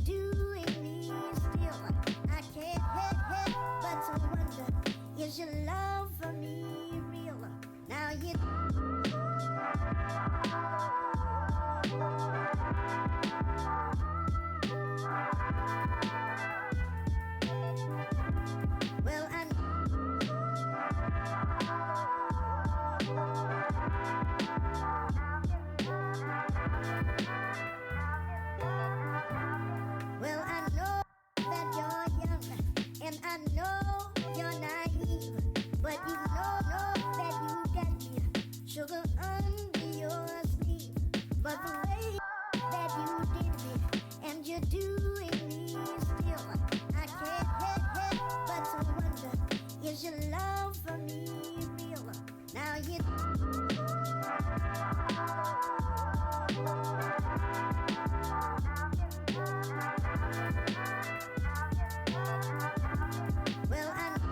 doing me still? I can't help but to wonder, is your love for me real? Now you well, I well, I know that you're young, and I know you're naive, but you know that you got me sugar under your sleeve. But the way that you did me, and you're doing me still, I can't help but to wonder, is your love for me real? Now you well, I know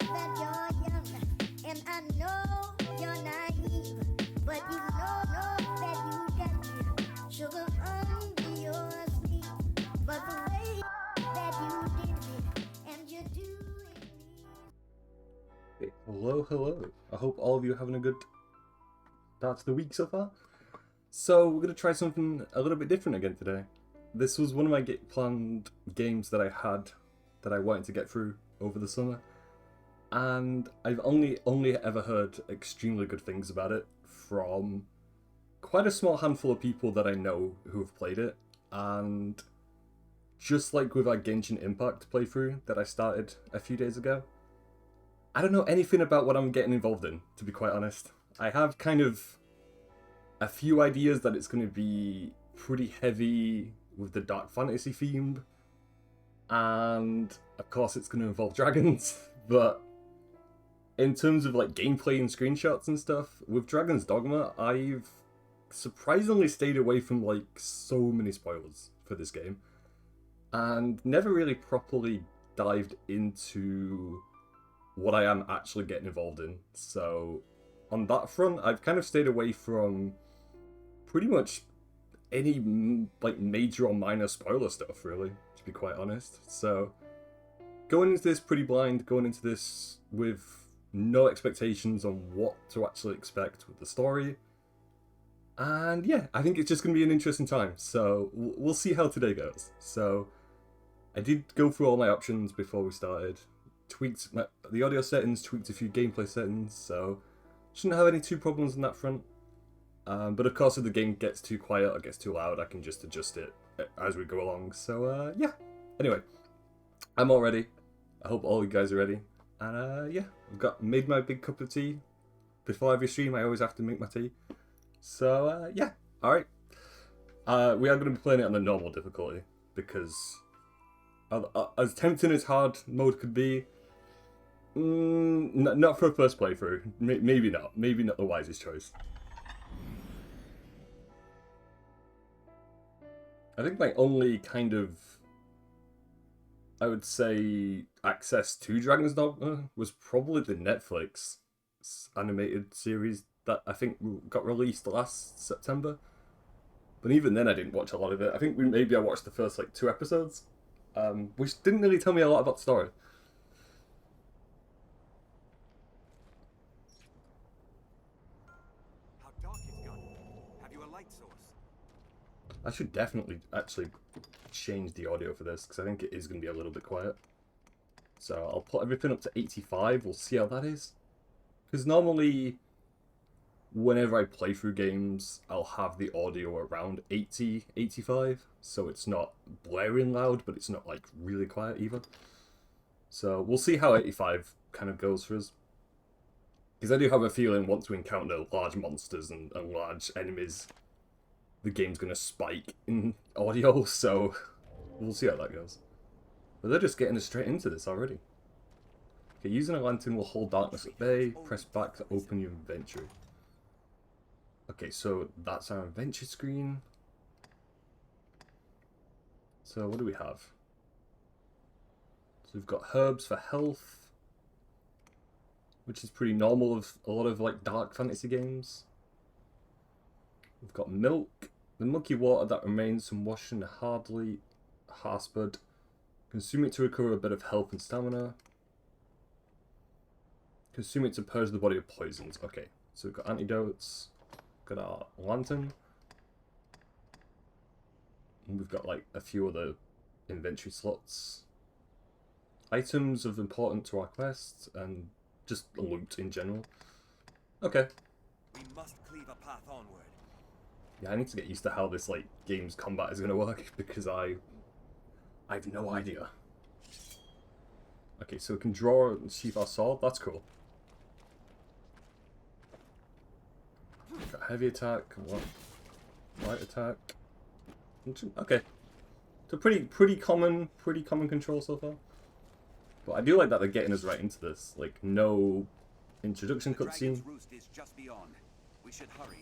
that you're young, and I know you're naive, but you know that you got me sugar under your sleeve. But the way that you did me, and you're doing me. Hey, hello. I hope all of you are having a good start to the week so far. So we're going to try something a little bit different again today. This was one of my planned games that I had that I wanted to get through over the summer. And I've only ever heard extremely good things about it from quite a small handful of people that I know who have played it. And just like with our Genshin Impact playthrough that I started a few days ago, I don't know anything about what I'm getting involved in, to be quite honest. I have kind of a few ideas that it's going to be pretty heavy with the dark fantasy theme, and of course it's going to involve dragons, but in terms of like gameplay and screenshots and stuff, with Dragon's Dogma, I've surprisingly stayed away from like so many spoilers for this game, and never really properly dived into what I am actually getting involved in. So on that front, I've kind of stayed away from pretty much any like major or minor spoiler stuff, really, to be quite honest. So going into this pretty blind, going into this with no expectations on what to actually expect with the story. And yeah, I think it's just going to be an interesting time. So we'll see how today goes. So I did go through all my options before we started. Tweaked the audio settings, tweaked a few gameplay settings, so shouldn't have any problems on that front. But of course, if the game gets too quiet or gets too loud, I can just adjust it as we go along. So yeah. Anyway, I'm all ready. I hope all you guys are ready. And yeah, I've made my big cup of tea. Before every stream, I always have to make my tea. So yeah, all right. We are going to be playing it on the normal difficulty because as tempting as hard mode could be, not for a first playthrough. Maybe not. Maybe not the wisest choice. I think my only kind of, I would say, access to Dragon's Dogma was probably the Netflix animated series that I think got released last September. But even then I didn't watch a lot of it. I think maybe I watched the first like 2 episodes, which didn't really tell me a lot about the story. How dark it's gone. Have you a light source? I should definitely actually change the audio for this, because I think it is going to be a little bit quiet. So I'll put everything up to 85, we'll see how that is. Because normally, whenever I play through games, I'll have the audio around 80, 85. So it's not blaring loud, but it's not like really quiet either. So we'll see how 85 kind of goes for us. Because I do have a feeling once we encounter large monsters and large enemies, the game's going to spike in audio, so we'll see how that goes. But they're just getting us straight into this already. Okay, using a lantern will hold darkness at bay. Press back to open your inventory. Okay, so that's our inventory screen. So what do we have? So we've got herbs for health, which is pretty normal of a lot of like dark fantasy games. We've got milk, the milky water that remains from washing hardly harsped. Consume it to recover a bit of health and stamina. Consume it to purge the body of poisons. Okay, so we've got antidotes, got our lantern, and we've got like a few other inventory slots. Items of importance to our quest, and just loot in general. Okay. We must cleave a path onward. Yeah, I need to get used to how this like game's combat is gonna work because I have no idea. Okay, so we can draw and sheath our sword. That's cool. Got heavy attack. What? Light attack. Okay. So pretty common control so far. But I do like that they're getting us right into this. Like no introduction cutscene. Dragon's roost is just beyond. We should hurry.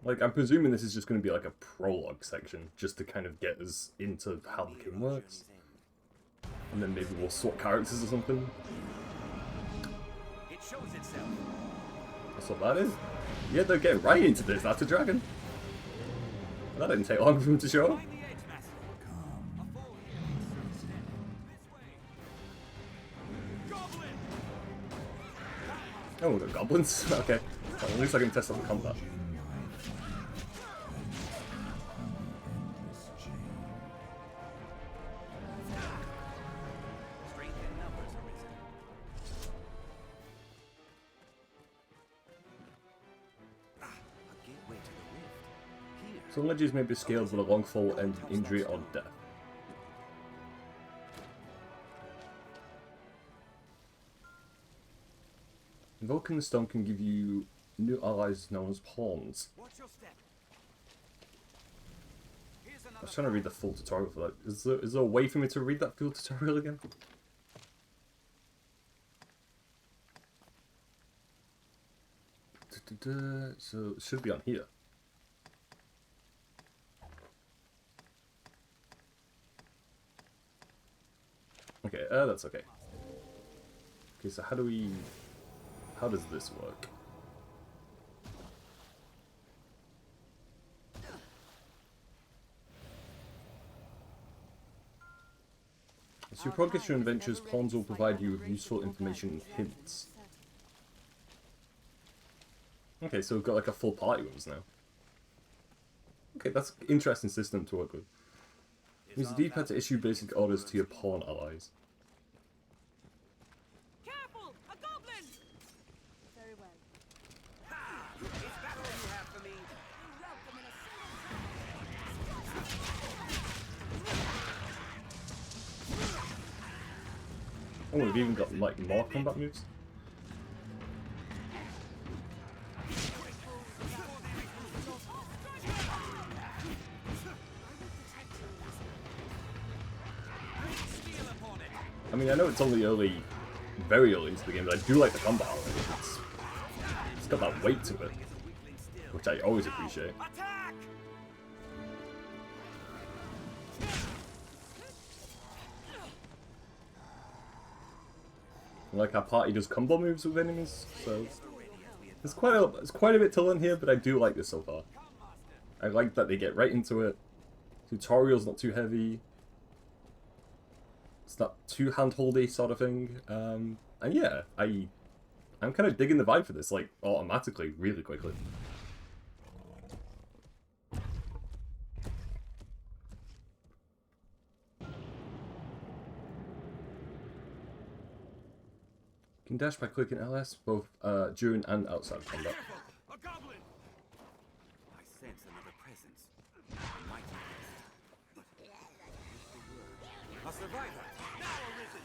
Like, I'm presuming this is just going to be like a prologue section, just to kind of get us into how the game works. And then maybe we'll swap characters or something. It shows itself. That's what that is. Yeah, they're getting right into this. That's a dragon. That didn't take long for him to show up. Find the edge, Master. A foe here. This way. Goblin! Oh, we've got goblins. Okay. Well, at least I can test out the combat. Strength in numbers, Arisen. A gateway to the rift. Here. Some ledges may be scaled with a long fall and injury or death. Invoking the stone can give you new allies known as pawns. Watch your step. Here's I another was trying to read the full tutorial for that. Is there a way for me to read that full tutorial again? So it should be on here. Okay, that's okay. Okay, so how does this work? As you progress your adventures, pawns will provide you with useful information and hints. Okay, so we've got like a full party with us now. Okay, that's an interesting system to work with. Use the D-pad to issue basic orders to your pawn allies. Careful! A goblin! Very well. It's battle you have for me. Oh, we've even got like more combat moves. I mean, I know it's only very early into the game, but I do like the combat already. It's got that weight to it, which I always appreciate. Attack! Like our party does combo moves with enemies, so there's quite a bit to learn here, but I do like this so far. I like that they get right into it. Tutorial's not too heavy. It's not too hand-holdy sort of thing. And yeah, I'm kind of digging the vibe for this, like, automatically, really quickly. You can dash by clicking LS both during and outside combat. A goblin! I sense another presence. A mighty beast. A survivor! Now Arisen!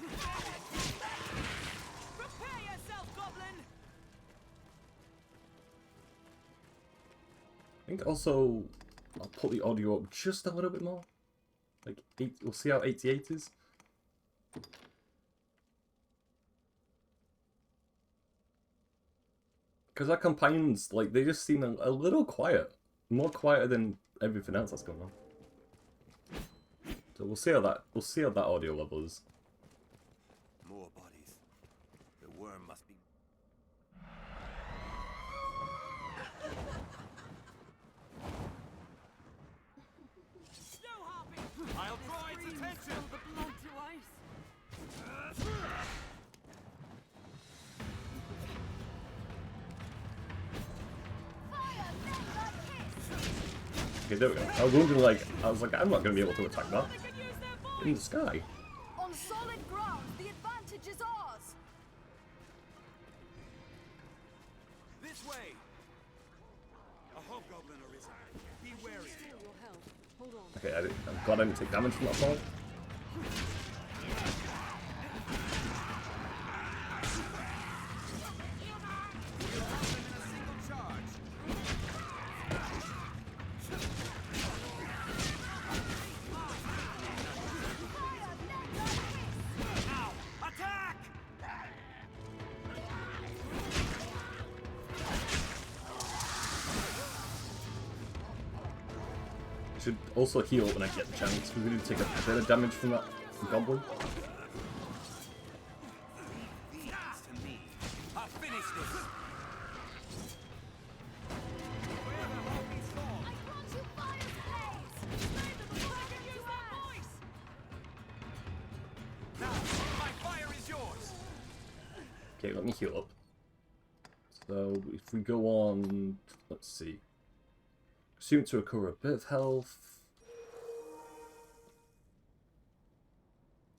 Prepare yourself, goblin! I think also I'll put the audio up just a little bit more. Like we'll see how 88 is. Because our companions, like, they just seem a little quiet. More quieter than everything else that's going on. So we'll see how that audio level is. More bodies. The worm must be... Snow harpy! I'll draw its attention! The blood to ice. Okay, there we go. I was wondering, like, I'm not going to be able to attack that They can use their voice! in the sky. On solid ground, the advantage is ours! This way! A hobgoblin arisen. Be wary. Restore your health. Hold on. Okay, I'm glad I didn't take damage from that fall. Attack! Should also heal when I get the chance, because we need to take a bit of damage from that goblin. To me. I'll finish this. Where the harpies fall? I want you fire's blaze! Slay them before they can use their voice! Now, my fire is yours. Okay, let me heal up. So, if we go on, let's see. Assume to recover a bit of health.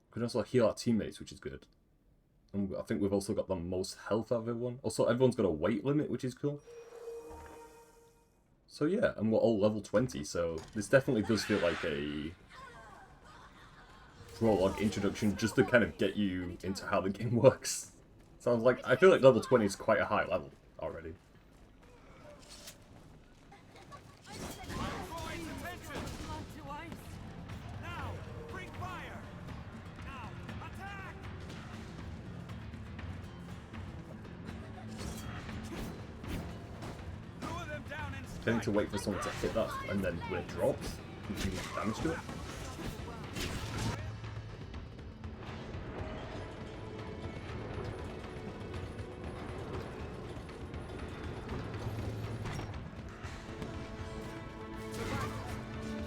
We can also heal our teammates, which is good. And I think we've also got the most health out of everyone. Also, everyone's got a weight limit, which is cool. So yeah, and we're all level 20, so this definitely does feel like a prologue introduction just to kind of get you into how the game works. Sounds like, I feel like level 20 is quite a high level already. Draw its attention. Blood to ice! Now, bring fire. Now, attack! Lure them down and I need strike. to wait for someone to hit that, and then when it drops, you can do damage to it.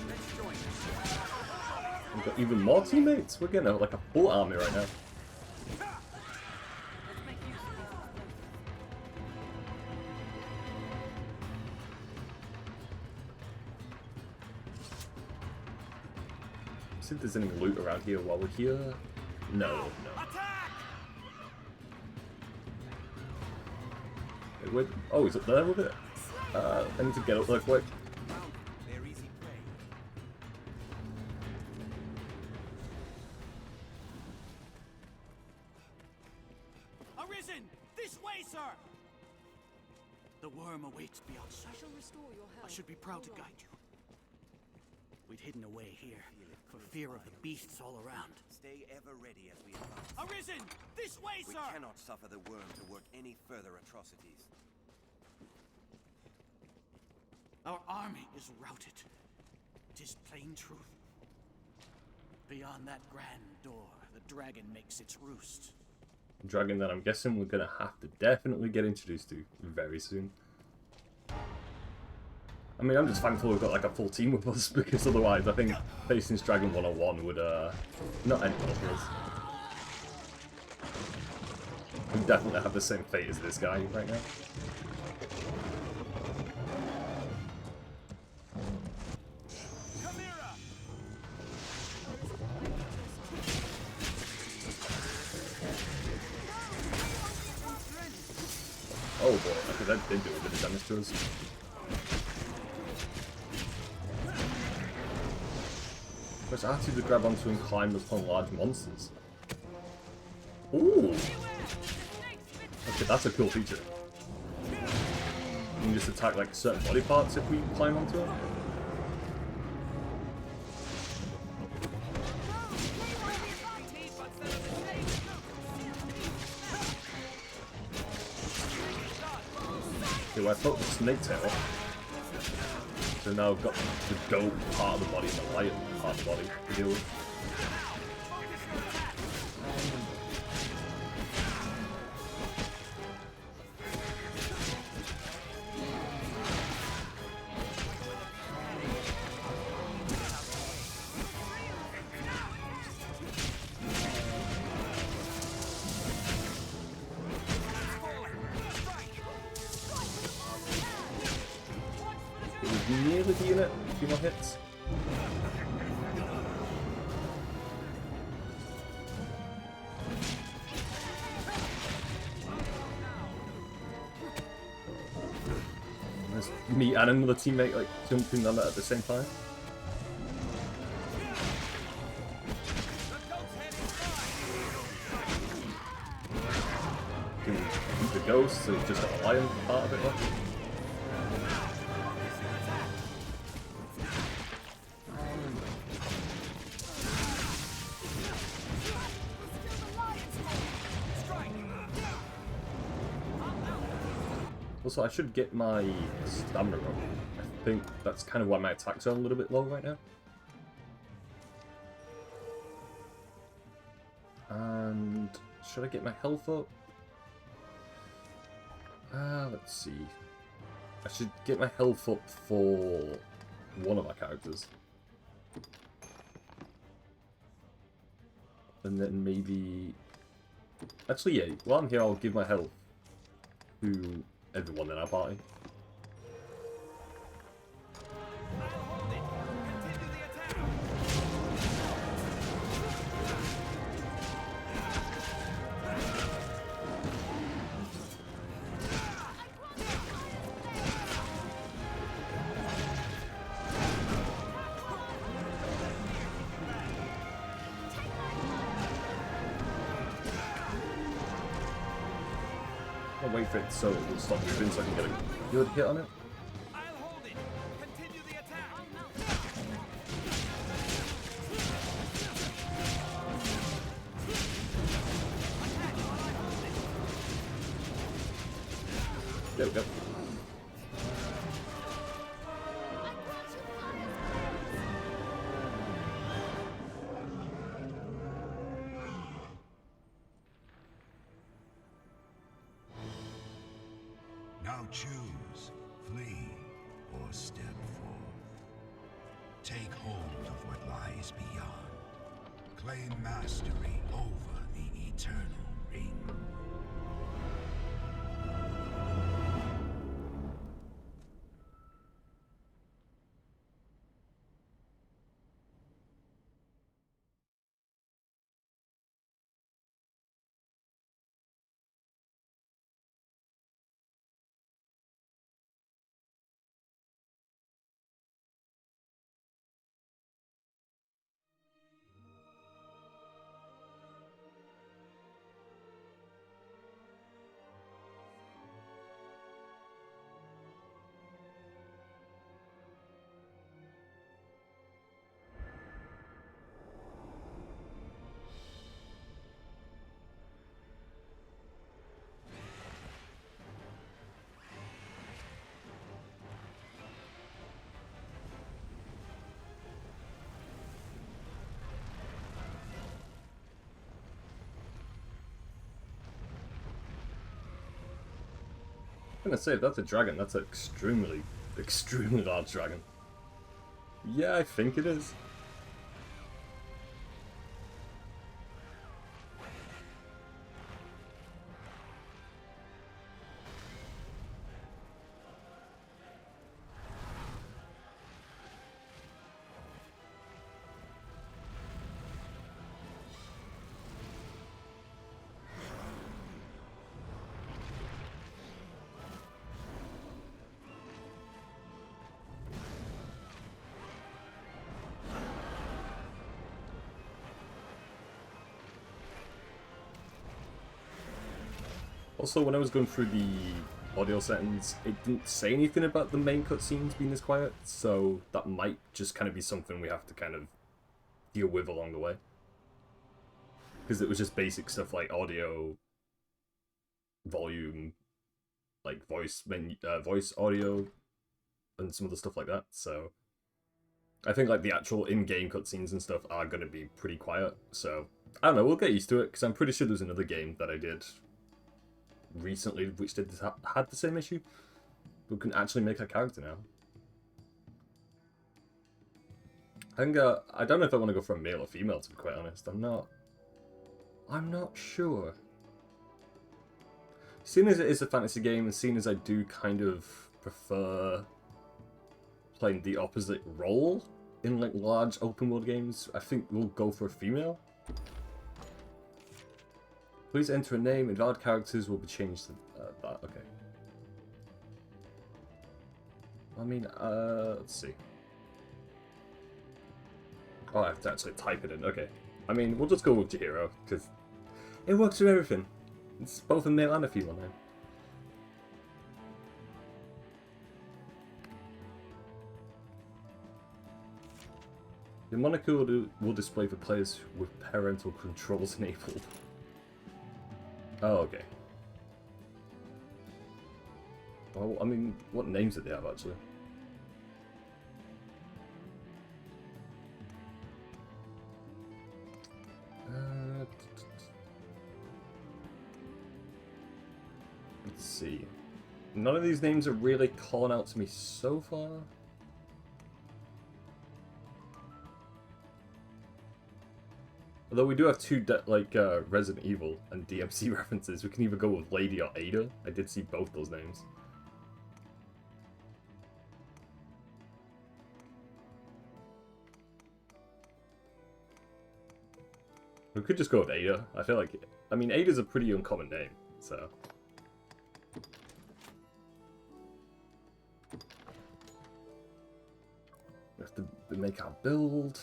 Let's join. We've got even more teammates. We're getting like a full army right now. Let's make use of these explosives. See if there's any loot around here while we're here. No, no. Attack! Wait, wait. Oh, he's up there with it. I need to get up there quick. Found their easy prey. Arisen! This way, sir! The worm awaits beyond sight. I shall restore your health. I should be proud to Hold on. guide you. We'd hidden away here, for fear of the beasts all around. Stay ever ready as we advance. Arisen! This way, We sir! cannot suffer the worm to work any further atrocities. Our army is routed. 'Tis plain truth. Beyond that grand door, the dragon makes its roost. Dragon that I'm guessing we're gonna have to definitely get introduced to very soon. I mean, I'm just thankful we've got like a full team with us, because otherwise I think facing this Dragon 101 would not end well for us. We definitely have the same fate as this guy right now. Chimera! Oh boy, okay, that did do a bit of damage to us. Press R2 to grab onto and climb upon large monsters. Ooh! Okay, that's a cool feature. You can just attack like certain body parts if we climb onto it. Okay, well, I put the snake tail. So now I've got the goat part of the body and the lion part of the body to deal with. It was nearly the unit, a few more hits. There's me and another teammate like jumping on it at the same time. Can beat the ghost, so just got the lion part of it left. Also, I should get my stamina up. I think that's kind of why my attacks are a little bit low right now. And should I get my health up? Let's see. I should get my health up for one of my characters. And then maybe... Actually, yeah, while I'm here, I'll give my health to everyone in our party. I'll wait for it so it will stop moving so I can get a good hit on it. I'll hold it. Continue the attack. There we go. Now choose, flee, or step forth. Take hold of what lies beyond. Claim mastery over the eternal ring. I'm gonna say, if that's a dragon, that's an extremely, extremely large dragon. Yeah, I think it is. Also, when I was going through the audio settings, it didn't say anything about the main cutscenes being this quiet, so that might just kind of be something we have to kind of deal with along the way. Because it was just basic stuff like audio, volume, like voice audio, and some other stuff like that. So I think like the actual in-game cutscenes and stuff are going to be pretty quiet. So I don't know, we'll get used to it, because I'm pretty sure there's another game that I did recently which did had the same issue. We can actually make a character now. I think I don't know if I want to go for a male or female, to be quite honest. I'm not sure. Seeing as it is a fantasy game, and seeing as I do kind of prefer playing the opposite role in like large open world games, I think we'll go for a female. Please enter a name. Invalid characters will be changed to that. Okay. I mean, let's see. Oh, I have to actually type it in. Okay. I mean, we'll just go with Chihiro, because it works for everything. It's both a male and a female name. The moniker will display for players with parental controls enabled. Oh, okay. Well, I mean, what names did they have, actually? Let's see. None of these names are really calling out to me so far. Although we do have two Resident Evil and DMC references, we can either go with Lady or Ada. I did see both those names. We could just go with Ada. I feel like, I mean, Ada's a pretty uncommon name, so. We have to make our build.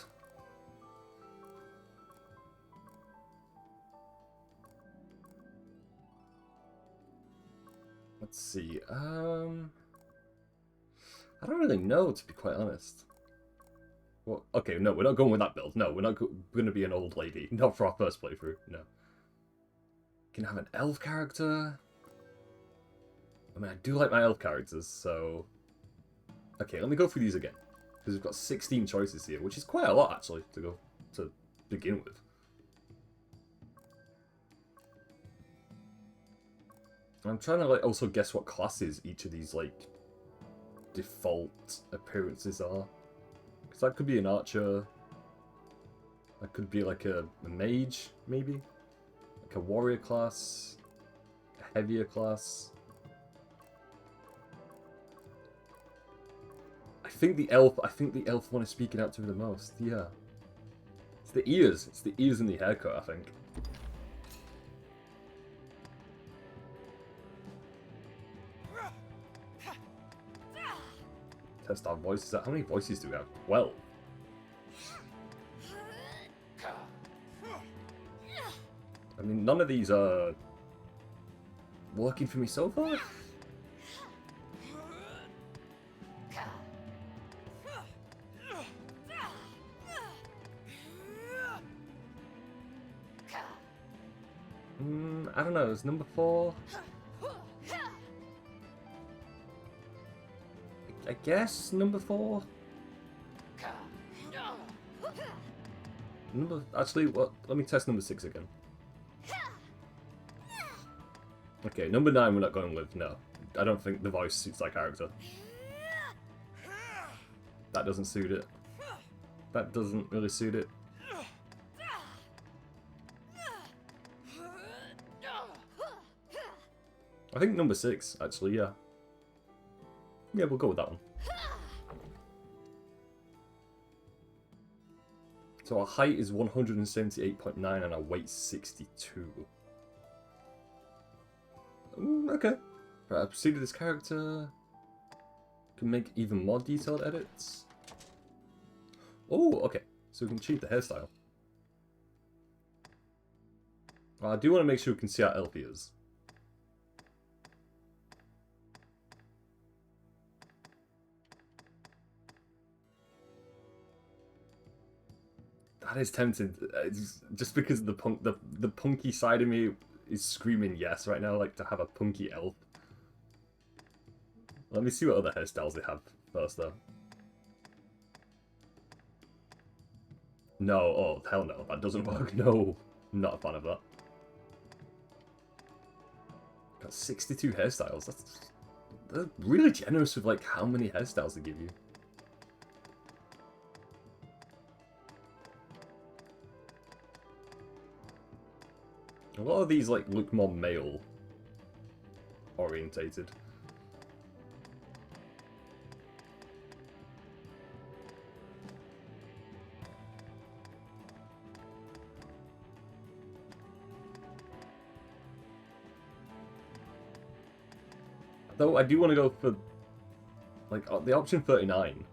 Let's see, I don't really know, to be quite honest. Well, okay, no, we're not going with that build. No, we're not going to be an old lady. Not for our first playthrough, no. Can have an elf character. I mean, I do like my elf characters, so... Okay, let me go through these again. Because we've got 16 choices here, which is quite a lot, actually, to begin with. I'm trying to like also guess what classes each of these like default appearances are. Because that could be an archer. That could be like a mage, maybe. Like a warrior class. A heavier class. I think the elf one is speaking out to me the most. Yeah. It's the ears. It's the ears and the haircut, I think. Test our voices. How many voices do we have? 12. I mean, none of these are working for me so far. I don't know. It's number 4. I guess number 4. Actually, what? Let me test number 6 again. Okay, number 9 we're not going with. No, I don't think the voice suits that character. That doesn't suit it. That doesn't really suit it. I think number 6, actually, yeah. Yeah, we'll go with that one. So our height is 178.9 and our weight's 62. Okay. Right, I've proceeded this character. Can make even more detailed edits. Oh, okay. So we can change the hairstyle. I do want to make sure we can see our elf ears. That is tempting. It's just because the punky side of me is screaming yes right now, like to have a punky elf. Let me see what other hairstyles they have first, though. No, oh hell no, that doesn't work. No, I'm not a fan of that. Got 62 hairstyles. They're really generous with like how many hairstyles they give you. A lot of these like look more male orientated. Though I do want to go for like the option 39.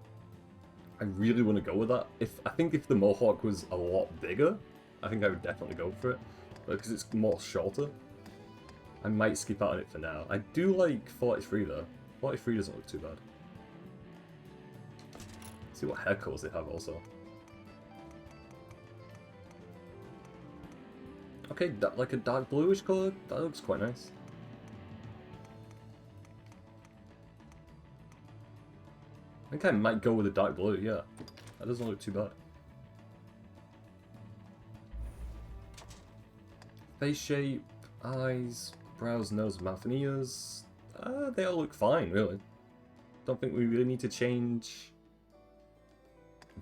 I really want to go with that. I think if the mohawk was a lot bigger, I think I would definitely go for it. But because it's more shorter, I might skip out on it for now. I do like 43 though. 43 doesn't look too bad. Let's see what hair colors they have also. Okay, like a dark bluish color. That looks quite nice. I think I might go with a dark blue, yeah. That doesn't look too bad. Face shape, eyes, brows, nose, mouth, and ears. They all look fine, really. Don't think we really need to change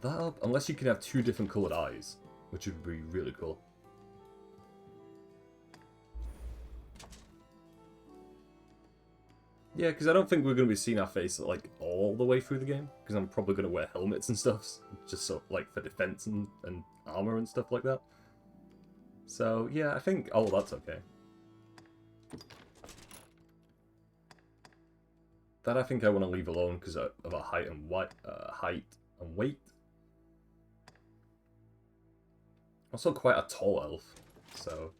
that up. Unless you can have two different coloured eyes, which would be really cool. Yeah, because I don't think we're going to be seeing our face like all the way through the game. Because I'm probably going to wear helmets and stuff, just so like for defense and armor and stuff like that. So yeah, I think that's okay. That I think I want to leave alone because of our height and weight. Also quite a tall elf, so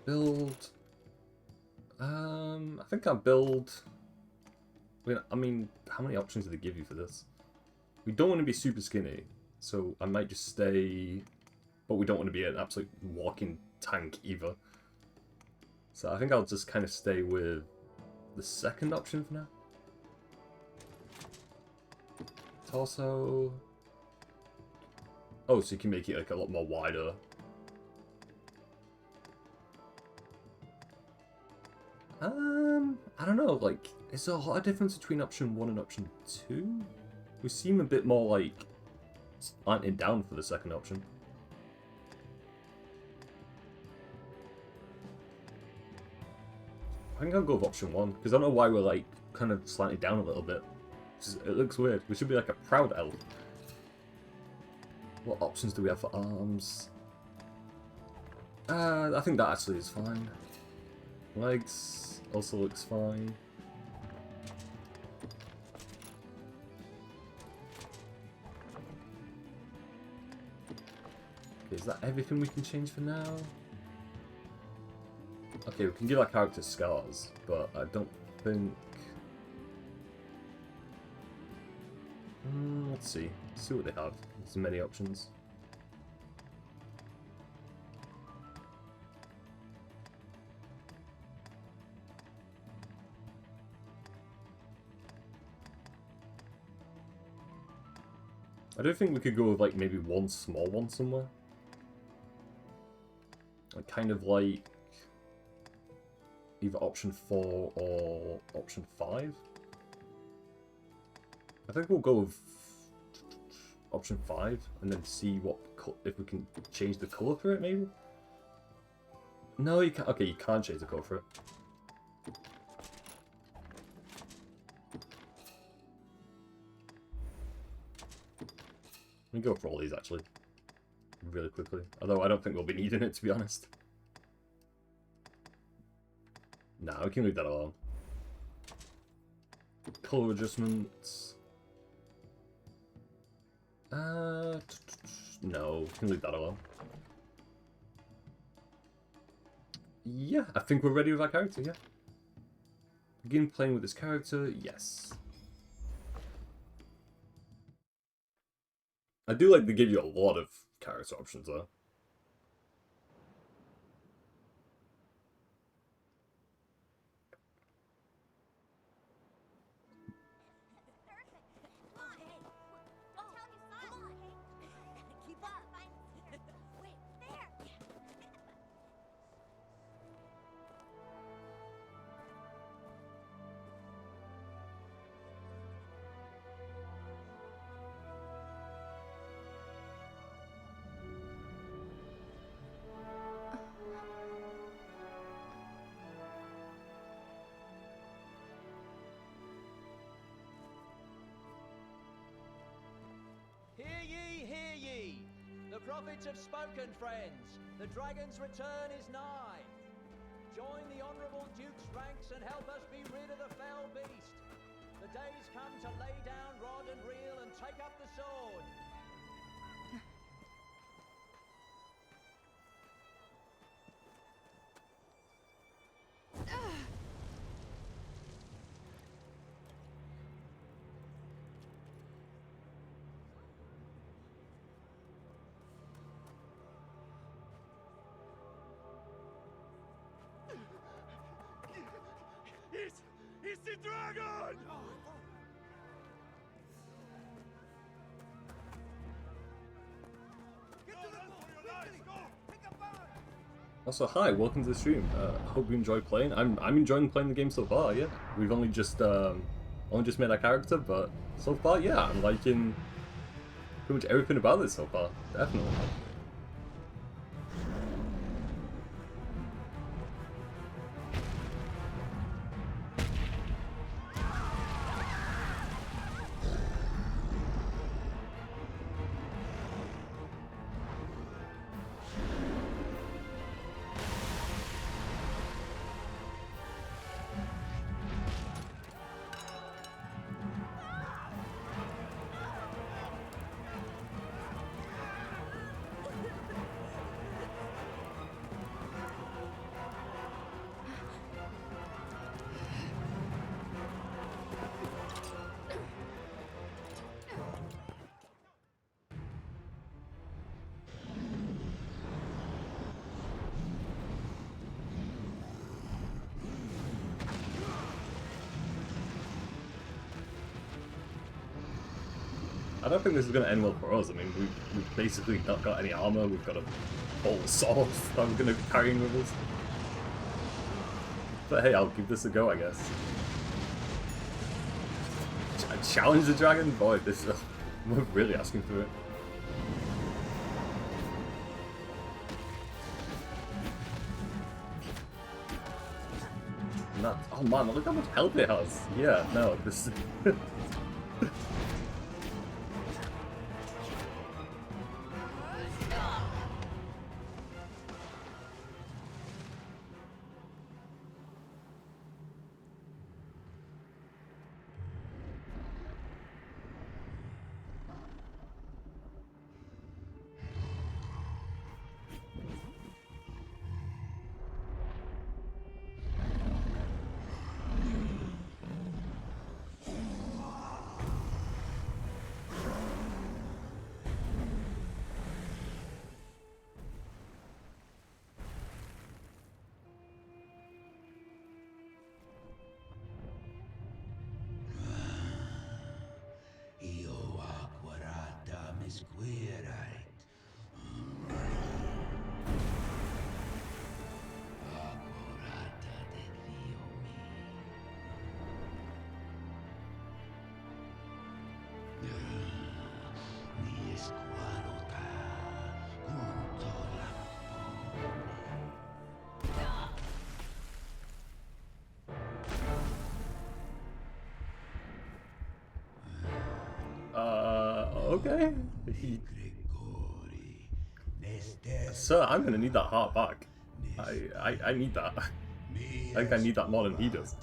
build. I think I'll build. I mean, how many options do they give you for this? We don't want to be super skinny, so I might just stay. But we don't want to be an absolute walking tank either. So I think I'll just kind of stay with the second option for now. Torso. Oh, so you can make it like a lot more wider. I don't know, like, is there a lot of difference between option 1 and option 2? We seem a bit more like slanting down for the second option. I think I'll go with option 1, because I don't know why we're like kind of slanted down a little bit. It looks weird. We should be like a proud elf. What options do we have for arms? I think that actually is fine. Legs also looks fine. Okay, is that everything we can change for now? Okay, we can give our character scars, but I don't think... let's see. Let's see what they have. There's many options. I do think we could go with like maybe one small one somewhere. Like kind of like either option 4 or option 5. I think we'll go with option 5 and then see what if we can change the colour for it maybe. No, you can't. Okay, you can't change the colour for it. Let me go for all these actually, really quickly. Although I don't think we'll be needing it, to be honest. Nah, we can leave that alone. Color adjustments. No, we can leave that alone. Yeah, I think we're ready with our character, yeah. Begin playing with this character, yes. I do like to give you a lot of character options though. Hear ye! The prophets have spoken, friends. The dragon's return is nigh. Join the honourable Duke's ranks and help us be rid of the fell beast. The day's come to lay down rod and reel and take up the sword. It's the dragon! Also, hi, welcome to the stream. Hope you enjoy playing. I'm enjoying playing the game so far. Yeah, we've only just made our character, but so far, yeah, I'm liking pretty much everything about this so far. Definitely. I don't think this is going to end well for us. I mean, we've basically not got any armor. We've got a whole sword that we're going to be carrying with us. But hey, I'll give this a go, I guess. Challenge the dragon? Boy, this we're really asking for it. Not, oh man, look how much health it has. Yeah, no, this... Okay. Sir, I'm gonna need that heart back. I need that. I think I need that more than he does.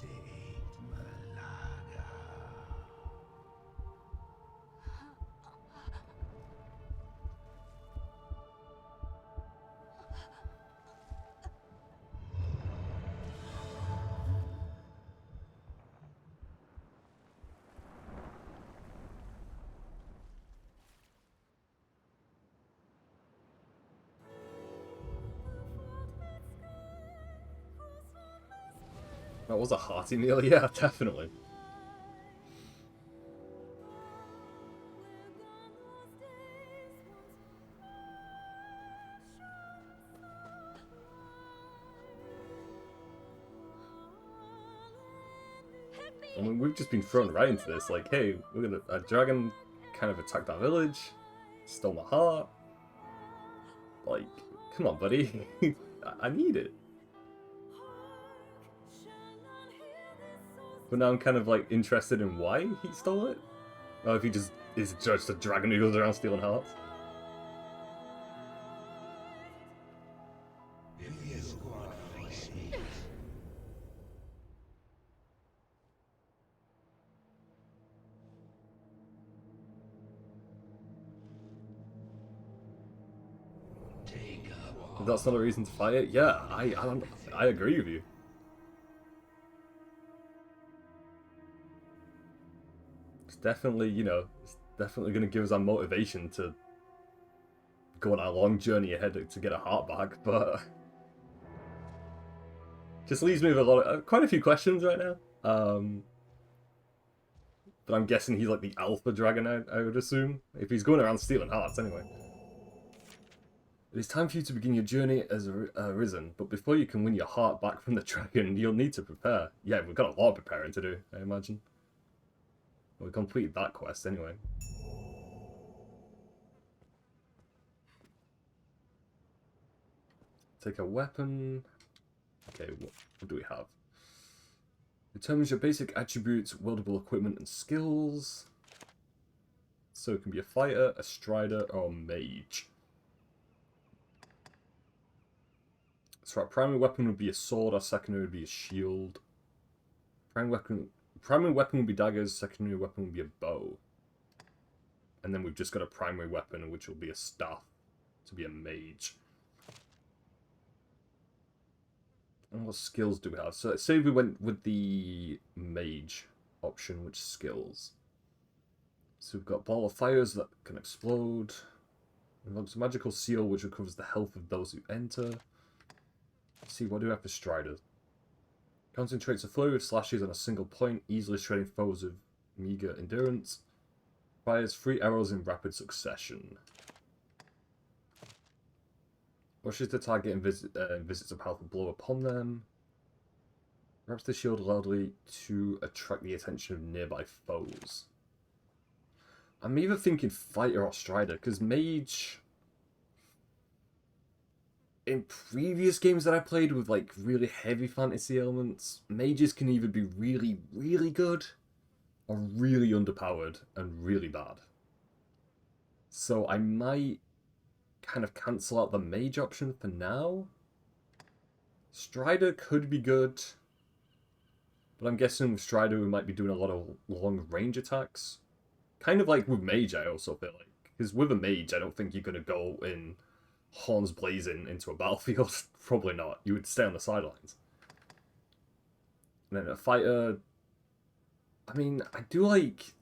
That was a hearty meal, yeah, definitely. I mean, we've just been thrown right into this. Like, hey, a dragon kind of attacked our village, stole my heart. Like, come on, buddy. I need it. But now I'm kind of like interested in why he stole it. Or if he just is just a dragon who goes around stealing hearts. If your squad face me, take up If that's not a reason to fight it, yeah, I agree with you. It's definitely, it's definitely going to give us our motivation to go on our long journey ahead to get a heart back, but just leaves me with quite a few questions right now. But I'm guessing he's like the alpha dragon, I would assume, if he's going around stealing hearts anyway. It is time for you to begin your journey as Arisen, but before you can win your heart back from the dragon, you'll need to prepare. Yeah, we've got a lot of preparing to do, I imagine. We completed that quest anyway. Take a weapon. Okay, what do we have? Determines your basic attributes, wieldable equipment, and skills. So it can be a fighter, a strider, or a mage. So our primary weapon would be a sword, our secondary would be a shield. Primary weapon would be daggers, secondary weapon would be a bow. And then we've just got a primary weapon, which will be a staff, to be a mage. And what skills do we have? So say we went with the mage option, which skills? So we've got ball of fires that can explode. Invokes a magical seal which recovers the health of those who enter. Let's see, what do we have for Strider? Concentrates a flurry of slashes on a single point, easily shredding foes with meager endurance. Fires 3 arrows in rapid succession. Rushes the target and visits a powerful blow upon them. Wraps the shield loudly to attract the attention of nearby foes. I'm either thinking fighter or strider, because mage... In previous games that I played with like really heavy fantasy elements, mages can either be really, really good or really underpowered and really bad. So I might kind of cancel out the mage option for now. Strider could be good, but I'm guessing with Strider we might be doing a lot of long range attacks. Kind of like with mage, I also feel like. Because with a mage, I don't think you're going to go in horns blazing into a battlefield. Probably not. You would stay on the sidelines. And then a fighter... I mean, I do like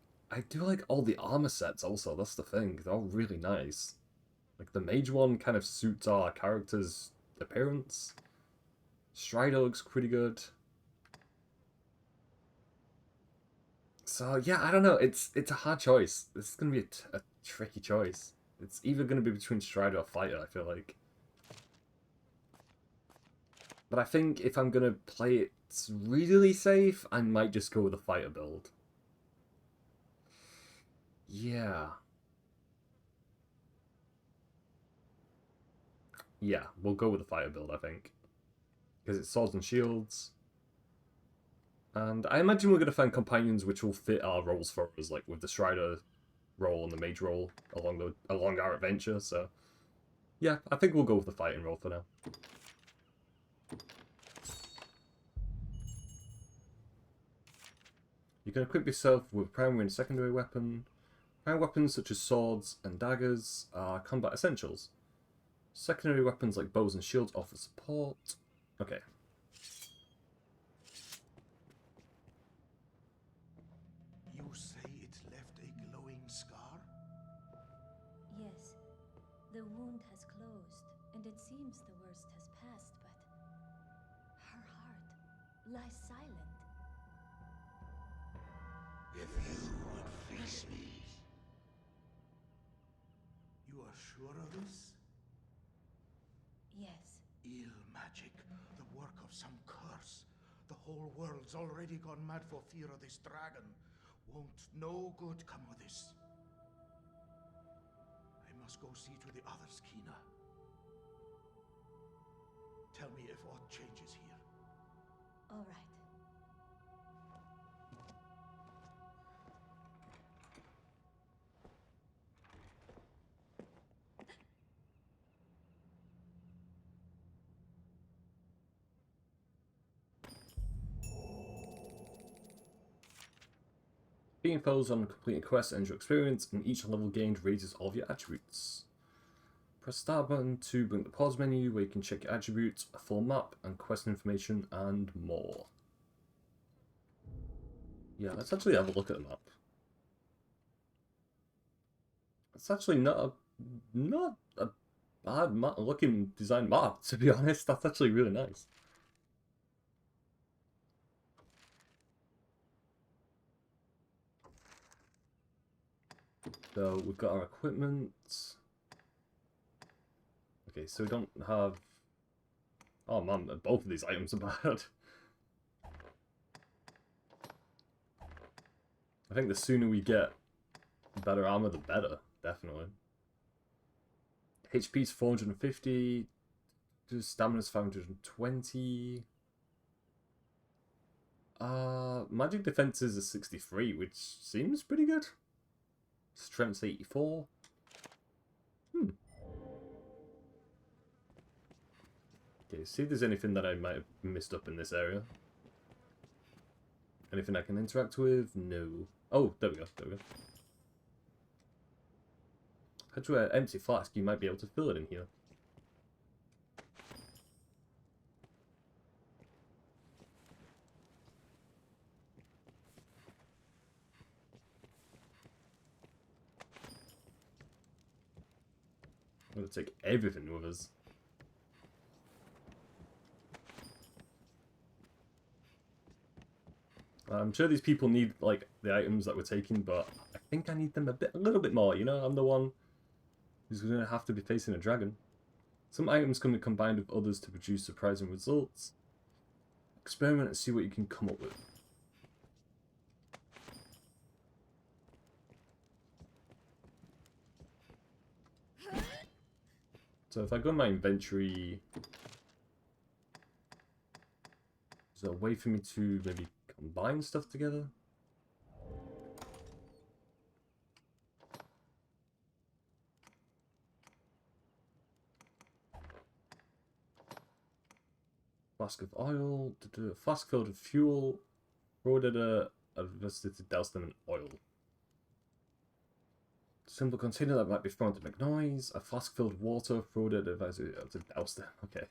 all the armor sets also, that's the thing. They're all really nice. Like, the mage one kind of suits our character's appearance. Strider looks pretty good. So, yeah, I don't know. It's a hard choice. This is going to be a tricky choice. It's either going to be between Strider or Fighter, I feel like. But I think if I'm going to play it really safe, I might just go with a Fighter build. Yeah. Yeah, we'll go with the Fighter build, I think. Because it's swords and shields. And I imagine we're going to find companions which will fit our roles for us, like with the Strider role and the mage role along our adventure, so yeah, I think we'll go with the fighting role for now. You can equip yourself with primary and secondary weapon. Primary weapons such as swords and daggers are combat essentials. Secondary weapons like bows and shields offer support. Okay. You say it left a glowing scar? Yes, the wound has closed, and it seems the worst has passed, but her heart, lies silent. If you would face me. You are sure of this? Yes. Ill magic, the work of some curse. The whole world's already gone mad for fear of this dragon. Won't no good come of this. I must go see to the others, Kina. Tell me if aught changes here. All right. Being foes on completing quests and your experience, and each level gained raises all of your attributes. Press start button to bring the pause menu where you can check your attributes, a full map, and quest information, and more. Yeah, let's actually have a look at the map. It's actually not a bad looking design map, to be honest. That's actually really nice. So we've got our equipment. Okay, so we don't have... Oh man, both of these items are bad. I think the sooner we get better armor, the better, definitely. HP's 450, stamina's 520. Magic defense is a 63, which seems pretty good. Strength's 84. Okay, see if there's anything that I might have missed up in this area. Anything I can interact with? No. Oh, there we go, there we go. Head to an empty flask, you might be able to fill it in here. I'm gonna take everything with us. I'm sure these people need, like, the items that we're taking, but I think I need them a little bit more, you know? I'm the one who's going to have to be facing a dragon. Some items can be combined with others to produce surprising results. Experiment and see what you can come up with. So if I go in my inventory, is there a way for me to maybe combine stuff together? Flask of oil, a flask filled with fuel, throw it at a adversary to douse them in oil. Simple container that might be thrown to make noise, a flask filled with water, throw it at an adversary to douse them. Okay.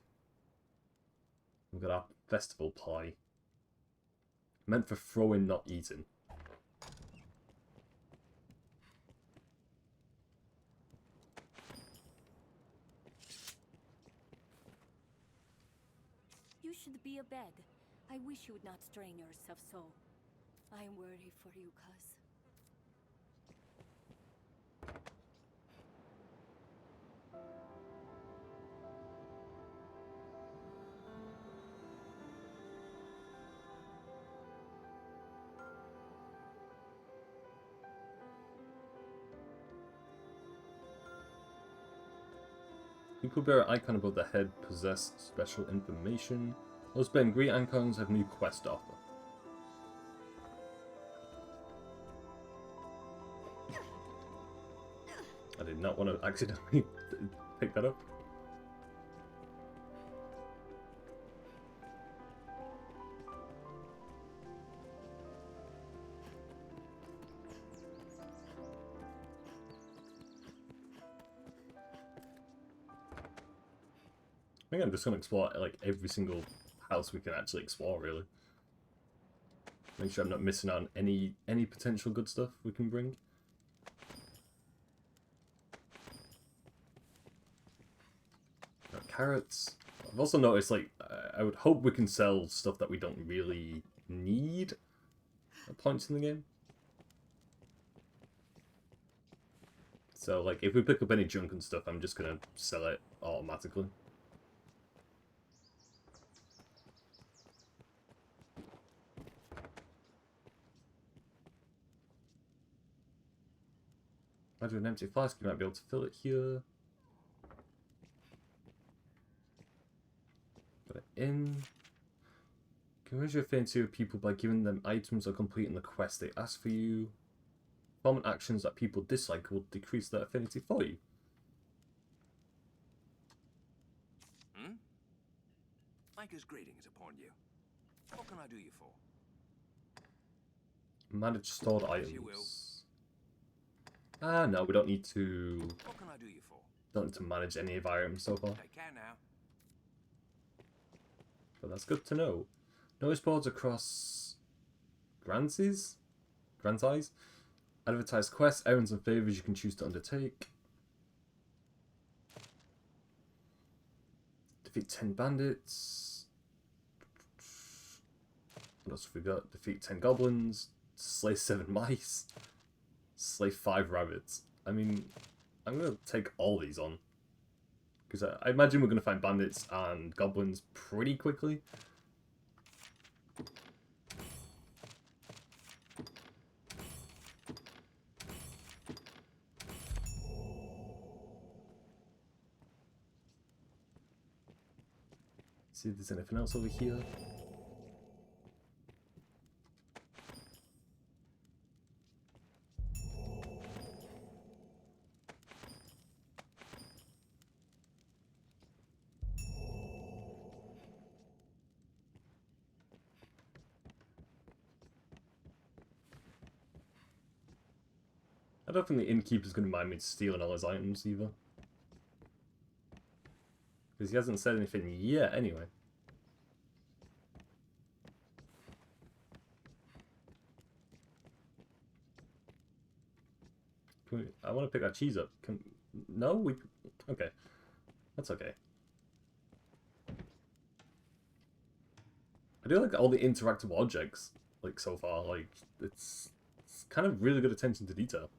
We've got our festival pie. Meant for throwing, not eating. You should be abed. I wish you would not strain yourself so. I am worried for you, cuz. People bearer icon above the head possess special information. Those bearing green icons have new quest offer. I did not want to accidentally pick that up. I think I'm just going to explore like every single house we can actually explore, really. Make sure I'm not missing out on any potential good stuff we can bring. Got carrots. I've also noticed, like, I would hope we can sell stuff that we don't really need at points in the game. So, like, if we pick up any junk and stuff, I'm just gonna sell it automatically. I do an empty flask, you might be able to fill it here. Put it in. Can raise your affinity with people by giving them items or completing the quest they ask for you. Common actions that people dislike will decrease their affinity for you. Micah's greetings upon you. What can I do you for? Manage stored items. You will. Ah, no, we don't need to. What can I do you for? Don't need to manage any of our items so far. Take care now. But that's good to know. Notice boards across Gransies? Advertise quests, errands and favours you can choose to undertake. Defeat 10 bandits. What else have we got? Defeat 10 goblins. Slay 7 mice. Slay 5 rabbits. I mean, I'm going to take all these on. Because I imagine we're going to find bandits and goblins pretty quickly. See if there's anything else over here. I don't think the innkeeper's going to mind me stealing all his items either. Because he hasn't said anything yet, anyway. I want to pick that cheese up. No? We... Okay. That's okay. I do like all the interactive objects, like, so far. Like, it's kind of really good attention to detail.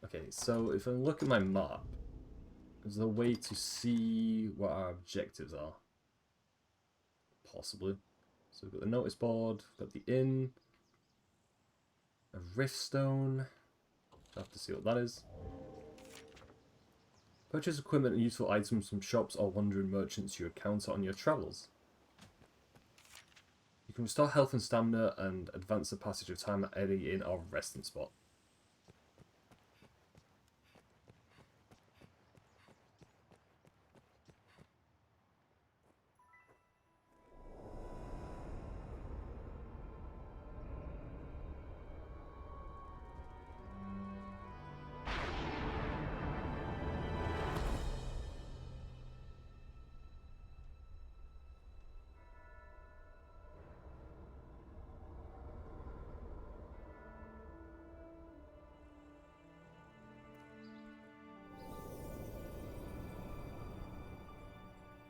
Okay, so if I look at my map, is there a way to see what our objectives are? Possibly. So we've got the notice board, we've got the inn, a riftstone. I'll have to see what that is. Purchase equipment and useful items from shops or wandering merchants you encounter on your travels. You can restore health and stamina and advance the passage of time at any inn or resting spot.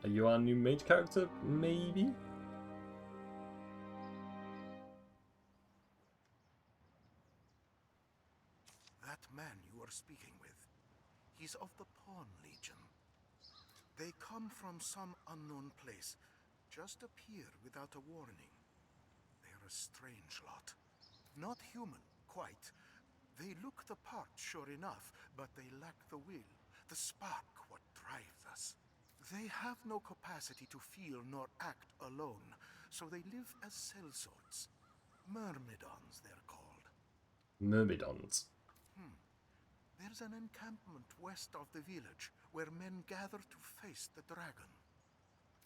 Are you our new mage character? Maybe? That man you are speaking with, he's of the Pawn Legion. They come from some unknown place, just appear without a warning. They're a strange lot. Not human, quite. They look the part, sure enough, but they lack the will, the spark, what drives us. They have no capacity to feel nor act alone, so they live as sellswords. Myrmidons, they're called. Myrmidons. There's an encampment west of the village where men gather to face the dragon.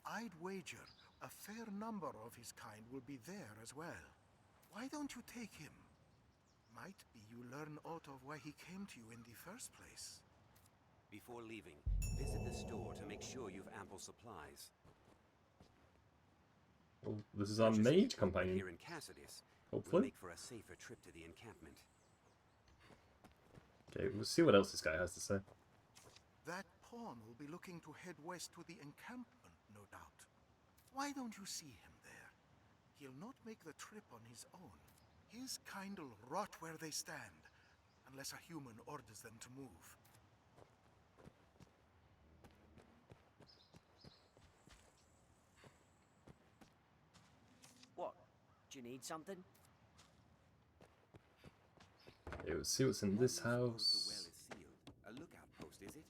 I'd wager a fair number of his kind will be there as well. Why don't you take him? Might be you learn aught of why he came to you in the first place. Before leaving, visit the store to make sure you've ample supplies. Well, this is our mage companion. Here in Cassidus, Hopefully. will make for a safer trip to the encampment. Okay, we'll see what else this guy has to say. That pawn will be looking to head west to the encampment, no doubt. Why don't you see him there? He'll not make the trip on his own. His kind'll rot where they stand, unless a human orders them to move. What? Do you need something? Okay, let's see what's in this How do you suppose house. the well is sealed? A lookout post, is it?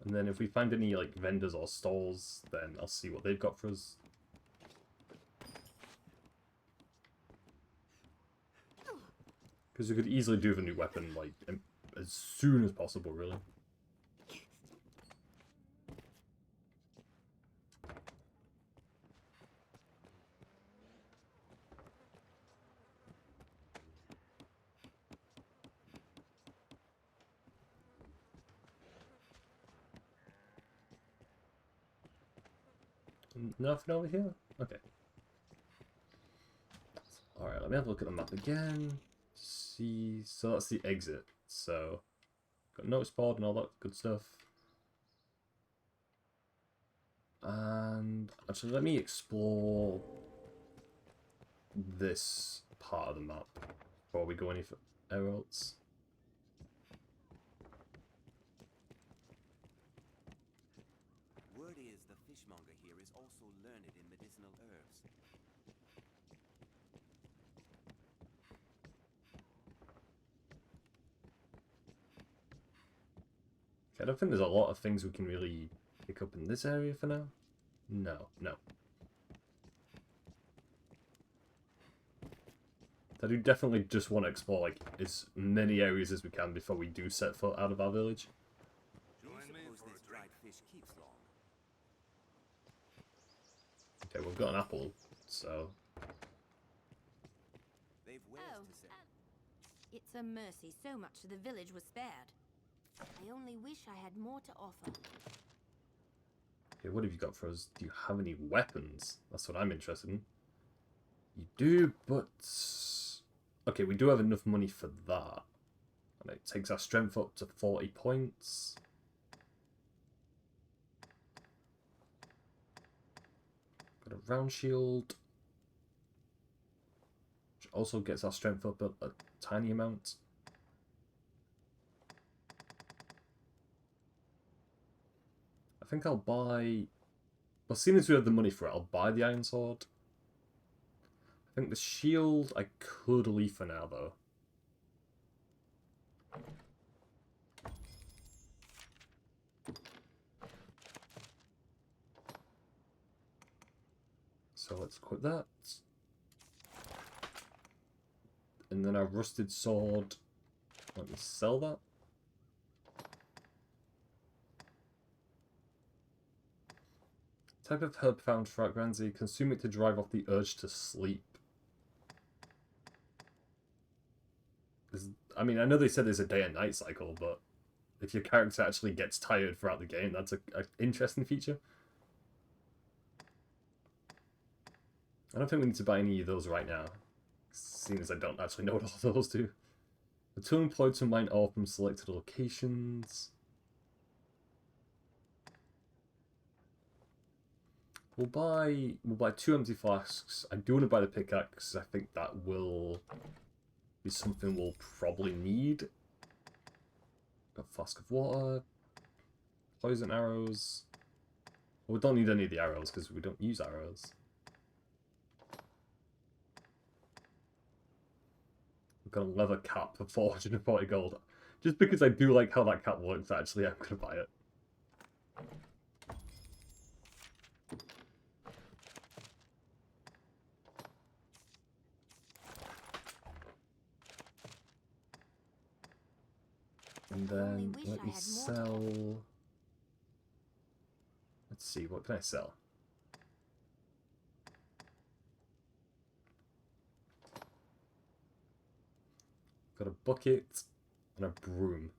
And then if we find any like vendors or stalls, then I'll see what they've got for us. Because we could easily do the new weapon like as soon as possible, really. Nothing over here? Okay. Alright, let me have a look at the map again. See, so that's the exit. So, got notice board and all that good stuff. And actually, let me explore this part of the map before we go anywhere else. Word is the fishmonger here is also learned in medicinal herbs. I don't think there's a lot of things we can really pick up in this area for now. No. I do definitely just want to explore like as many areas as we can before we do set foot out of our village. Do you suppose this dried fish keeps long? Okay, we've got an apple, so They've wares to sell. It's a mercy so much of the village was spared. I only wish I had more to offer. okay, what have you got for us? Do you have any weapons? That's what I'm interested in. You do, but okay, we do have enough money for that. And it takes our strength up to 40 points. Got a round shield. Which also gets our strength up a tiny amount. I think I'll buy... Well, seeing as we have the money for it, I'll buy the iron sword. I think the shield I could leave for now, though. So let's equip that. And then our rusted sword. Let me sell that. Type of herb found throughout Granzy. Consume it to drive off the urge to sleep. I mean, I know they said there's a day and night cycle, but if your character actually gets tired throughout the game, that's an interesting feature. I don't think we need to buy any of those right now, seeing as I don't actually know what all those do. The tool employed to mine ore from selected locations. We'll buy 2 empty flasks. I do want to buy the pickaxe. I think that will be something we'll probably need. Got a flask of water. Poison arrows. Well, we don't need any of the arrows because we don't use arrows. We've got a leather cap for 440 gold. Just because I do like how that cap works, actually, I'm going to buy it. And then let me sell... Let's see, what can I sell? Got a bucket and a broom.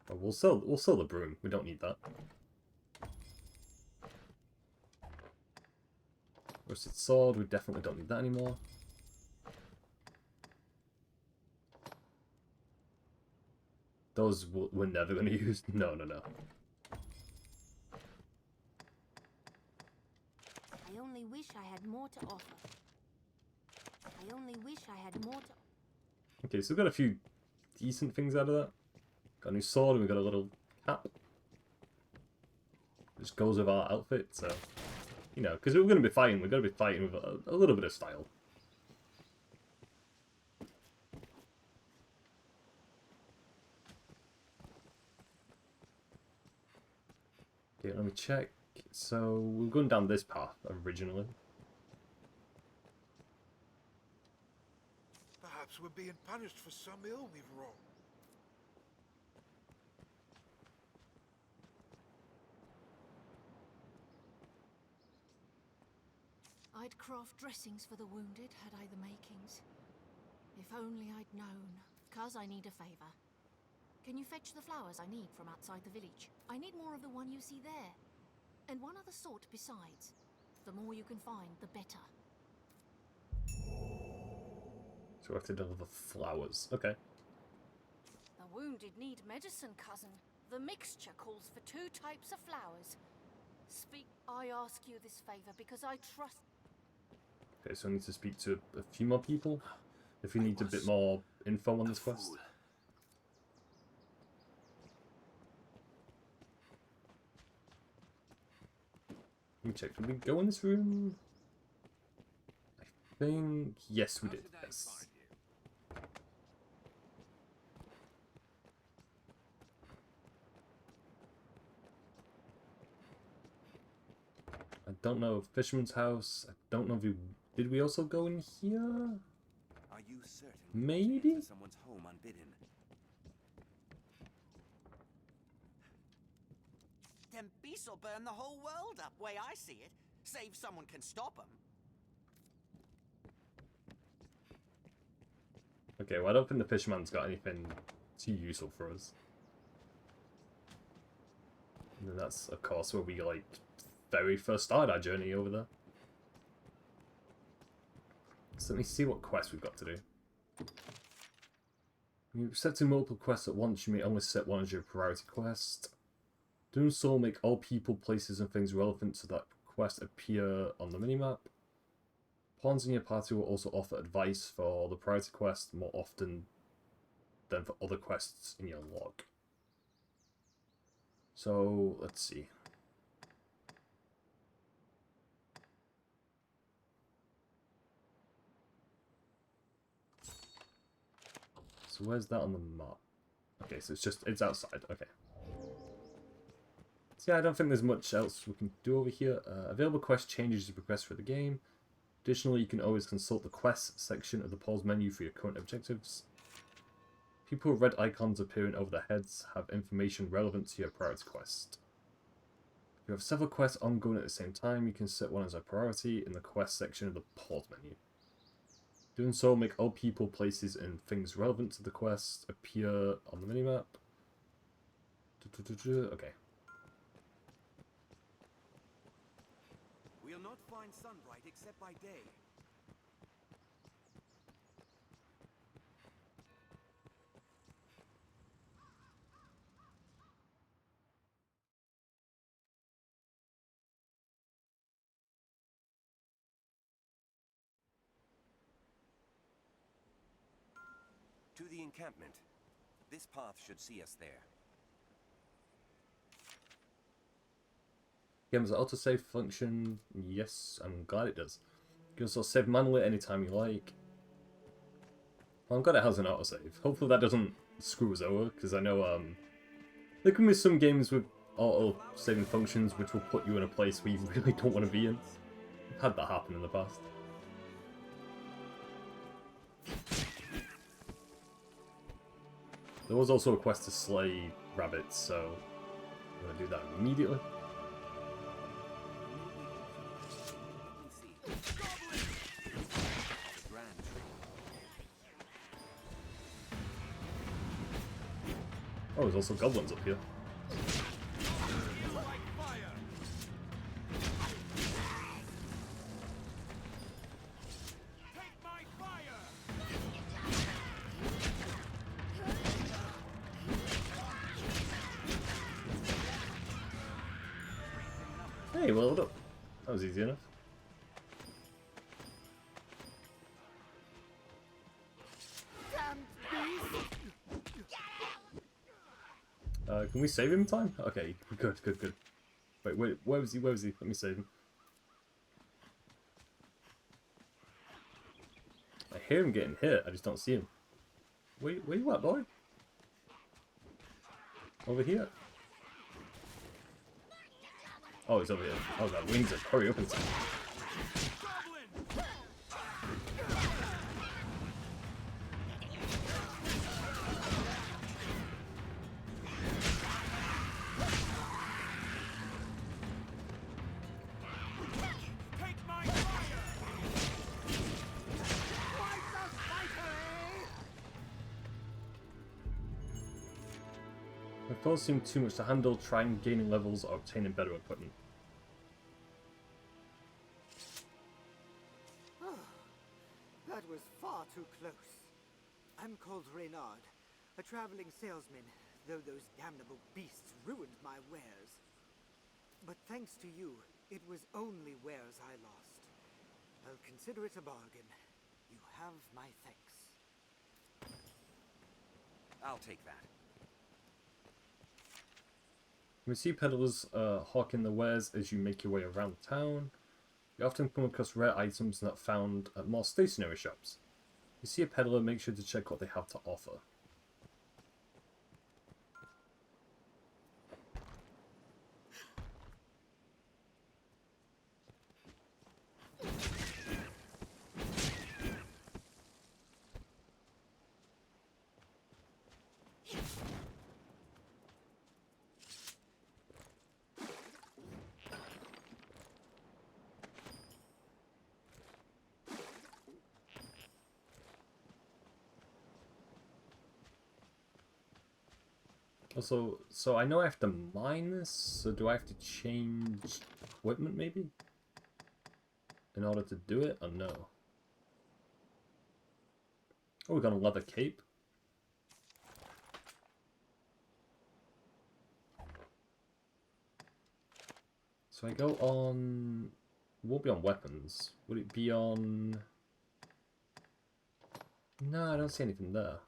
Oh, we'll sell the broom. We don't need that. Rusted sword, we definitely don't need that anymore. Those we're never going to use. No, no, no. I only wish I had more to offer. I only wish I had more to... Okay, so we've got a few decent things out of that. Got a new sword and we've got a little cap. Which goes with our outfit, so... You know, because we're going to be fighting, we're going to be fighting with a little bit of style. Okay, let me check. So, we're going down this path originally. Perhaps we're being punished for some ill we've wrought. I'd craft dressings for the wounded, had I the makings. If only I'd known. Cuz I need a favor. Can you fetch the flowers I need from outside the village? I need more of the one you see there. And one other sort besides. The more you can find, the better. So we have to deliver flowers. Okay. The wounded need medicine, cousin. The mixture calls for 2 types of flowers. I ask you this favor because I trust... Okay, so I need to speak to a few more people. If we need a bit more info on this quest. Let me check. Did we go in this room? I think... Yes, we did. Yes. I don't know. Fisherman's house. I don't know if we... Did we also go in here? Are you certain? Maybe? Someone's home unbidden. Them beasts will burn the whole world up, way I see it. Save someone can stop them. Okay, well I don't think the fisherman's got anything too useful for us. And then that's, of course, where we, like, very first started our journey over there. So let me see what quest we've got to do. When you're setting multiple quests at once, you may only set one as your priority quest. Doing so will make all people, places, and things relevant to that quest appear on the minimap. Pawns in your party will also offer advice for the priority quest more often than for other quests in your log. So, let's see. So where's that on the map? Okay, so it's outside, okay. So yeah, I don't think there's much else we can do over here. Available quest changes as you progress through the game. Additionally, you can always consult the quests section of the pause menu for your current objectives. People with red icons appearing over their heads have information relevant to your priority quest. If you have several quests ongoing at the same time, you can set one as a priority in the quest section of the pause menu. Doing so will make all people, places, and things relevant to the quest appear on the minimap. Okay. We'll not find sunbright except by day. To the encampment. This path should see us there. Game's autosave function. Yes, I'm glad it does. You can also save manually anytime you like. Well, I'm glad it has an autosave. Hopefully that doesn't screw us over, because I know there can be some games with auto-saving functions which will put you in a place where you really don't want to be in. I've had that happen in the past. There was also a quest to slay rabbits, so I'm going to do that immediately. Oh, there's also goblins up here. Hey, well, look. That was easy enough. Can we save him in time? Okay, good, good, good. Wait, where was he? Where was he? Let me save him. I hear him getting hit, I just don't see him. Where you at, boy? Over here. Oh, he's over here. Oh, that wings are hurry up inside. My foes seem too much to handle, trying gaining levels or obtaining better equipment. That was far too close. I'm called Reynard, a traveling salesman, though those damnable beasts ruined my wares. But thanks to you, it was only wares I lost. I'll consider it a bargain. You have my thanks. I'll take that. We see peddlers hawking the wares as you make your way around town. You often come across rare items not found at more stationary shops. You see a peddler, make sure to check what they have to offer. Also, so I know I have to mine this, so do I have to change equipment maybe? In order to do it, or no? Oh, we got a leather cape. So I go on... It won't be on weapons. Would it be on... No, I don't see anything there.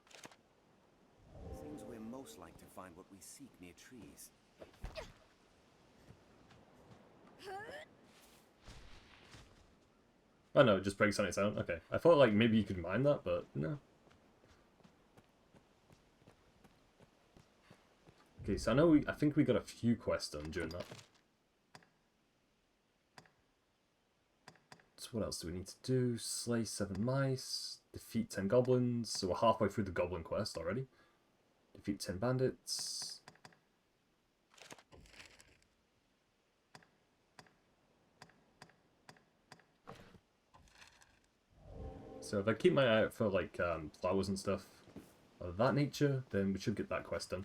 Seems we're most like to find what we seek near trees. Oh no, it just breaks on its own. Okay. I thought like maybe you could mine that, but no. Okay, so I think we got a few quests done during that. So what else do we need to do? Slay 7 mice, defeat 10 goblins. So we're halfway through the goblin quest already. Defeat 10 bandits. So if I keep my eye out for like flowers and stuff of that nature, then we should get that quest done.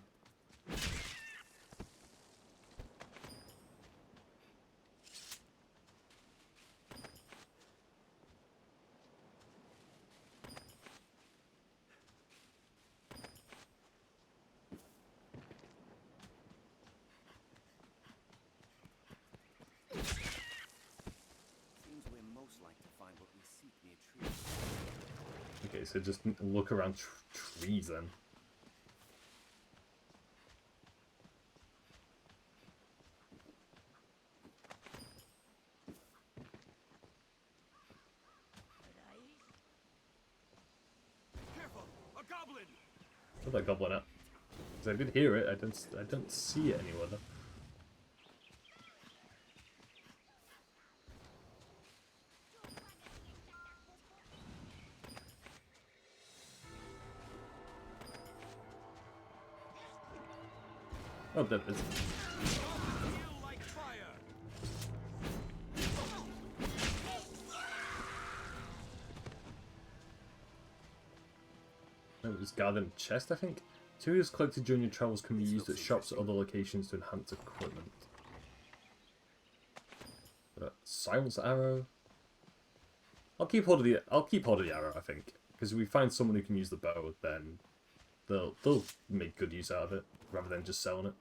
Okay, so just look around trees then. Careful! A goblin! Where's that goblin at? Because I did hear it, I don't see it anywhere though. Oh, there it is. No, it was gathered in a chest, I think. Materials collected during your travels can be used at shops or other locations to enhance equipment. Silence arrow. I'll keep hold of the arrow, I think, because if we find someone who can use the bow, then they'll make good use out of it rather than just selling it.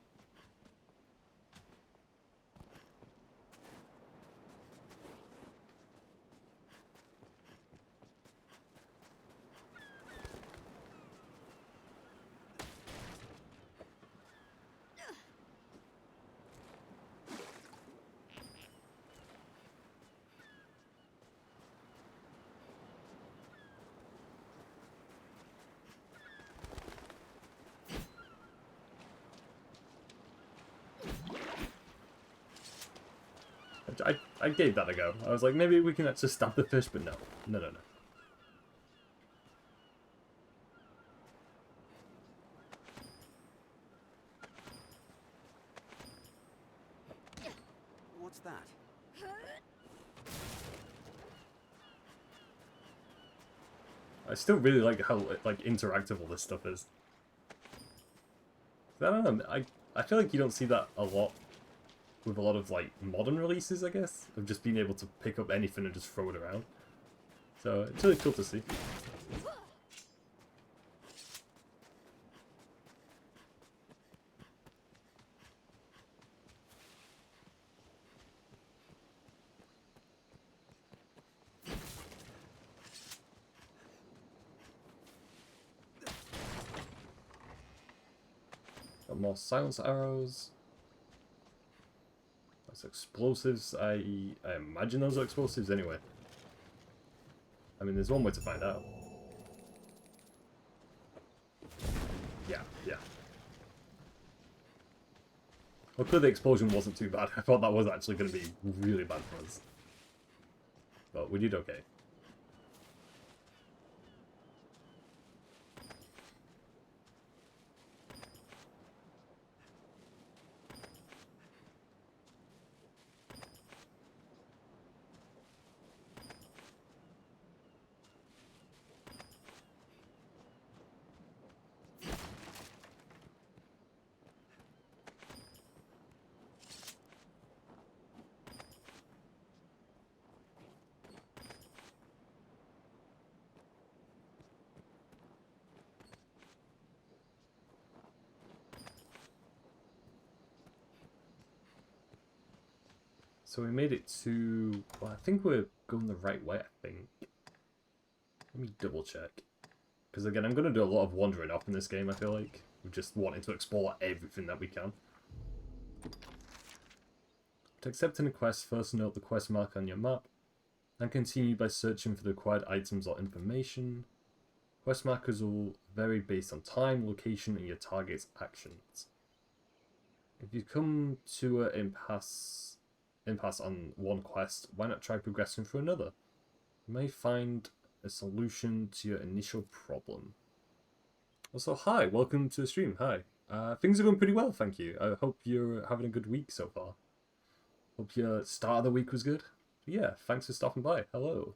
I gave that a go. I was like, maybe we can actually stab the fish, but no. No. What's that? I still really like how like interactive all this stuff is. I don't know. I feel like you don't see that a lot with a lot of like modern releases, I guess, of just being able to pick up anything and just throw it around. So it's really cool to see. Got more silence arrows. That's explosives. I imagine those are explosives anyway. I mean, there's one way to find out. Yeah. Hopefully the explosion wasn't too bad. I thought that was actually going to be really bad for us. But we did okay. So we made it to... Well, I think we're going the right way, I think. Let me double check. Because again, I'm going to do a lot of wandering off in this game, I feel like. We're just wanting to explore everything that we can. To accept any quest, first note the quest mark on your map. And continue by searching for the required items or information. Quest markers will vary based on time, location, and your target's actions. If you come to an impasse on one quest, why not try progressing through another? You may find a solution to your initial problem. Also, hi, welcome to the stream. Hi. Things are going pretty well, thank you. I hope you're having a good week so far. Hope your start of the week was good. But yeah, thanks for stopping by. Hello.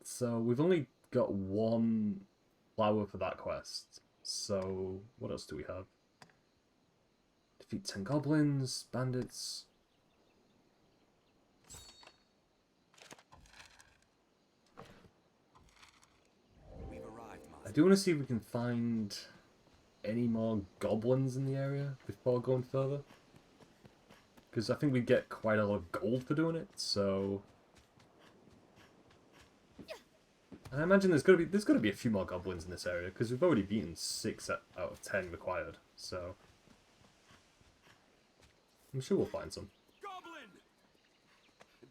So, we've only got one flower for that quest. So, what else do we have? Defeat 10 goblins, bandits. We've arrived, Master. I do want to see if we can find any more goblins in the area before going further. Because I think we get quite a lot of gold for doing it, so... And I imagine there's got to be a few more goblins in this area, because we've already beaten 6 out of 10 required, so... I'm sure we'll find some. Goblin!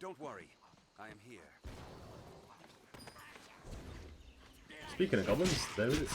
Don't worry, I am here. Speaking of goblins, there it is.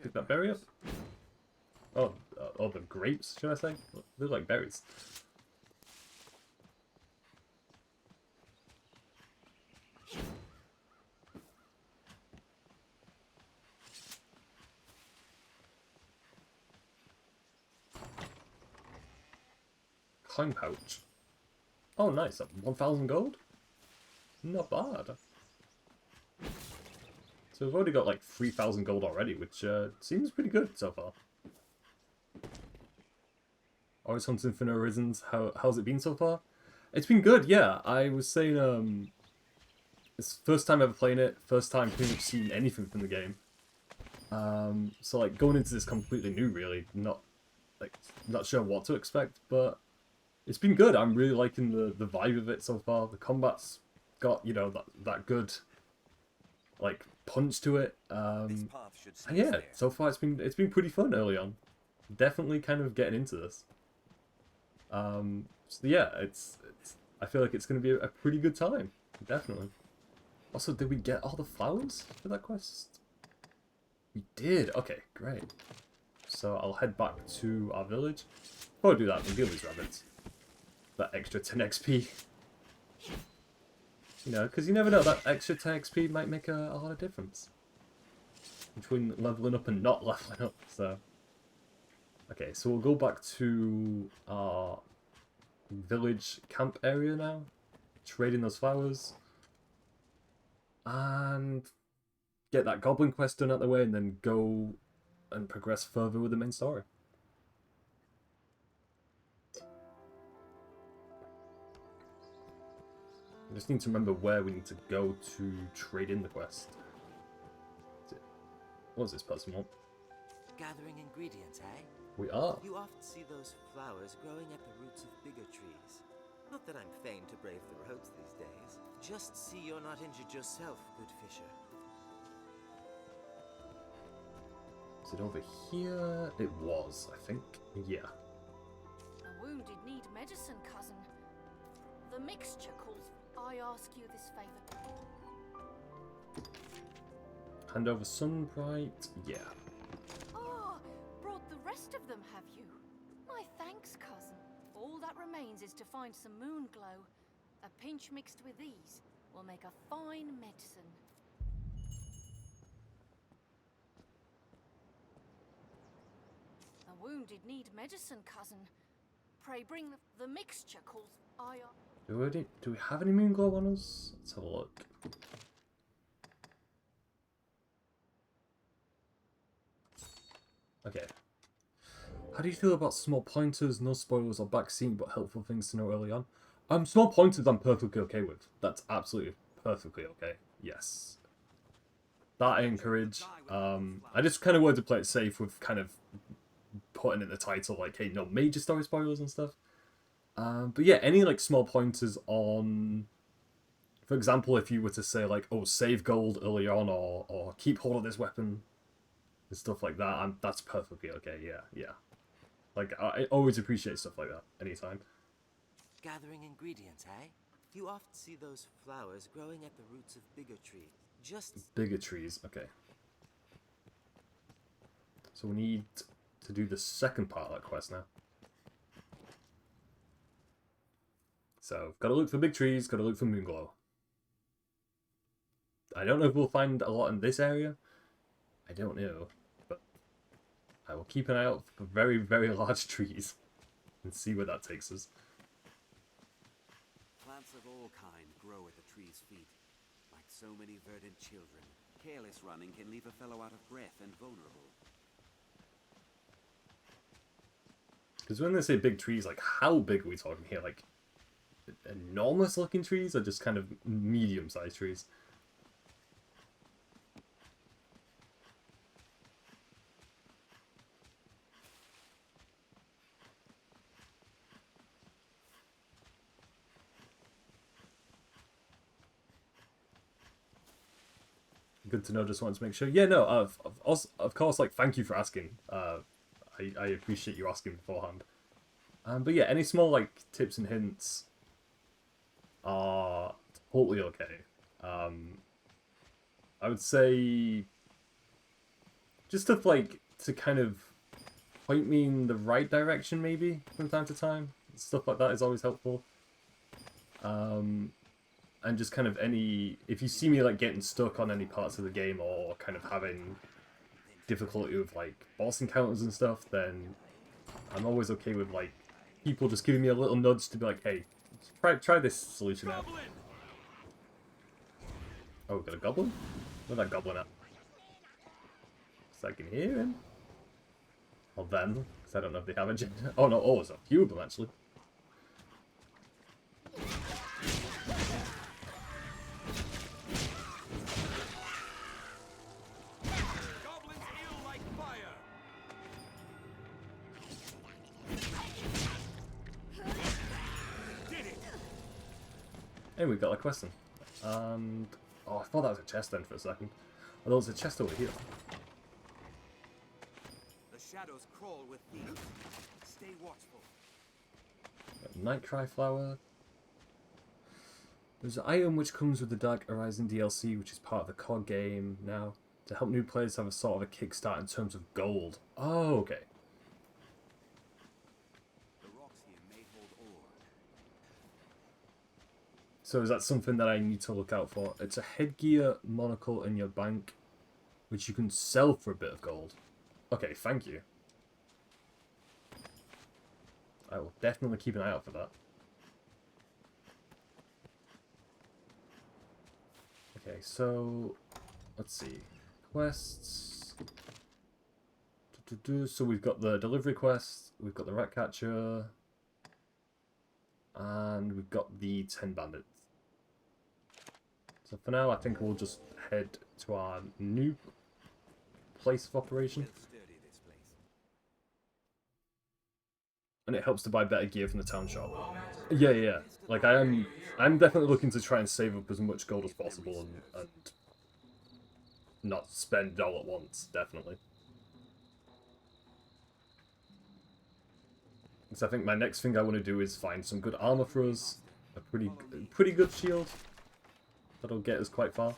Pick that berry up. Oh, the grapes, should I say? They're like berries. Coin pouch. Oh, nice. 1,000 gold? Not bad. So we've already got like 3,000 gold already, which seems pretty good so far. Always hunting for no Arisens. How's it been so far? It's been good, yeah. I was saying, it's first time ever playing it, first time pretty much seeing anything from the game. So like going into this completely new, really, not sure what to expect, but it's been good. I'm really liking the vibe of it so far. The combat's got, you know, that good like punch to it. And yeah, so far it's been pretty fun early on. Definitely kind of getting into this. So yeah, it's I feel like it's going to be a pretty good time. Definitely. Also, did we get all the flowers for that quest? We did. Okay, great. So I'll head back to our village. Before I do that, we'll deal with these rabbits. That extra 10 XP. You know, because you never know, that extra 10 XP might make a lot of difference. Between leveling up and not leveling up, so... Okay, so we'll go back to our village camp area now. Trading those flowers. And get that goblin quest done out the way, and then go and progress further with the main story. I just need to remember where we need to go to trade in the quest. What does this person want? Gathering ingredients, eh? We are. You often see those flowers growing at the roots of bigger trees. Not that I'm fain to brave the roads these days. Just see you're not injured yourself, good fisher. Is it over here? It was, I think. Yeah. A wounded need medicine, cousin. The mixture calls. I ask you this favor. Hand over Sunbright. Yeah. Ah, brought the rest of them, have you? My thanks, cousin. All that remains is to find some moon glow. A pinch mixed with these will make a fine medicine. A wounded need medicine, cousin. Pray bring the mixture calls. Do we have any moon glow on us? Let's have a look. Okay. How do you feel about small pointers, no spoilers or backseat, but helpful things to know early on? Small pointers I'm perfectly okay with. That's absolutely perfectly okay. Yes. That I encourage. I just kind of wanted to play it safe with kind of putting in the title like, hey, no major story spoilers and stuff. But yeah, any like small pointers on, for example, if you were to say like, oh, save gold early on, or keep hold of this weapon, and stuff like that, that's perfectly okay. Yeah. Like I always appreciate stuff like that anytime. Gathering ingredients, eh? You often see those flowers growing at the roots of bigger trees. Bigger trees, okay. So we need to do the second part of that quest now. So, gotta look for big trees, gotta look for moonglow. I don't know if we'll find a lot in this area. I don't know. But I will keep an eye out for very, very large trees and see where that takes us. Plants of all kind grow at the tree's feet. Like so many verdant children, careless running can leave a fellow out of breath and vulnerable. Because when they say big trees, like, how big are we talking here? Like, enormous looking trees or just kind of medium sized trees? Good to know, just wanted to make sure. Yeah, no, of course, like, thank you for asking. I appreciate you asking beforehand. But yeah, any small, like, tips and hints are totally okay. I would say just to kind of point me in the right direction maybe from time to time. Stuff like that is always helpful. And just kind of if you see me like getting stuck on any parts of the game or kind of having difficulty with like boss encounters and stuff, then I'm always okay with like people just giving me a little nudge to be like, hey, try this solution out. Oh, we got a goblin? Where's that goblin at? So I can hear him. Or them, because I don't know if they have a gender. Oh no, there's a few of them actually. And we got a question. And... oh, I thought that was a chest then for a second. Oh, there was a chest over here. The shadows crawl with thieves. Stay watchful. Nightcry flower. There's an item which comes with the Dark Arisen DLC, which is part of the COD game now, to help new players have a sort of a kickstart in terms of gold. Oh, okay. The rocks here may hold ore. So is that something that I need to look out for? It's a headgear monocle in your bank, which you can sell for a bit of gold. Okay, thank you. I will definitely keep an eye out for that. Okay, so let's see. Quests. So we've got the delivery quest, we've got the rat catcher, and we've got the 10 bandits. So for now, I think we'll just head to our new place of operation. And it helps to buy better gear from the town shop. Yeah. Like I'm definitely looking to try and save up as much gold as possible and not spend it all at once, definitely. So I think my next thing I want to do is find some good armor for us, a pretty good shield that'll get us quite far.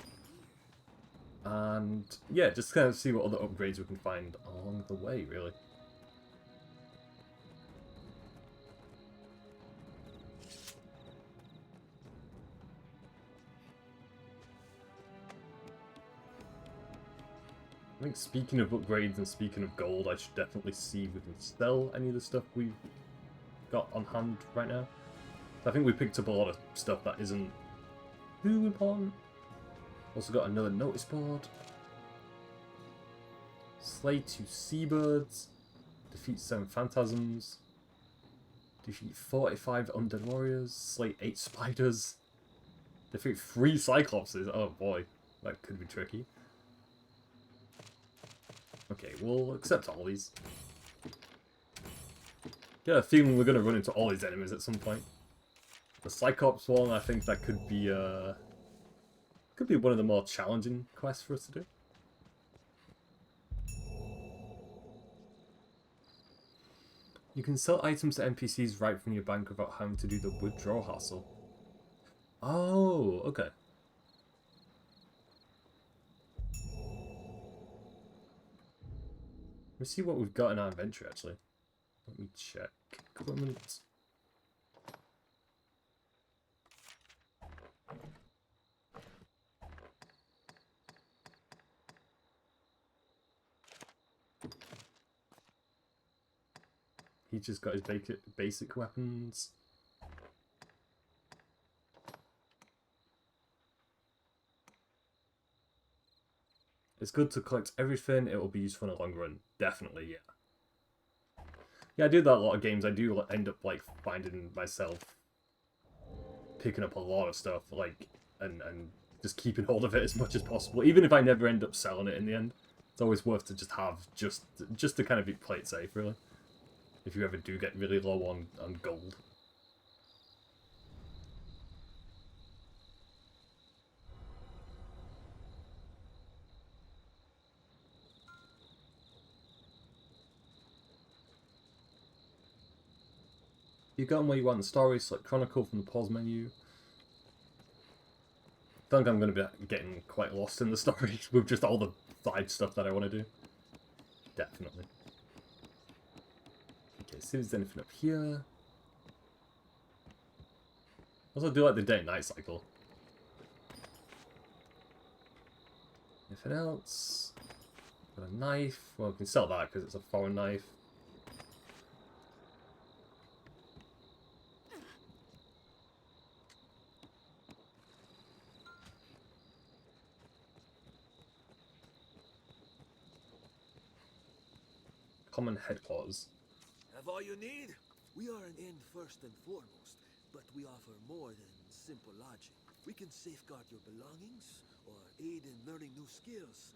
And yeah, just kind of see what other upgrades we can find along the way, really. I think speaking of upgrades and speaking of gold, I should definitely see if we can sell any of the stuff we've got on hand right now. I think we picked up a lot of stuff that isn't too important. Also got another notice board. Slay 2 seabirds. Defeat 7 phantasms. Defeat 45 undead warriors. Slay 8 spiders. Defeat 3 cyclopses. Oh boy, that could be tricky. Okay, we'll accept all these. Get a feeling we're going to run into all these enemies at some point. The Cyclops one, I think that could be one of the more challenging quests for us to do. You can sell items to NPCs right from your bank without having to do the withdrawal hassle. Oh, okay. Let's see what we've got in our inventory, actually. Let me check. Equipment. He's just got his basic weapons. It's good to collect everything. It will be useful in the long run. Definitely, yeah. Yeah, I do that a lot of games. I do end up like finding myself picking up a lot of stuff, like and just keeping hold of it as much as possible. Even if I never end up selling it in the end, it's always worth to just have just to kind of play it safe, really. If you ever do get really low on gold. You've gotten where you want in the story, select Chronicle from the pause menu. I think I'm going to be getting quite lost in the story with just all the side stuff that I want to do. Definitely. Okay, see if there's anything up here. Also do like the day and night cycle. Anything else? Got a knife. Well, we can sell that because it's a foreign knife. Common headquarters. Have all you need? We are an inn first and foremost, but we offer more than simple lodging. We can safeguard your belongings or aid in learning new skills.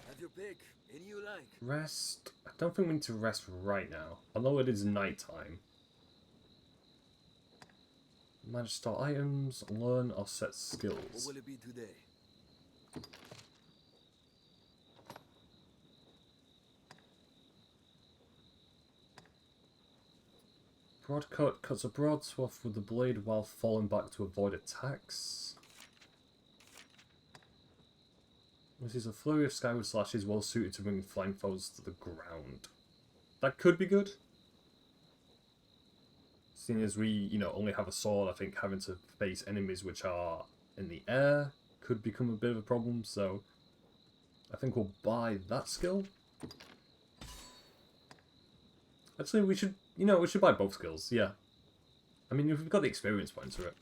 Have your pick, any you like. Rest. I don't think we need to rest right now, although it is nighttime. Manage store items, learn or set skills. What will it be today? Broad cut cuts a broad swath with the blade while falling back to avoid attacks. This is a flurry of skyward slashes well suited to bring flying foes to the ground. That could be good. Seeing as we, you know, only have a sword, I think having to face enemies which are in the air could become a bit of a problem, so I think we'll buy that skill. Actually, we should, you know, we should buy both skills, yeah. I mean, we've got the experience points for it.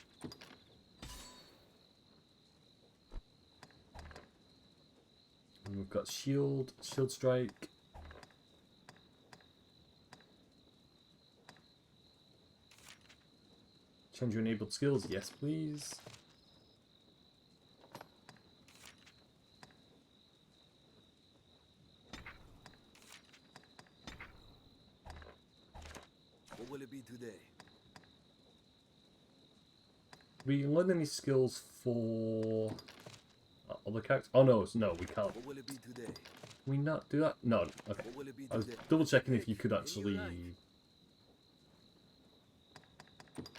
And we've got shield, shield strike. Change your enabled skills, yes please. What will it be today? We can learn any skills for other characters. Oh no, no, we can't. What will it be today? Can we not do that? No, okay. What will it be I was today? double checking if you could actually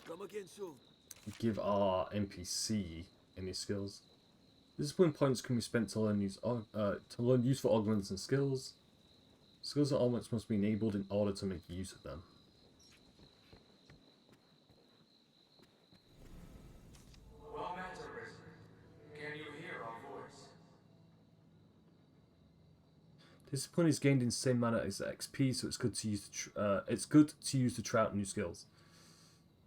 Come again soon. give our NPC any skills. Discipline points can be spent to learn useful augments and skills. Skills and augments must be enabled in order to make use of them. Well met, Arisen. Can you hear our voice? Discipline is gained in the same manner as XP, so it's good to use to try out new skills.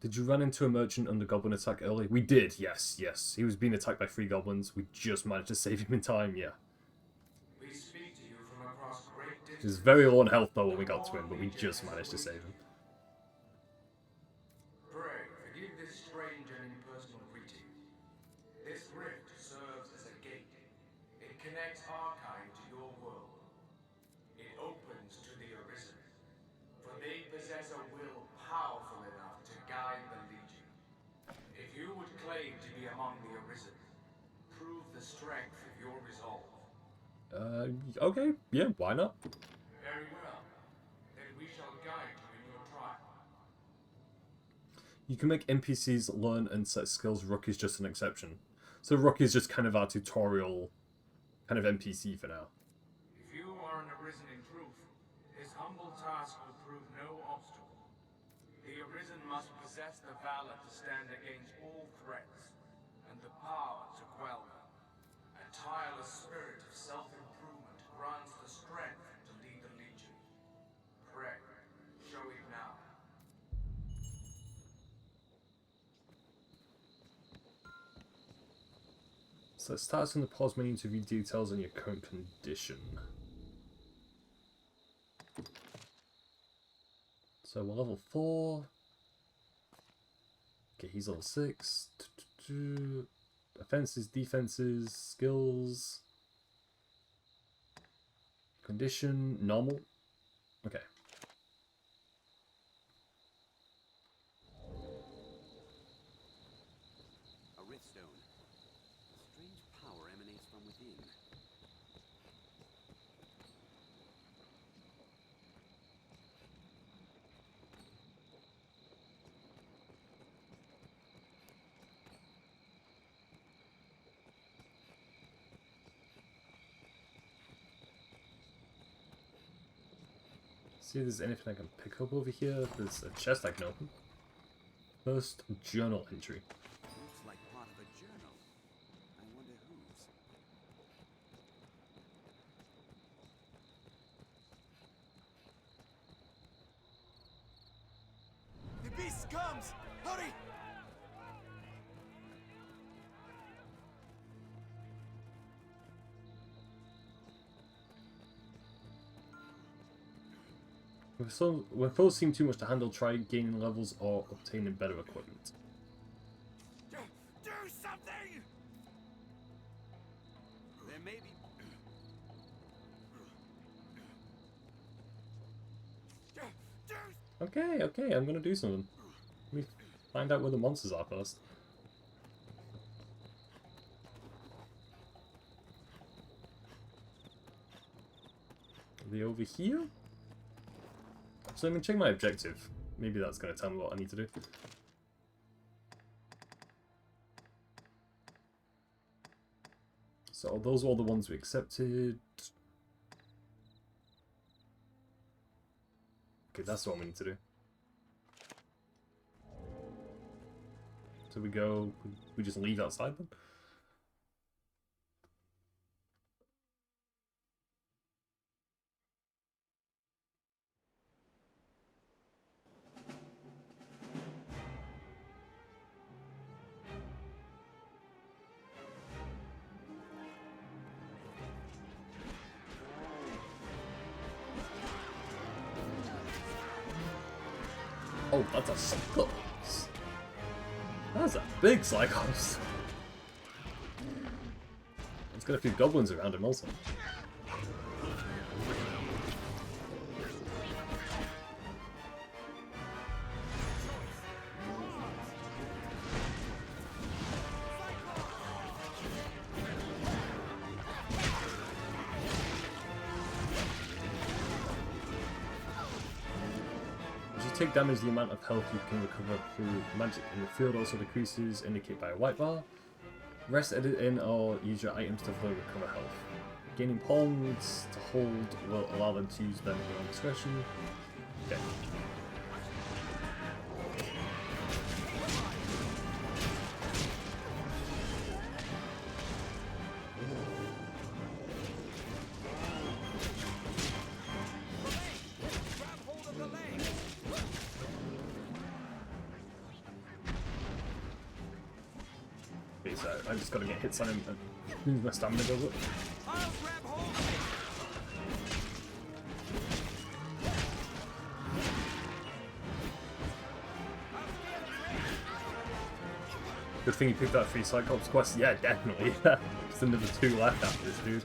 Did you run into a merchant under goblin attack early? We did, yes, yes. He was being attacked by 3 goblins. We just managed to save him in time, yeah. We speak to you from across great He distance. was very low on health though when we got to him, but we just managed to save him. Pray, forgive this strange and impersonal greeting. This rift serves as a gate. It connects our kind to your world. It opens to the Arisen, for they possess a will powerful enough to guide the Legion. If you would claim to be among the Arisen, prove the strength of your resolve. Okay, yeah, why not? Very well. Then we shall guide you in your trial. You can make NPCs learn and set skills. Rook is just an exception. So Rook is just kind of our tutorial kind of NPC for now. If you are an Arisen in truth, this humble task will prove no obstacle. The Arisen must possess the valor to stand against all threats, and the power to quell them. A tireless spirit of self-improvement grants the strength to lead the Legion. Pray, show it now. So it starts in the pause menu to view details on your current condition. So we're level 4. Okay, he's level 6. Offenses, defenses, skills. Condition, normal. Okay. A riftstone. A strange power emanates from within. See if there's anything I can pick up over here. There's a chest I can open. First journal entry. Looks like part of a journal. I wonder whose. The beast comes! Hurry! When foes seem too much to handle, try gaining levels or obtaining better equipment. Do something! There may be. Okay, I'm gonna do something. Find out where the monsters are first. Are they over here? So I'm gonna check my objective. Maybe that's gonna tell me what I need to do. So those are all the ones we accepted. Okay, that's what we need to do. So we go, we just leave outside then? Oh, that's a Cyclops. That's a big Cyclops. It's got a few goblins around him also. Take damage, the amount of health you can recover through magic in the field also decreases, indicated by a white bar. Rest, edit in, or use your items to further recover health. Gaining pawns to hold will allow them to use them at their own discretion. Okay. So I just gotta get hits on him and my stamina goes up. Good thing you picked that free Cyclops quest. Yeah, definitely. Just another 2 left after this dude.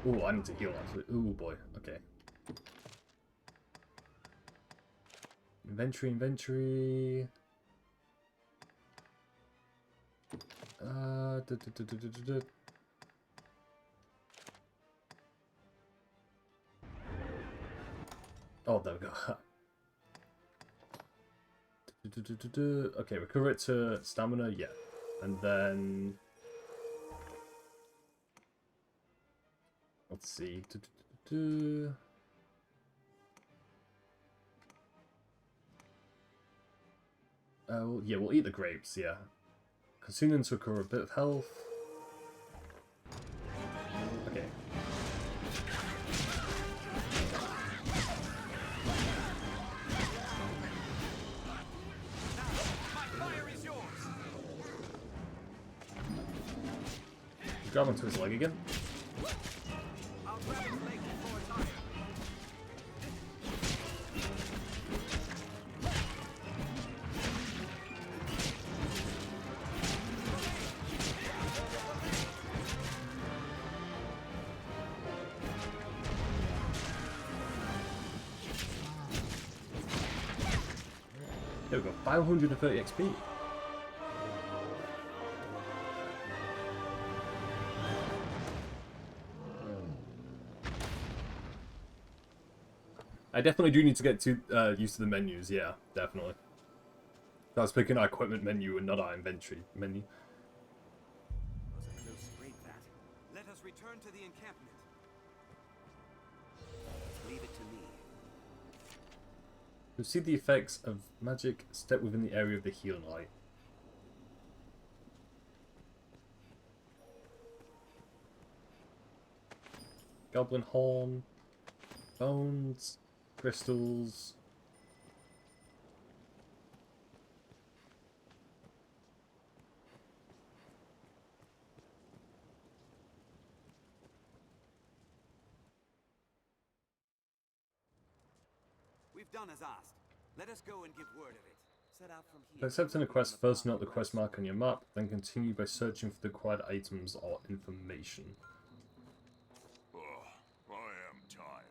Ooh, I need to heal actually. Ooh boy, okay. Inventory. Oh, there we go. Okay, recover it to stamina, yeah. And then... Let's see. Yeah, we'll eat the grapes, yeah. Consuming to recover a bit of health. Okay. Grab onto his leg again. There we go, 530 XP. I definitely do need to get to used to the menus, yeah, definitely. I was picking our equipment menu and not our inventory menu. Was a close scrape, that. Let us return to the encampment. Leave it to me. To see the effects of magic, step within the area of the healing light. Goblin horn, bones, crystals. We've done as asked. Let us go and give word of it. Set out from here. Accepting a quest, first note the quest mark on your map, then continue by searching for the required items or information. Oh, I am tired.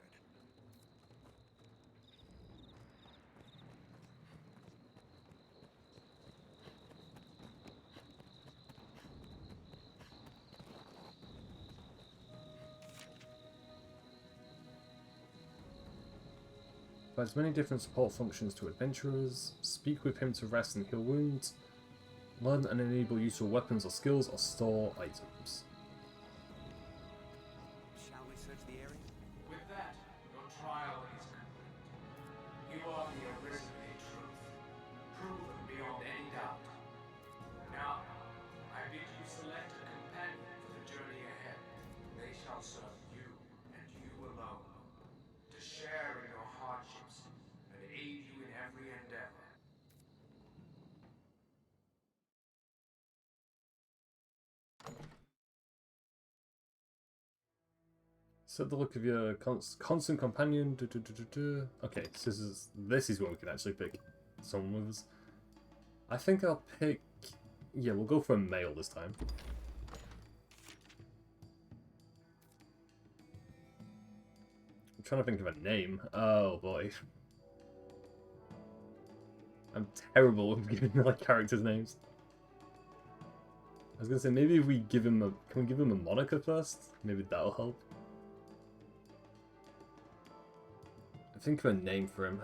Provides many different support functions to adventurers. Speak with him to rest and heal wounds. Learn and enable useful weapons or skills or store items. Shall we search the area? With that, your trial is complete. You are the Arisen in truth, proven beyond any doubt. Now, I bid you select a companion for the journey ahead. They shall serve you, and you alone, to share in your hardships and aid you in every endeavor. Set the look of your constant companion. Okay, so this is where we can actually pick someone with us. I think I'll pick... Yeah, we'll go for a male this time. I'm trying to think of a name. Oh boy. I'm terrible at giving like characters names. I was gonna say maybe if we give him a... Can we give him a moniker first? Maybe that'll help. Think of a name for him.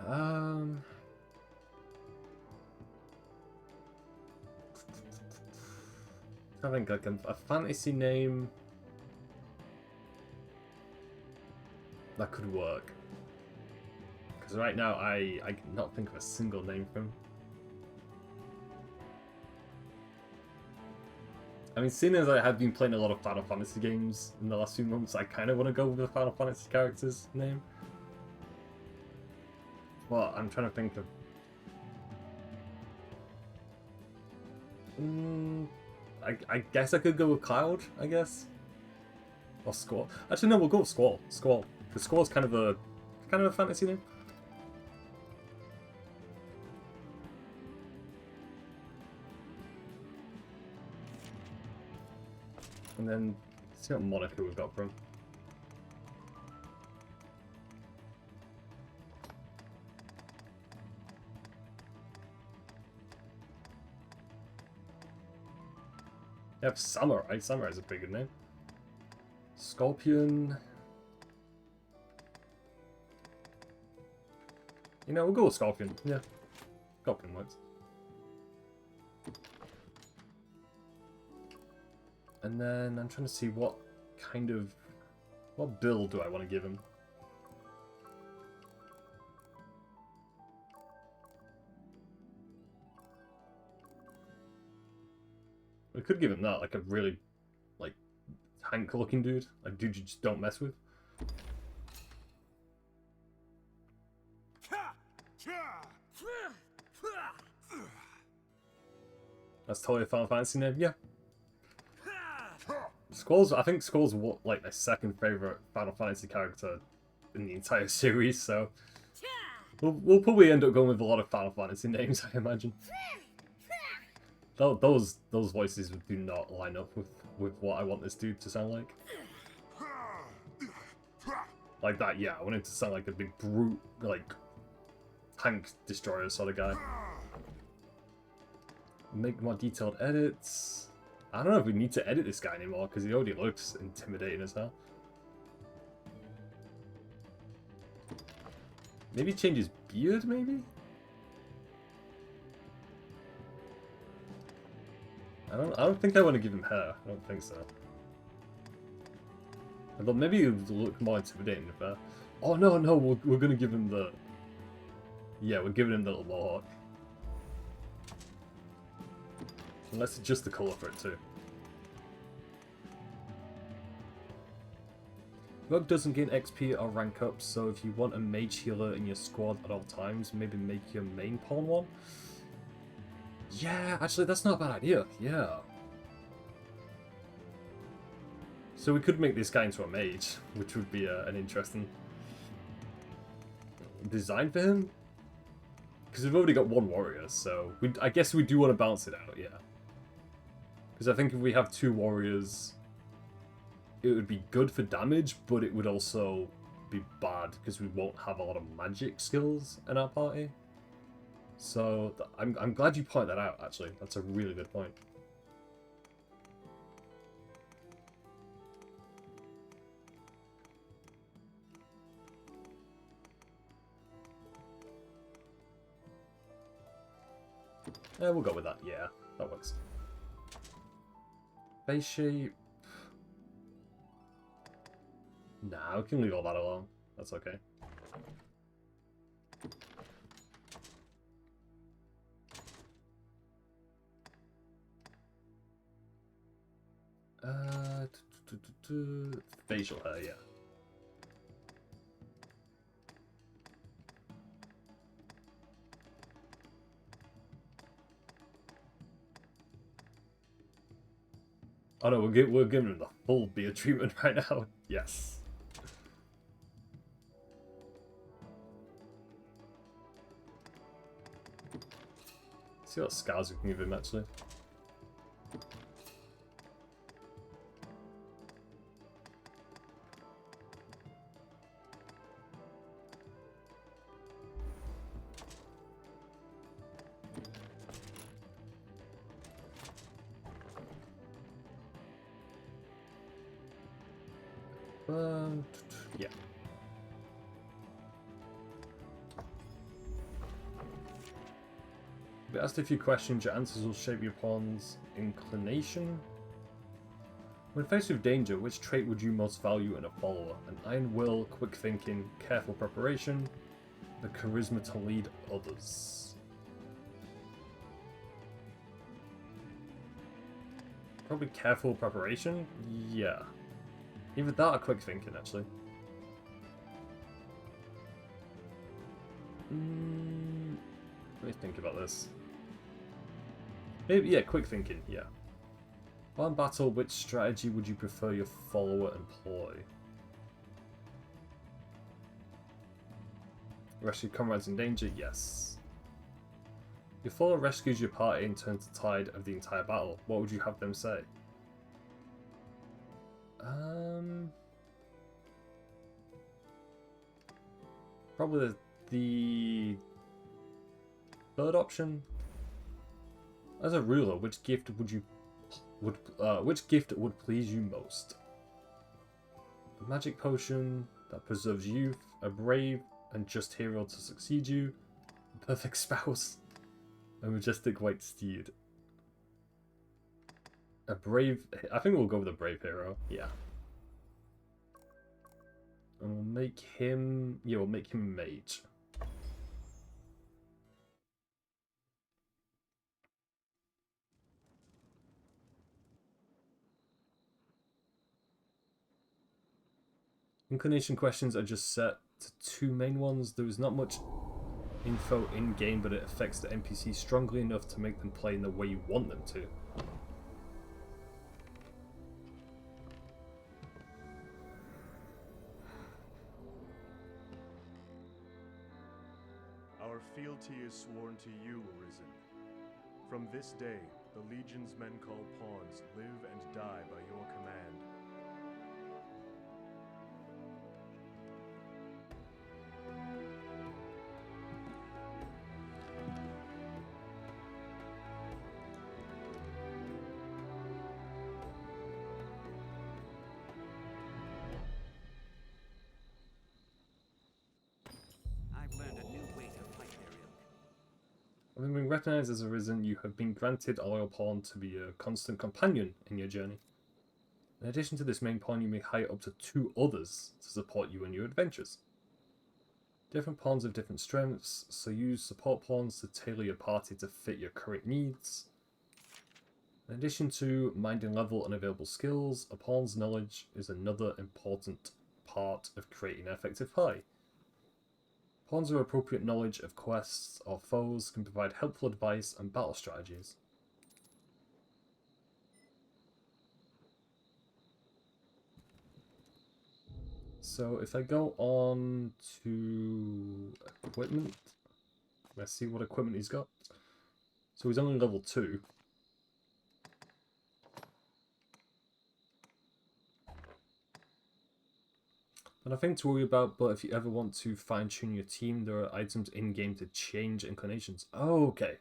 I think like a fantasy name that could work. Because right now I cannot think of a single name for him. I mean, seeing as I have been playing a lot of Final Fantasy games in the last few months, I kind of want to go with the Final Fantasy character's name. Well, I'm trying to think of... I guess I could go with Cloud, I guess? Or Squall. Actually, no, we'll go with Squall. Squall. Because Squall's kind of a fantasy name. And then, see what moniker we've got for him. You have Samurai. Samurai's a pretty good name. Scorpion. You know, we'll go with Scorpion. Yeah. Scorpion works. And then I'm trying to see what build do I want to give him? We could give him that, like a really, like, tank-looking dude. Like, dude you just don't mess with. That's totally a Final Fantasy name, yeah. I think Squall's like my second favourite Final Fantasy character in the entire series, so... We'll probably end up going with a lot of Final Fantasy names, I imagine. Those voices do not line up with what I want this dude to sound like. Like that, yeah, I want him to sound like a big brute, like, tank destroyer sort of guy. Make more detailed edits. I don't know if we need to edit this guy anymore, because he already looks intimidating as hell. Maybe change his beard, maybe? I don't think I want to give him hair. I don't think so. I thought maybe it would look more intimidating if oh no, we're gonna give him the... Yeah, we're giving him the little mohawk. And let's adjust the colour for it too. Rogue doesn't gain XP or rank up, so if you want a mage healer in your squad at all times, maybe make your main pawn one. Yeah, actually, that's not a bad idea. Yeah. So we could make this guy into a mage, which would be an interesting design for him. Because we've already got one warrior, so I guess we do want to balance it out, yeah. Because I think if we have two warriors, it would be good for damage, but it would also be bad because we won't have a lot of magic skills in our party. So I'm glad you pointed that out, actually. That's a really good point. We'll go with that. Yeah, that works. Face shape. Nah, we can leave all that alone. That's okay. Facial hair, yeah. Oh no, we're giving him the full beard treatment right now. Yes. See what scars we can give him actually. Yeah. We asked a few questions, your answers will shape your pawn's inclination. When faced with danger, which trait would you most value in a follower? An iron will, quick thinking, careful preparation, the charisma to lead others. Probably careful preparation? Yeah. Either that or quick thinking, actually. Let me think about this. Maybe, yeah, quick thinking, yeah. While in battle, which strategy would you prefer your follower employ? Rescue comrades in danger? Yes. Your follower rescues your party and turns the tide of the entire battle. What would you have them say? Probably the third option. As a ruler, which gift would please you most? A magic potion that preserves youth, a brave and just hero to succeed you, a perfect spouse, a majestic white steed. A brave... I think we'll go with a brave hero, yeah. And we'll make him... yeah, we'll make him a mage. Inclination questions are just set to 2 main ones. There is not much info in-game, but it affects the NPCs strongly enough to make them play in the way you want them to. Our fealty is sworn to you, Arisen. From this day, the Legion's men called pawns live and die by your command. Having been recognized as Arisen, you have been granted a loyal pawn to be a constant companion in your journey. In addition to this main pawn, you may hire up to 2 others to support you in your adventures. Different pawns have different strengths, so use support pawns to tailor your party to fit your current needs. In addition to minding level and available skills, a pawn's knowledge is another important part of creating an effective party. Pawns with appropriate knowledge of quests or foes can provide helpful advice and battle strategies. So if I go on to equipment, let's see what equipment he's got. So he's only level 2. Nothing to worry about, but if you ever want to fine-tune your team, there are items in-game to change inclinations. Oh, okay.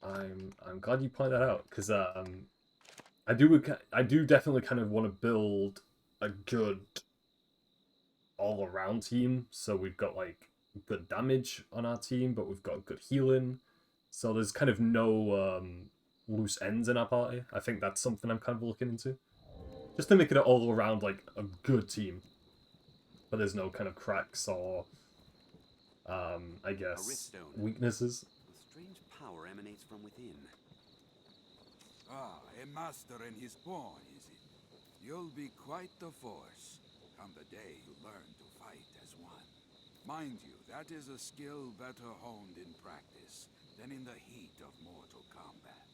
I'm glad you pointed that out, because I do definitely kind of want to build a good all-around team. So we've got like good damage on our team, but we've got good healing. So there's kind of no loose ends in our party. I think that's something I'm kind of looking into. Just to make it all around like a good team. But there's no kind of cracks or I guess weaknesses. A strange power emanates from within. Ah, a master in his pawn, is it? You'll be quite the force come the day you learn to fight as one. Mind you, that is a skill better honed in practice than in the heat of mortal combat.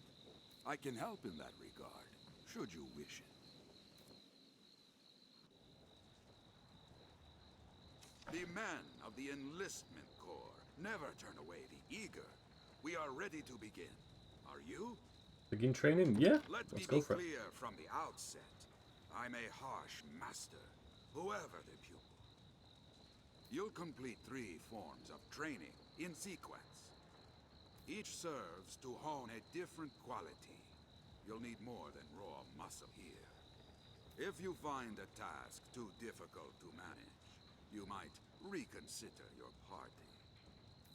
I can help in that regard, should you wish it. The men of the Enlistment Corps never turn away the eager. We are ready to begin. Are you? Begin training? Yeah, Let me let's go be for it. clear from the outset. I'm a harsh master, whoever the pupil. You'll complete 3 forms of training in sequence. Each serves to hone a different quality. You'll need more than raw muscle here. If you find a task too difficult to manage, you might reconsider your party.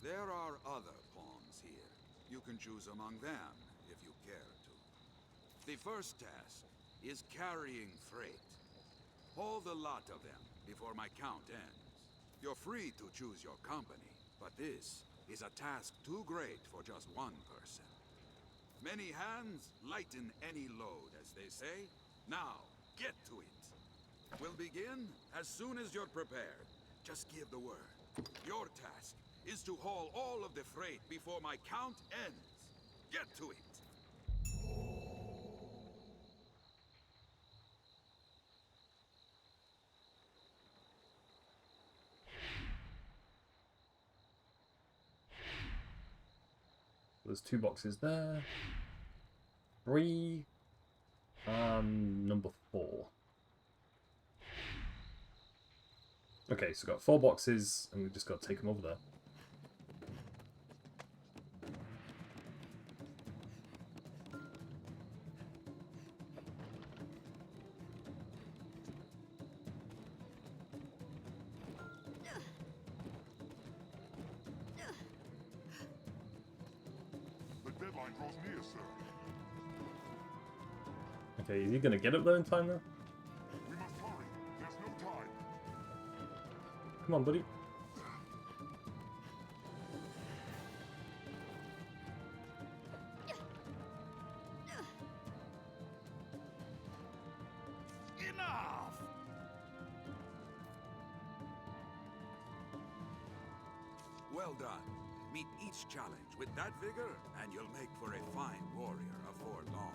There are other pawns here. You can choose among them if you care to. The first task is carrying freight. Haul the lot of them before my count ends. You're free to choose your company, but this is a task too great for just one person. Many hands lighten any load, as they say. Now, get to it. We'll begin as soon as you're prepared. Just give the word. Your task is to haul all of the freight before my count ends. Get to it. There's 2 boxes there. 3. Number 4. Okay, so we've got 4 boxes, and we've just got to take them over there. The deadline draws near, sir. Okay, is he gonna get up there in time though? We must hurry. There's no time. Come on, buddy. Enough! Well done. Meet each challenge with that vigor, and you'll make for a fine warrior afore long.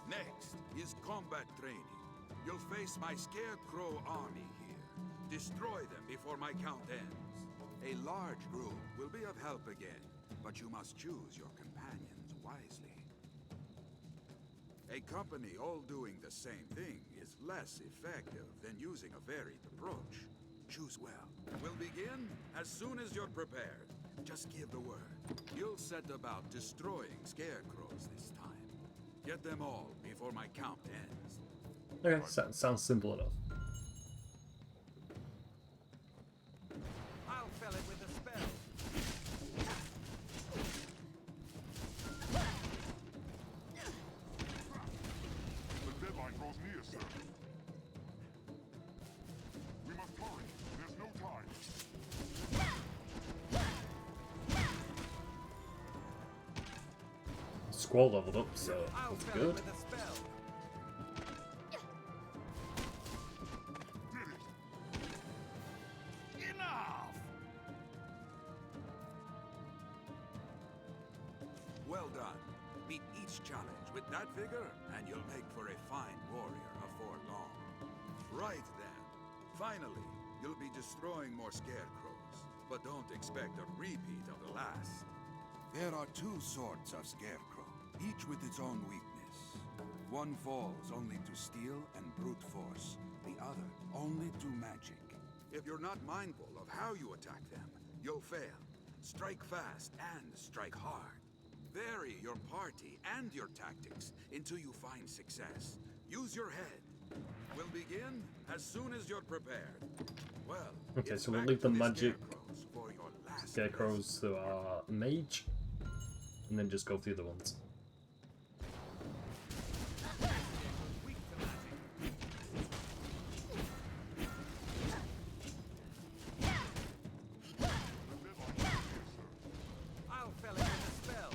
Next is combat training. You'll face my Scarecrow army here. Destroy them before my count ends. A large group will be of help again, but you must choose your companions wisely. A company all doing the same thing is less effective than using a varied approach. Choose well. We'll begin as soon as you're prepared. Just give the word. You'll set about destroying scarecrows this time. Get them all before my count ends. Okay, sounds simple enough. I'll fell it with a spell. The deadline draws near, sir. We must hurry. There's no time. Squall leveled up, so that's good. Enough! Well done. Meet each challenge with that vigor, and you'll make for a fine warrior afore long. Right then. Finally, you'll be destroying more scarecrows, but don't expect a repeat of the last. There are 2 sorts of scarecrow, each with its own weakness. One falls only to steel and brute force, the other only to magic. If you're not mindful of how you attack them, you'll fail. Strike fast and strike hard. Vary your party and your tactics until you find success. Use your head. We'll begin as soon as you're prepared. Well, Okay, so we'll leave the magic. For your scarecrows to our mage, and then just go through the other ones. I'll fell it with a spell.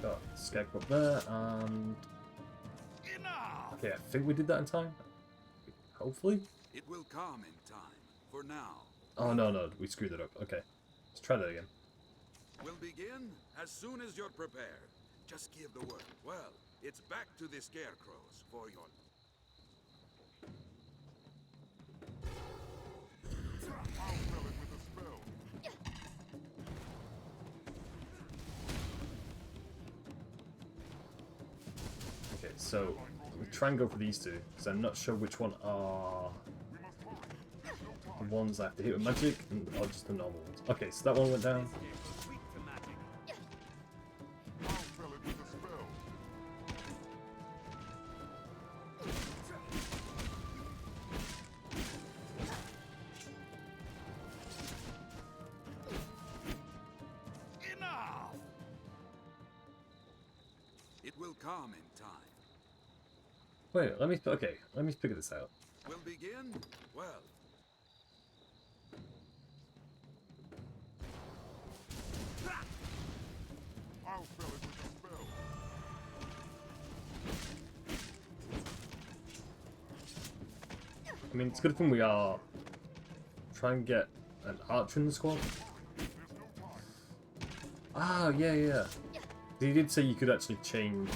Got scarecrow up there, and okay, I think we did that in time. Hopefully. It will come in time. For now. Oh no, we screwed it up. Okay, let's try that again. We'll begin as soon as you're prepared. Just give the word. Well, it's back to the scarecrows for your... Okay, so we'll try and go for these two, because I'm not sure which one are the ones I have to hit with magic, or just the normal ones. Okay, so that one went down. It will come in time. Wait, let me figure this out. We'll begin? Well. I'll fill it with a spell. I mean, it's a good thing we are trying to get an archer in the squad. Ah, yeah. He did say you could actually change.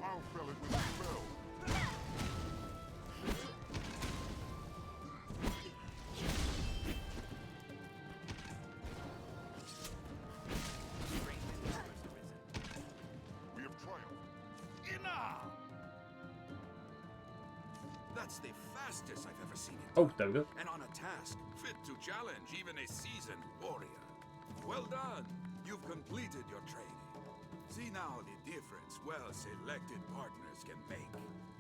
I'll fill it with a spell. We have triumphed. Enough! That's the fastest I've ever seen it. Oh, there we go. And on a task fit to challenge even a seasoned warrior. Well done! You've completed your training. See now the difference well-selected partners can make.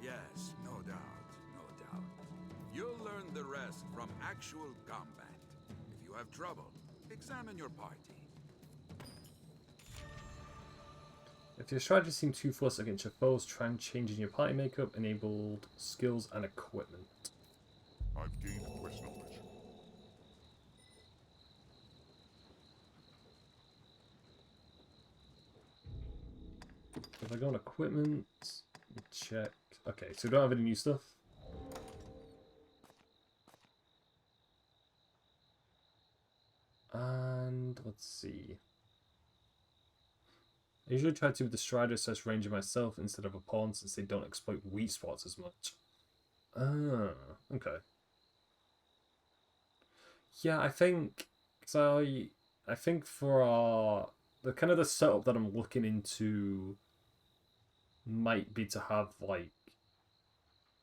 Yes, no doubt. You'll learn the rest from actual combat. If you have trouble, examine your party. If your strategy seems too forced against your foes, try and change in your party makeup, enabled skills and equipment. I've gained quest knowledge. If I go on equipment, check. Okay, so we don't have any new stuff. And let's see. I usually try to with the Strider assess range of myself instead of a pawn since they don't exploit weak spots as much. Ah, okay. Yeah, I think I think for our the kind of the setup that I'm looking into might be to have like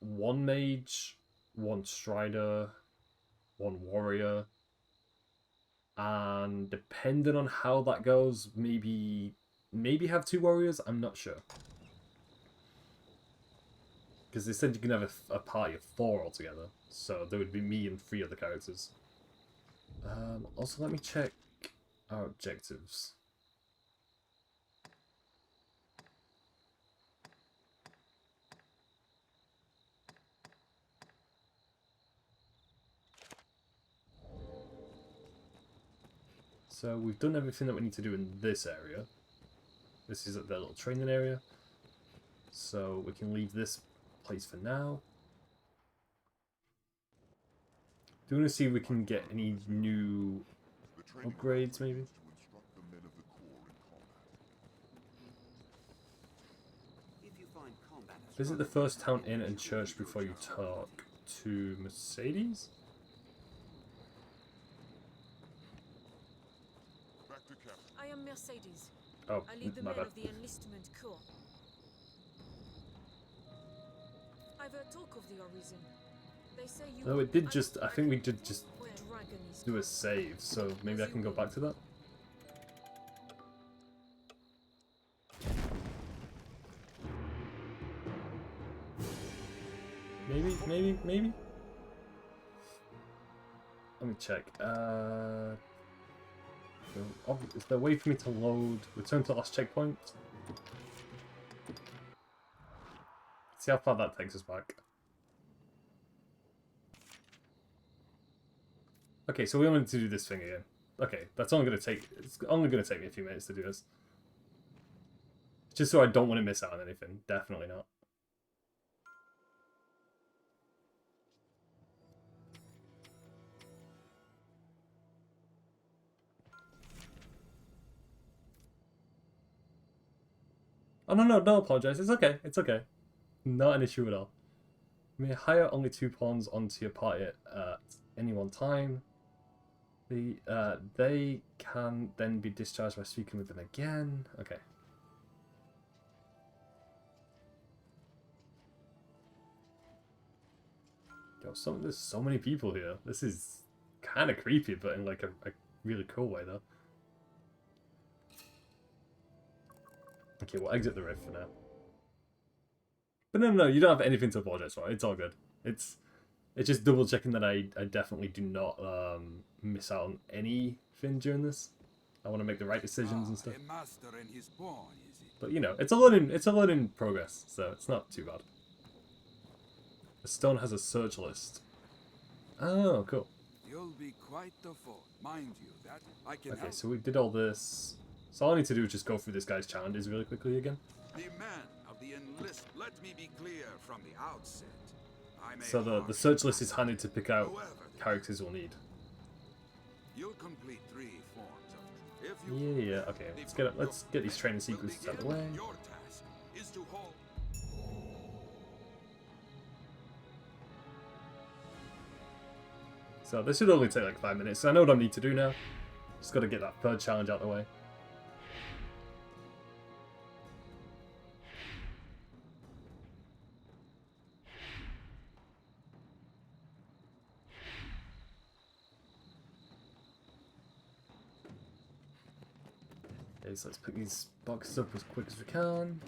one mage, one strider, one warrior, and depending on how that goes, maybe have two warriors. I'm not sure, because they said you can have a party of 4 altogether, so there would be me and 3 other characters. Also, let me check our objectives. So we've done everything that we need to do in this area. This is the little training area. So we can leave this place for now. Do you want to see if we can get any new upgrades, maybe? Visit the first town inn and church before you talk to Mercedes? I am Mercedes. Oh, I lead the my men bad. of the enlistment corps. I've heard talk of the Arisen. They They say you No, are it the did just. I think we did just dragon is do a save, so maybe I can go back to that. Maybe. Let me check. Is there a way for me to load? Return to last checkpoint. See how far that takes us back. Okay, so we only need to do this thing again. Okay, that's only gonna take. It's only gonna take me a few minutes to do this. Just so I don't want to miss out on anything. Definitely not. Oh no, don't apologize. It's okay. It's okay. Not an issue at all. You may hire only 2 pawns onto your party at any one time. They can then be discharged by speaking with them again. Okay. Yo, there's so many people here. This is kind of creepy, but in like a really cool way, though. Okay, we'll exit the rift for now. But no, you don't have anything to apologize for. It's all good. It's just double checking that I definitely do not miss out on anything during this. I want to make the right decisions and stuff. But you know, it's a learning progress, so it's not too bad. The stone has a search list. Oh, cool. You'll be quite the fool, mind you. That I can. Okay, so we did all this. So all I need to do is just go through this guy's challenges really quickly again. The man of the enlist. Let me be clear from the outset. So the search list is handed to pick out characters we'll need. You'll complete 3 forms of. Yeah. Okay, let's get these training sequences out of the way. Your task is to hold. So this should only take like 5 minutes. So I know what I need to do now. Just got to get that third challenge out of the way. Okay, so let's pick these boxes up as quick as we can.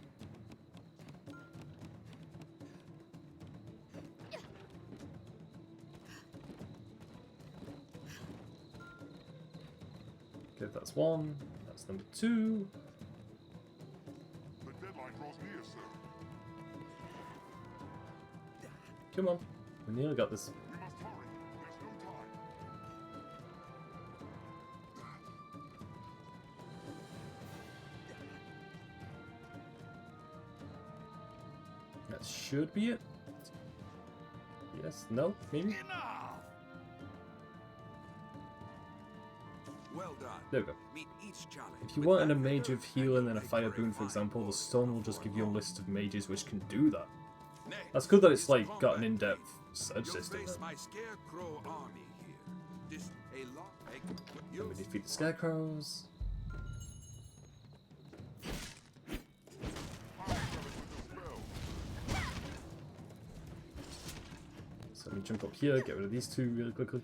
Okay, that's 1. That's number 2. The deadline draws near, sir. Come on. We nearly got this. We must hurry. There's no time. That should be it. Yes, no, maybe? Well done. There we go. Meet each challenge. If you wanted a mage of healing and a fire boon, for example, the stone will just give you a list of mages which can do that. That's good that it's like got an in-depth search system. My scarecrow army here. This a lot. Then we defeat the scarecrows. So let me jump up here, get rid of these 2 really quickly.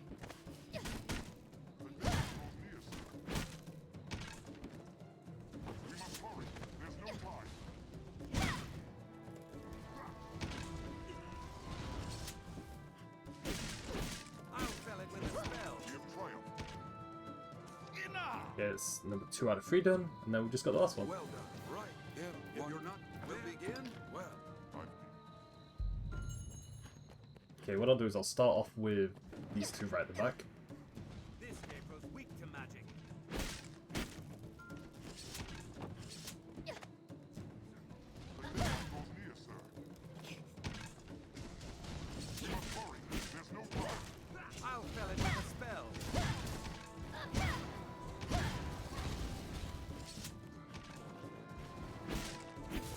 It's number 2 out of 3 done, and then we just got the last one. Well done. Right. If you're not, we'll begin. Well. Okay, what I'll do is I'll start off with these 2 right at the back. This scarecrow's weak to magic. The deadline draws near, sir. We must hurry. There's no time. I'll fell it with a spell.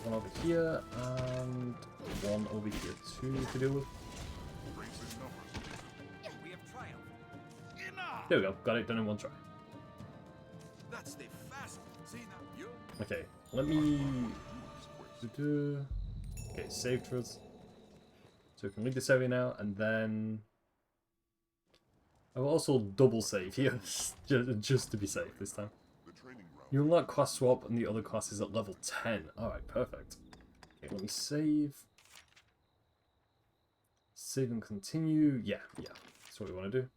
One over here, and one over here too to deal with. We have triumphed. There we go, got it done in 1 try. That's the fast. See now, you. Okay, let me... Okay, saved for us. So we can leave this area now, and then I will also double save here, just to be safe this time. You unlock class swap, and the other class is at level 10. Alright, perfect. Okay, let me save. Save and continue. Yeah, that's what we want to do.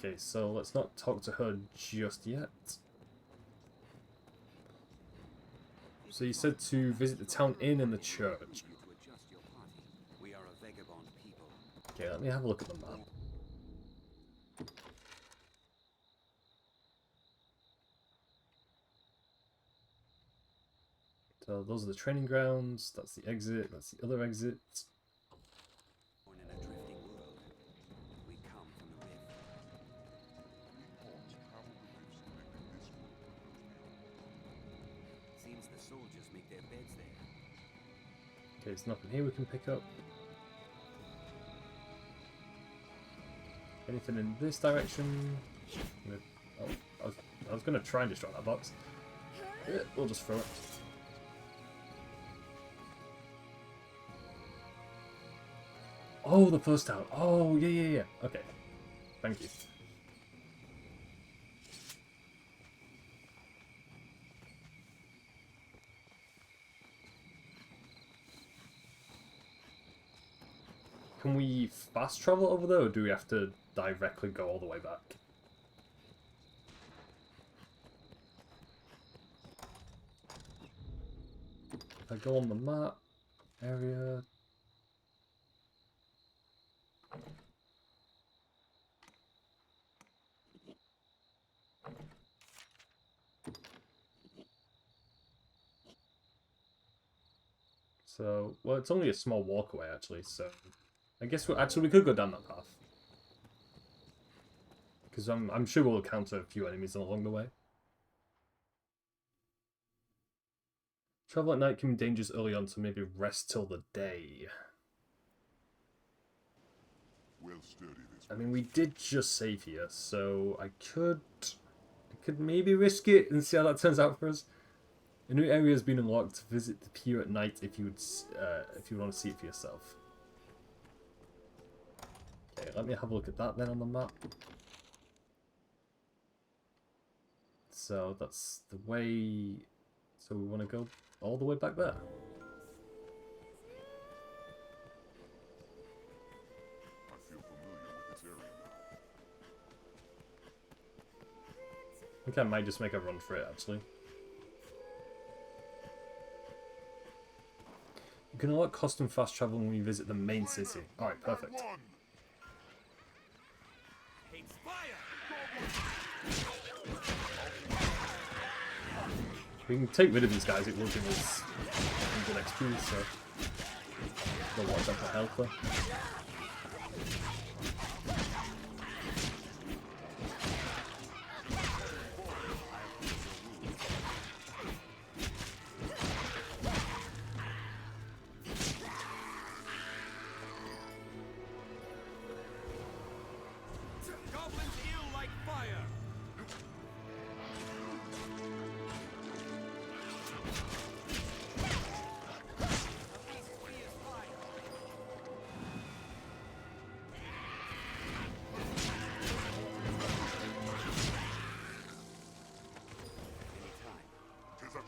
Okay, so let's not talk to her just yet. So you said to visit the town inn and the church. Okay, let me have a look at the map. So those are the training grounds, that's the exit, that's the other exit. Okay, there's nothing here we can pick up. Anything in this direction? Oh, I was going to try and destroy that box. Yeah, we'll just throw it. Oh, the first town. Oh, yeah. Okay. Thank you. Can we fast travel over there, or do we have to directly go all the way back? If I go on the map, area... So, well, it's only a small walk away, actually, so... I guess we could go down that path. Because I'm sure we'll encounter a few enemies along the way. Travel at night can be dangerous early on, so maybe rest till the day. I mean, we did just save here, so I could maybe risk it and see how that turns out for us. A new area has been unlocked. Visit the pier at night if you want to see it for yourself. Okay, let me have a look at that then on the map. So that's the way. So we want to go all the way back there. I think I might just make a run for it, actually. You can unlock custom fast travel when you visit the main city. Alright, perfect. We can take rid of these guys, it will give us some good XP, so we'll watch out for health there.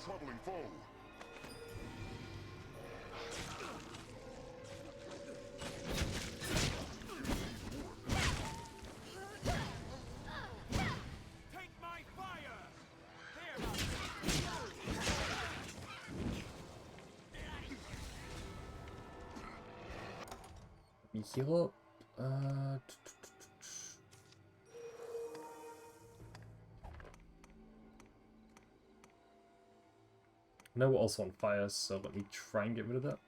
Troubling foe. Take my fire. Let me heal up. No, we're also on fire, so let me try and get rid of that.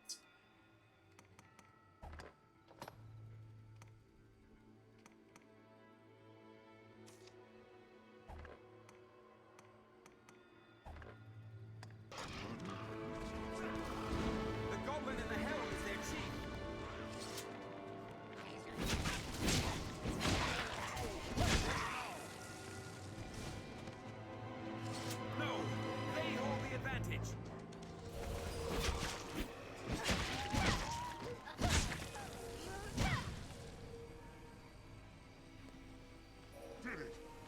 The goblin in the herald is their chief. village.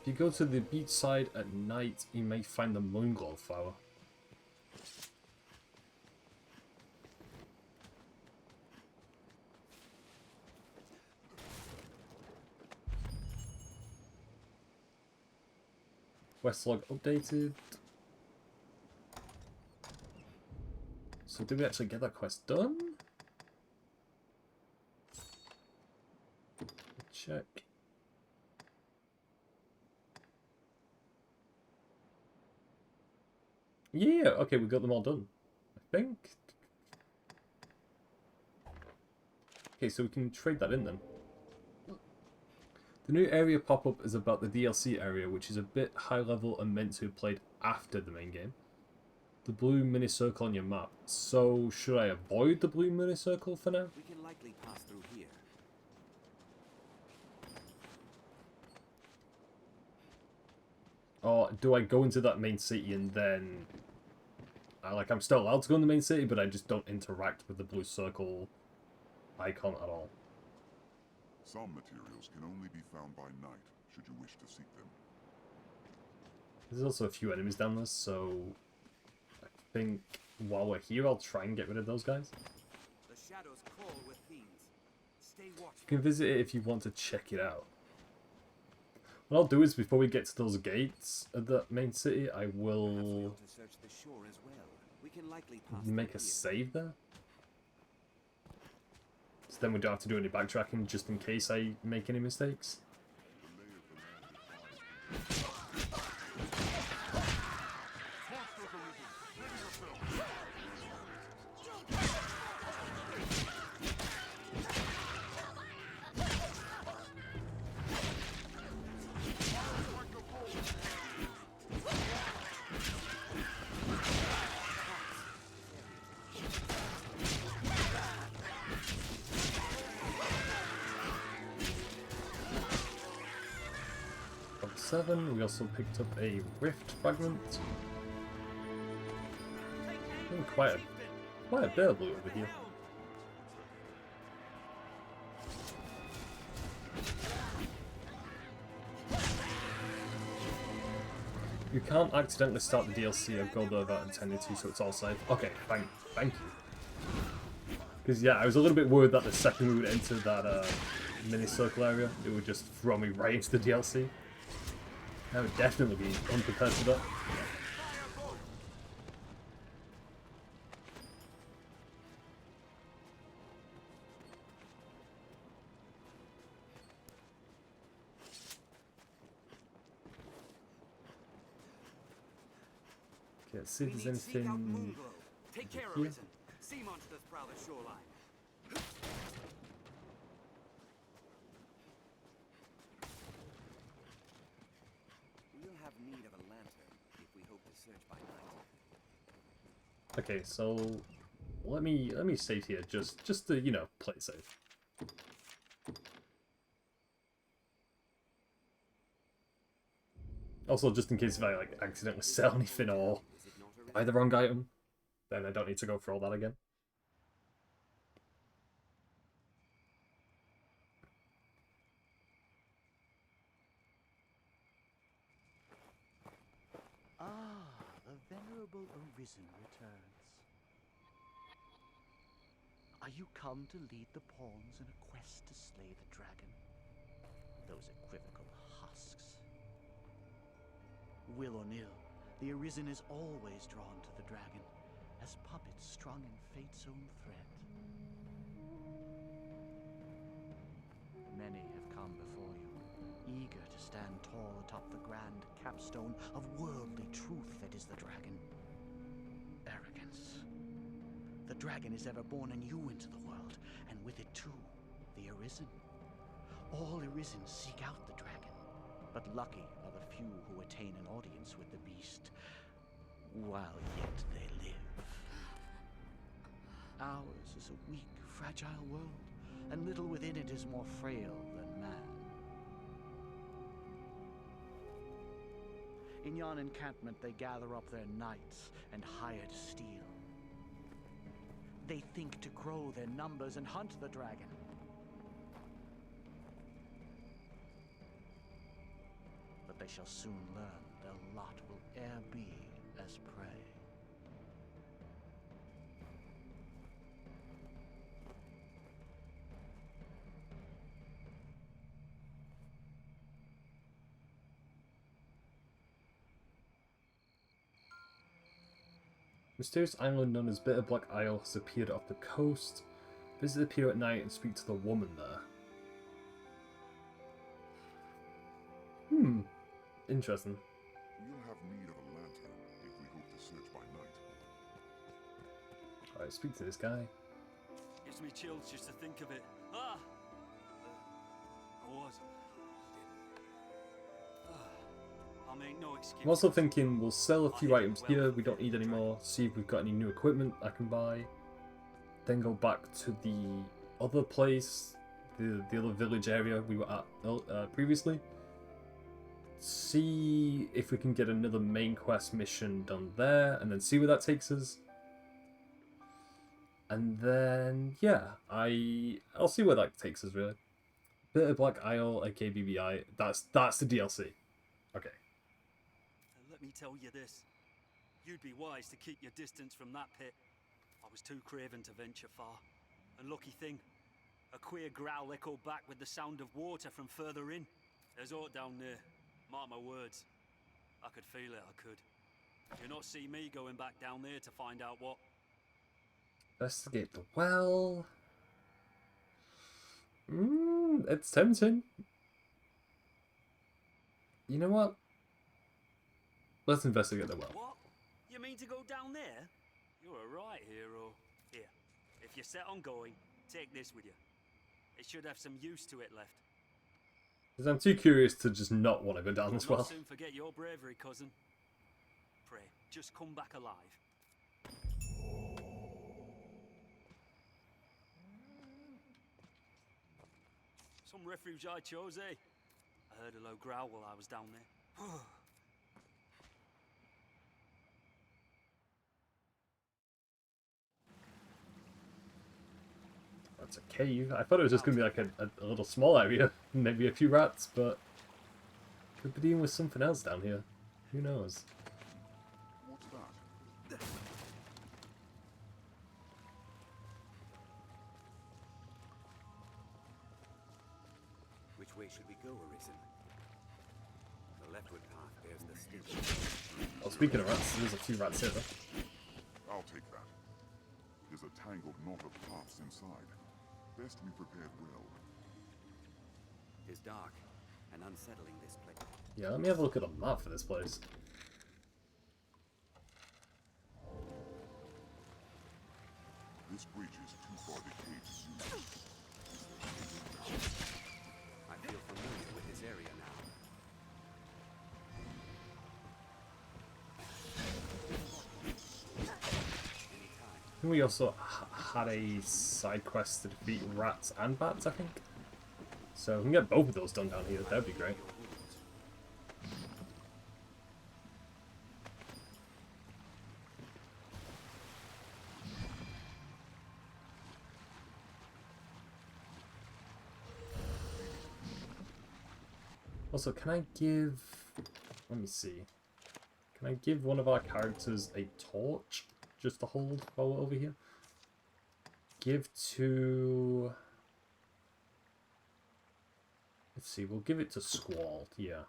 If you go to the beach side at night, you may find the moonglow flower. Quest log updated. So did we actually get that quest done? Check. Yeah, okay, we got them all done, I think. Okay, so we can trade that in then. The new area pop-up is about the DLC area, which is a bit high level and meant to be played after the main game. The blue mini circle on your map. So, should I avoid the blue mini circle for now? We can likely pass through here. Or do I go into that main city and then... I'm still allowed to go in the main city, but I just don't interact with the blue circle icon at all. Some materials can only be found by night, should you wish to seek them. There's also a few enemies down there, so... I think while we're here, I'll try and get rid of those guys. The shadows crawl with fiends. Stay watchful. You can visit it if you want to check it out. What I'll do is, before we get to those gates at the main city, I will make a save there. So then we don't have to do any backtracking, just in case I make any mistakes. We also picked up a rift fragment. Quite a bit of loot over here. You can't accidentally start the DLC or go there without intending to, so it's all safe. Okay, thank you. Because yeah, I was a little bit worried that the second we would enter that mini circle area, it would just throw me right into the DLC. I would definitely be unprepared for that. Okay, let's see if there's anything. Take care, Here. Arisen. Sea monsters prowl the shoreline. We'll have need of a lantern if we hope to search by night. Okay, so let me save here just to, you know, play it safe. Also, just in case if I like accidentally sell anything or buy the wrong item, then I don't need to go through all that again. Ah, the venerable Arisen returns. Are you come to lead the pawns in a quest to slay the dragon? Those equivocal husks. Will or nill, the Arisen is always drawn to the dragon, as puppets strung in fate's own thread. Many have come before you, eager to stand tall atop the grand capstone of worldly truth that is the dragon. Arrogance. The dragon is ever born anew into the world, and with it too, the Arisen. All Arisen seek out the dragon, but lucky are the few who attain an audience with the beast, while yet they live. Ours is a weak, fragile world, and little within it is more frail than man. In yon encampment they gather up their knights and hired steel. They think to grow their numbers and hunt the dragon. But they shall soon learn their lot will e'er be as prey. Mysterious island known as Bitter Black Isle has appeared off the coast. Visit the pier at night and speak to the woman there. Interesting. We'll have need of a lantern if we hope to search by night. Alright, speak to this guy. Gives me chills just to think of it. Ah! I was. I'll make no excuse. I'm also thinking we'll sell a few items here we don't need anymore, see if we've got any new equipment I can buy, then go back to the other place, the other village area we were at previously, see if we can get another main quest mission done there, and then see where that takes us. And then, yeah, I'll see where that takes us, really. Bit of Black Isle, aka BBI, that's the DLC. Okay. Let me tell you this. You'd be wise to keep your distance from that pit. I was too craven to venture far. And lucky thing, a queer growl echoed back with the sound of water from further in. There's aught down there. Mark my words. I could feel it, I could. You'll not see me going back down there to find out what. Investigate the well. It's tempting. You know what? Let's investigate the well. What? You mean to go down there? You're a right hero. Here, if you're set on going, take this with you. It should have some use to it left. Because I'm too curious to just not want to go down this well. Not soon forget your bravery, cousin. Pray, just come back alive. Some refuge I chose, eh? I heard a low growl while I was down there. That's a cave. I thought it was just going to be like a little small area, maybe a few rats, but could be dealing with something else down here. Who knows? What's that? Which way should we go, Arisen? The leftward path bears the steep. Oh, speaking of rats, there's a few rats here, though. I'll take that. There's a tangled knot of paths inside. Best we prepared well. It is dark and unsettling, this place. Yeah, let me have a look at the map for this place. This bridge is too far decayed to use. I feel familiar with this area now. I think we also had a side quest to defeat rats and bats, I think. So we can get both of those done down here, that'd be great. Also, can I give... Let me see. Can I give one of our characters a torch? Just to hold while we're over here? Give to... Let's see, we'll give it to Squall, yeah.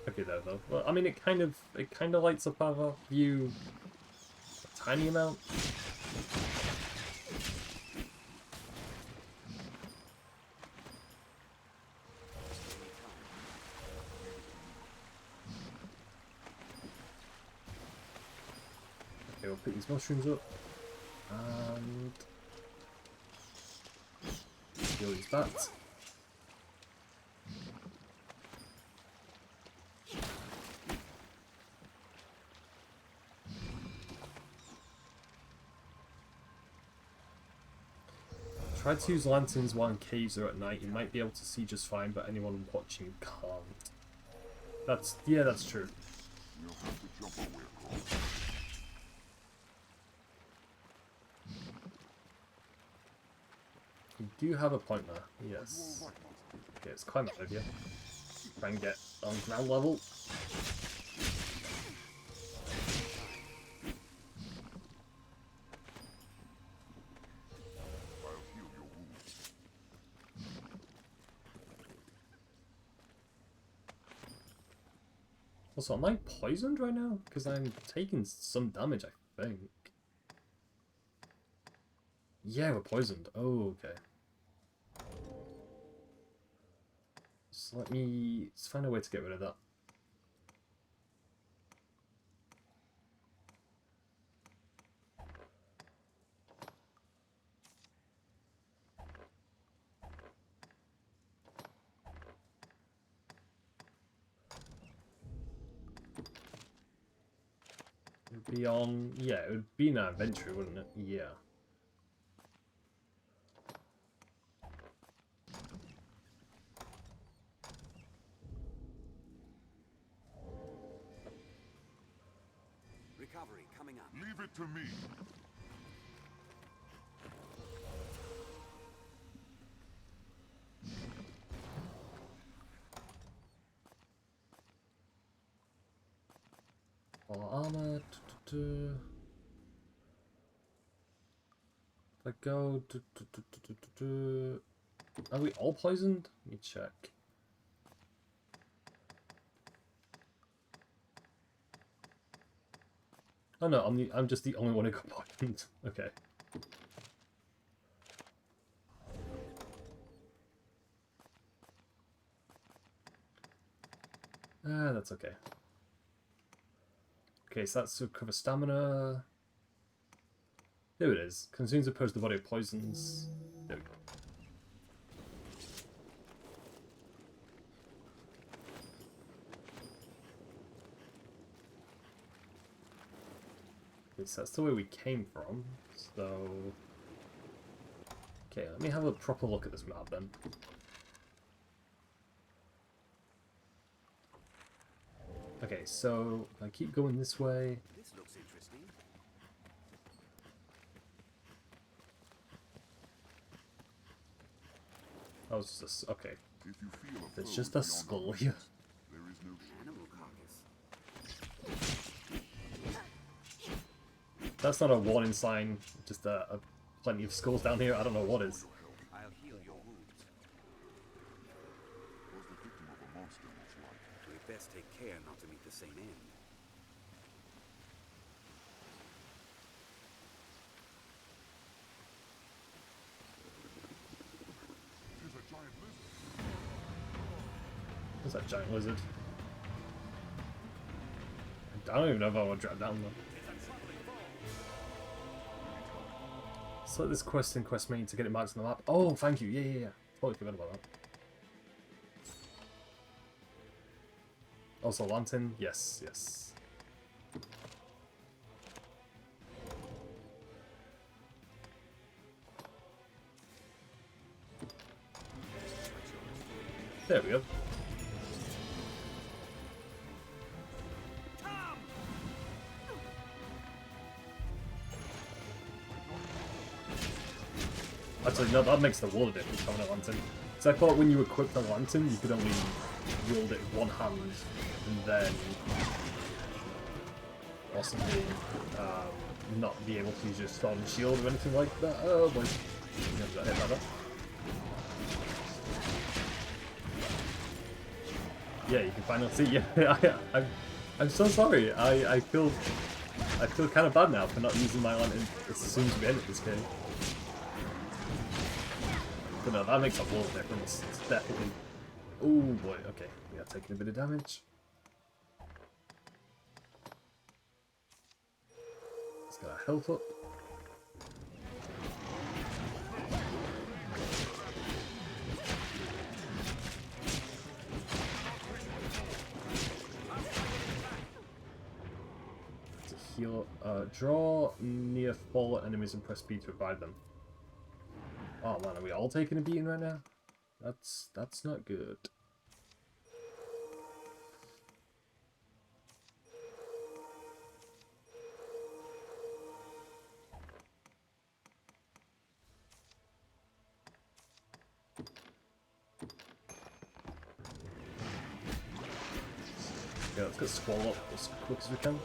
Okay, there though. Well, I mean, it kind of lights up our view a tiny amount. Okay, we'll pick these mushrooms up and kill these bats. Try to use lanterns while in caves or at night. You might be able to see just fine, but anyone watching can't. Yeah, that's true. We'll have to jump away across. You do have a point there. Yes. Okay, let's climb out of here. Try and get on ground level. Also, am I poisoned right now? Because I'm taking some damage, I think. Yeah, we're poisoned. Oh, okay. So let's find a way to get rid of that. It would be on... Yeah, it would be in our inventory, wouldn't it? Yeah. Recovery coming up. Leave it to me. All armor. If I go. Are we all poisoned? Let me check. Oh no, I'm just the only one who got poisoned. Okay. That's okay. Okay, so that's to recover stamina. There it is. Consumes opposed to the body of poisons. There we go. Okay, so that's the way we came from. So... Okay, let me have a proper look at this map then. Okay, so if I keep going this way. This looks interesting. I was just okay. If you feel a It's just a skull here. There is no animal carcass. That's not a warning sign. Just plenty of skulls down here. I don't know what is. I'll heal your wounds. Was the victim of a monster most likely? We'd best take care not to meet the same end. It is a giant lizard. What's that giant lizard? I don't even know if I want to drop down though. Select this quest in quest menu to get it marked on the map. Oh, thank you. Yeah. Totally forgot about that. Also, lantern. Yes. There we go. Actually, no, that makes the world of difference having a lantern. So I thought when you equip the lantern, you could only wield it with one hand, and then possibly not be able to use your sword and shield or anything like that. Oh boy, I got hit by that. Yeah, you can finally see. Yeah, I'm so sorry. I feel kind of bad now for not using my lantern as soon as we ended this game. But no, that makes a world of difference. It's definitely... Oh boy, okay. We are taking a bit of damage. Let's get our health up. To heal, draw near fallen enemies and press B to revive them. Oh man, are we all taking a beating right now? That's not good. Yeah, let's get Squall up as quick as we can.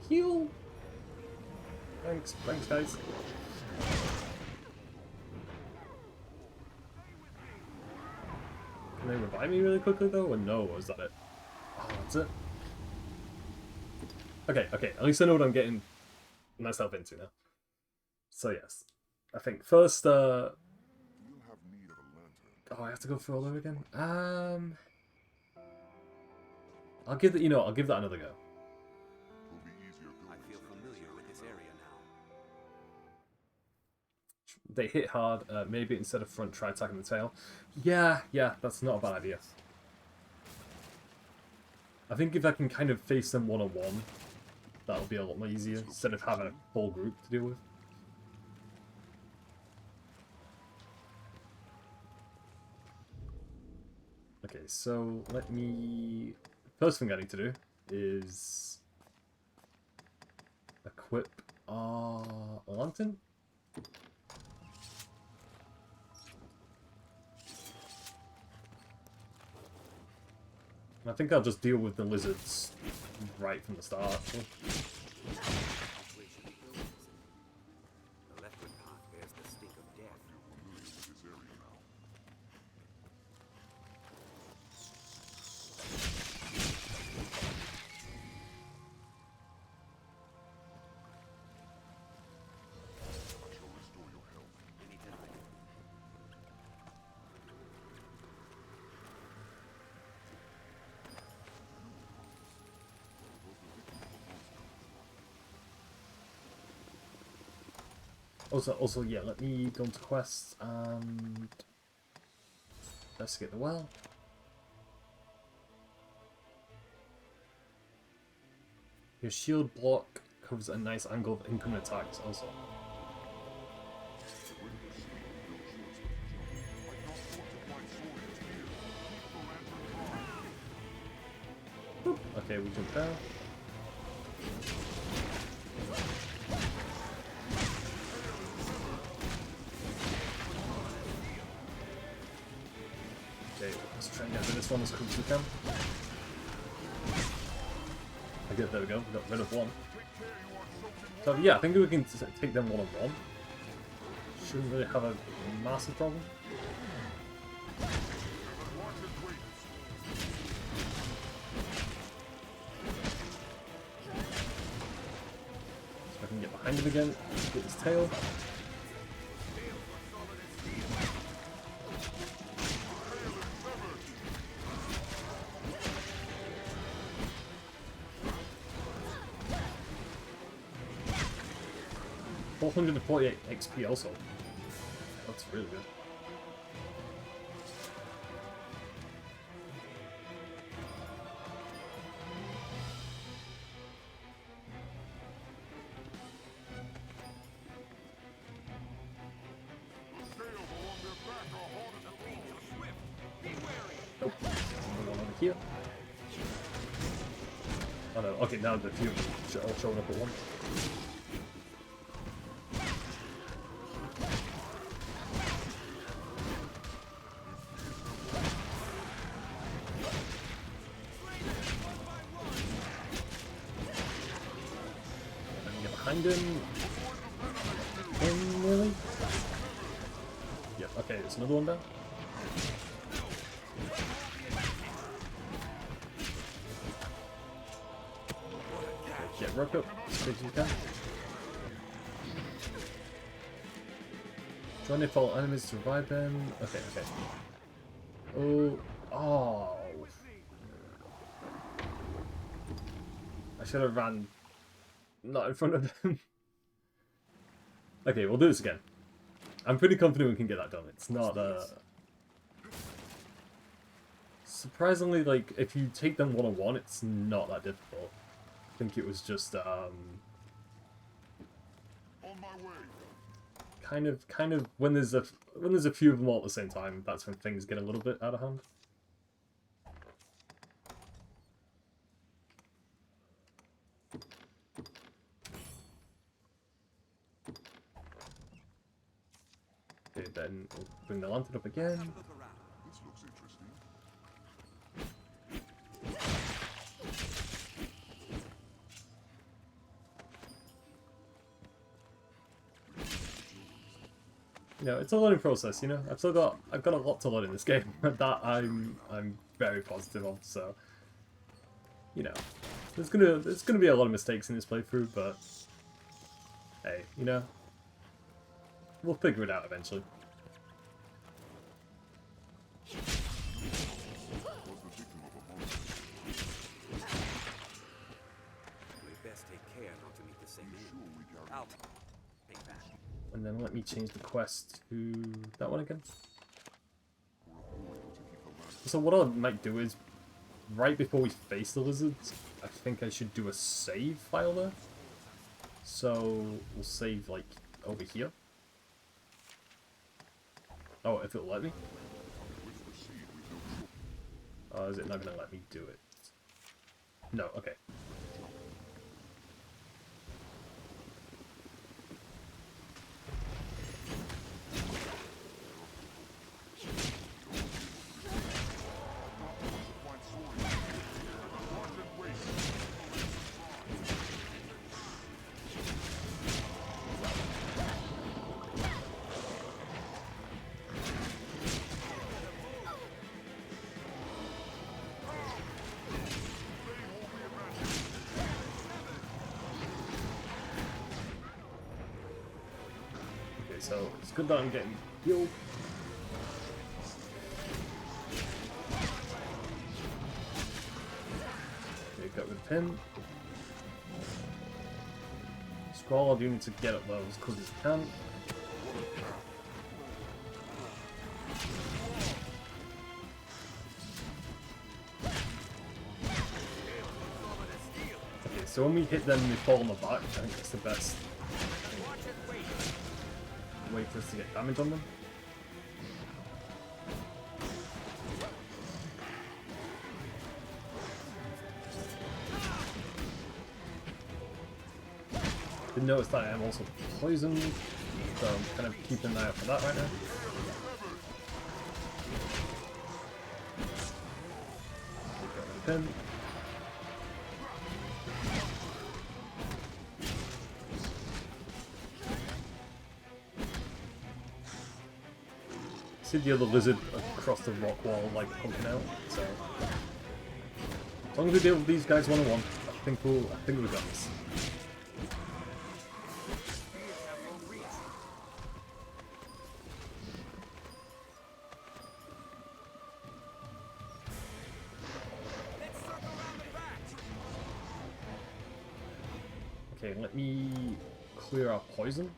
Heal! Thanks guys. Can they revive me really quickly though, or no? Or is that it? Oh, that's it. Okay, at least I know what I'm getting myself into now. So yes, I think first, oh, I have to go through all over again? I'll give that, I'll give that another go. I feel familiar with this area now. They hit hard, maybe instead of front, try attacking the tail. Yeah, that's not a bad idea. I think if I can kind of face them one-on-one, that'll be a lot more easier, instead of having a full group to deal with. Okay, so let me... First thing I need to do is equip our lantern. I think I'll just deal with the lizards right from the start, actually. The leftward path bears the stink of death. Also, yeah, let me go into quests and investigate the well. Your shield block covers a nice angle of incoming attacks also. Boop. Okay, we jump down. Okay, let's try and get rid of this one as quick as we can. Okay, there we go, we got rid of one. So yeah, I think we can take them one-on-one. Shouldn't really have a massive problem. So I can get behind him again, get his tail. $448 XP also. That's really good. Nope. Another one over here. Oh no, okay, now the few are all showing up at once. Behind him. Really? Yep, okay, there's another one down. Get rope up as quick as you can. Trying to follow enemies to revive them. Okay. Oh. I should have ran not in front of him. Okay, we'll do this again. I'm pretty confident we can get that done. It's not, surprisingly, like, if you take them one-on-one, it's not that difficult. I think it was just, On my way. kind of, when there's a few of them all at the same time, that's when things get a little bit out of hand. Okay, then we'll bring the lantern up again. This looks interesting. You know, it's a learning process, you know. I've got a lot to learn in this game that I'm very positive of, so you know. There's gonna be a lot of mistakes in this playthrough, but hey, you know, we'll figure it out eventually. We best take care not to meet the same end. Out. Take that. And then let me change the quest to that one again. So what I might do is, right before we face the lizards, I think I should do a save file there. So we'll save like over here. Oh, if it'll let me. Is it not gonna let me do it? No, okay. So it's good that I'm getting healed. Okay, got rid of him. Scroll, I do need to get up levels as quick as I can. Okay, so when we hit them, they fall on the back. I think that's the best way for us to get damage on them. Did notice that I am also poisoned, so I'm kind of keeping an eye out for that right now. Got him. See the other lizard across the rock wall, like, poking out, so as long as we deal with these guys one-on-one, I think we've got this. Okay, let me clear our poison.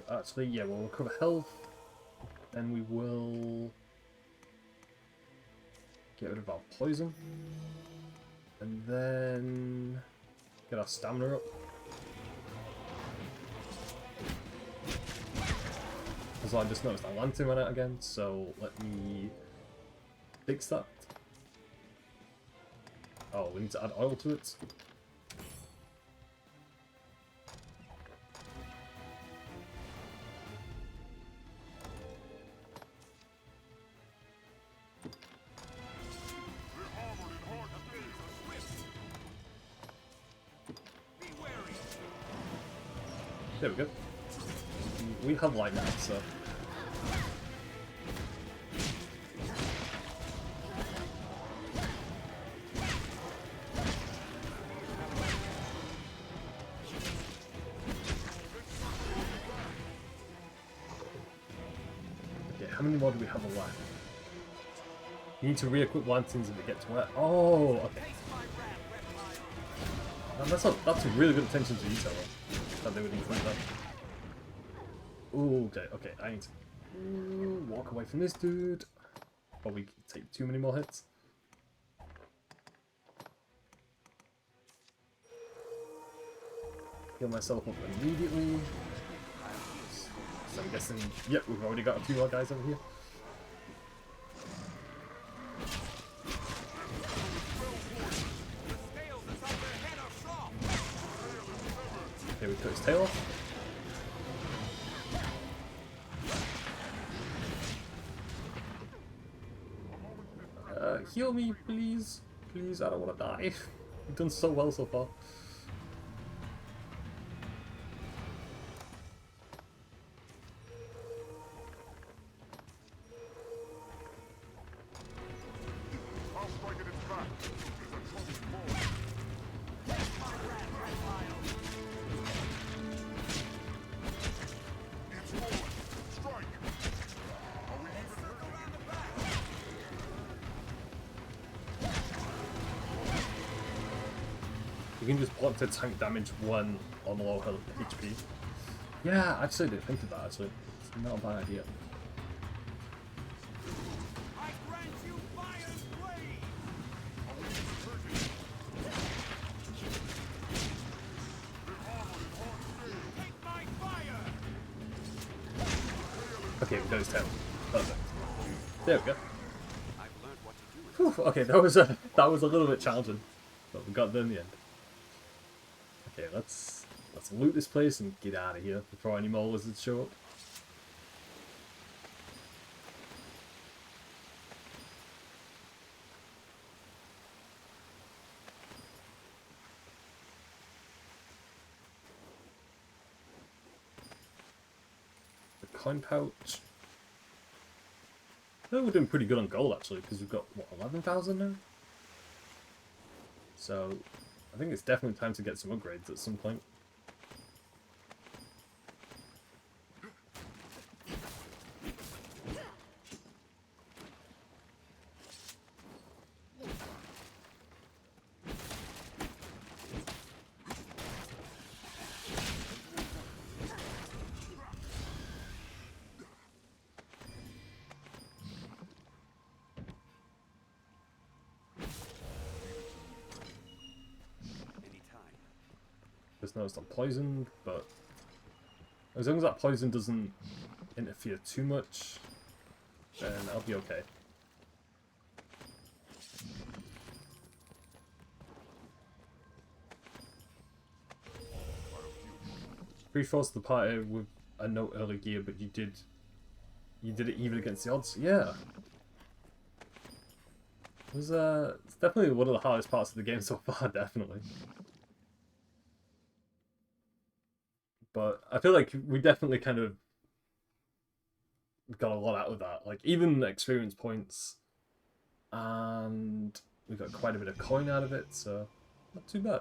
Actually, yeah, we'll recover health, then we will get rid of our poison, and then get our stamina up. Also, I just noticed our lantern ran out again, so let me fix that. Oh, we need to add oil to it. There we go. We have light now, so. many more do we have left? You need to re-equip lanterns if it gets wet. Oh, okay. Man, that's a really good attention to detail that they would include that. Ooh, okay, I need to walk away from this dude. Or we take too many more hits. Heal myself up immediately. So I'm guessing, yep, we've already got a few more guys over here. Okay, we cut his tail off. Heal me, please. Please, I don't want to die. We've done so well so far. You can just block to tank damage when on low HP. Yeah, actually I didn't think of that actually. It's not a bad idea. Okay, we got his tail. Perfect. There we go. Whew, okay, that was a little bit challenging, but we got there in the end. Okay, let's loot this place and get out of here before any more lizards show up. The coin pouch. Oh, we're doing pretty good on gold actually, because we've got what, 11,000 now. So I think it's definitely time to get some upgrades at some point. Just noticed I'm poisoned, but as long as that poison doesn't interfere too much, then I'll be okay. Pre-forced the party with a no early gear, but you did it even against the odds. Yeah, it was it's definitely one of the hardest parts of the game so far, definitely. But I feel like we definitely kind of got a lot out of that. Like, even experience points. And we got quite a bit of coin out of it, so not too bad.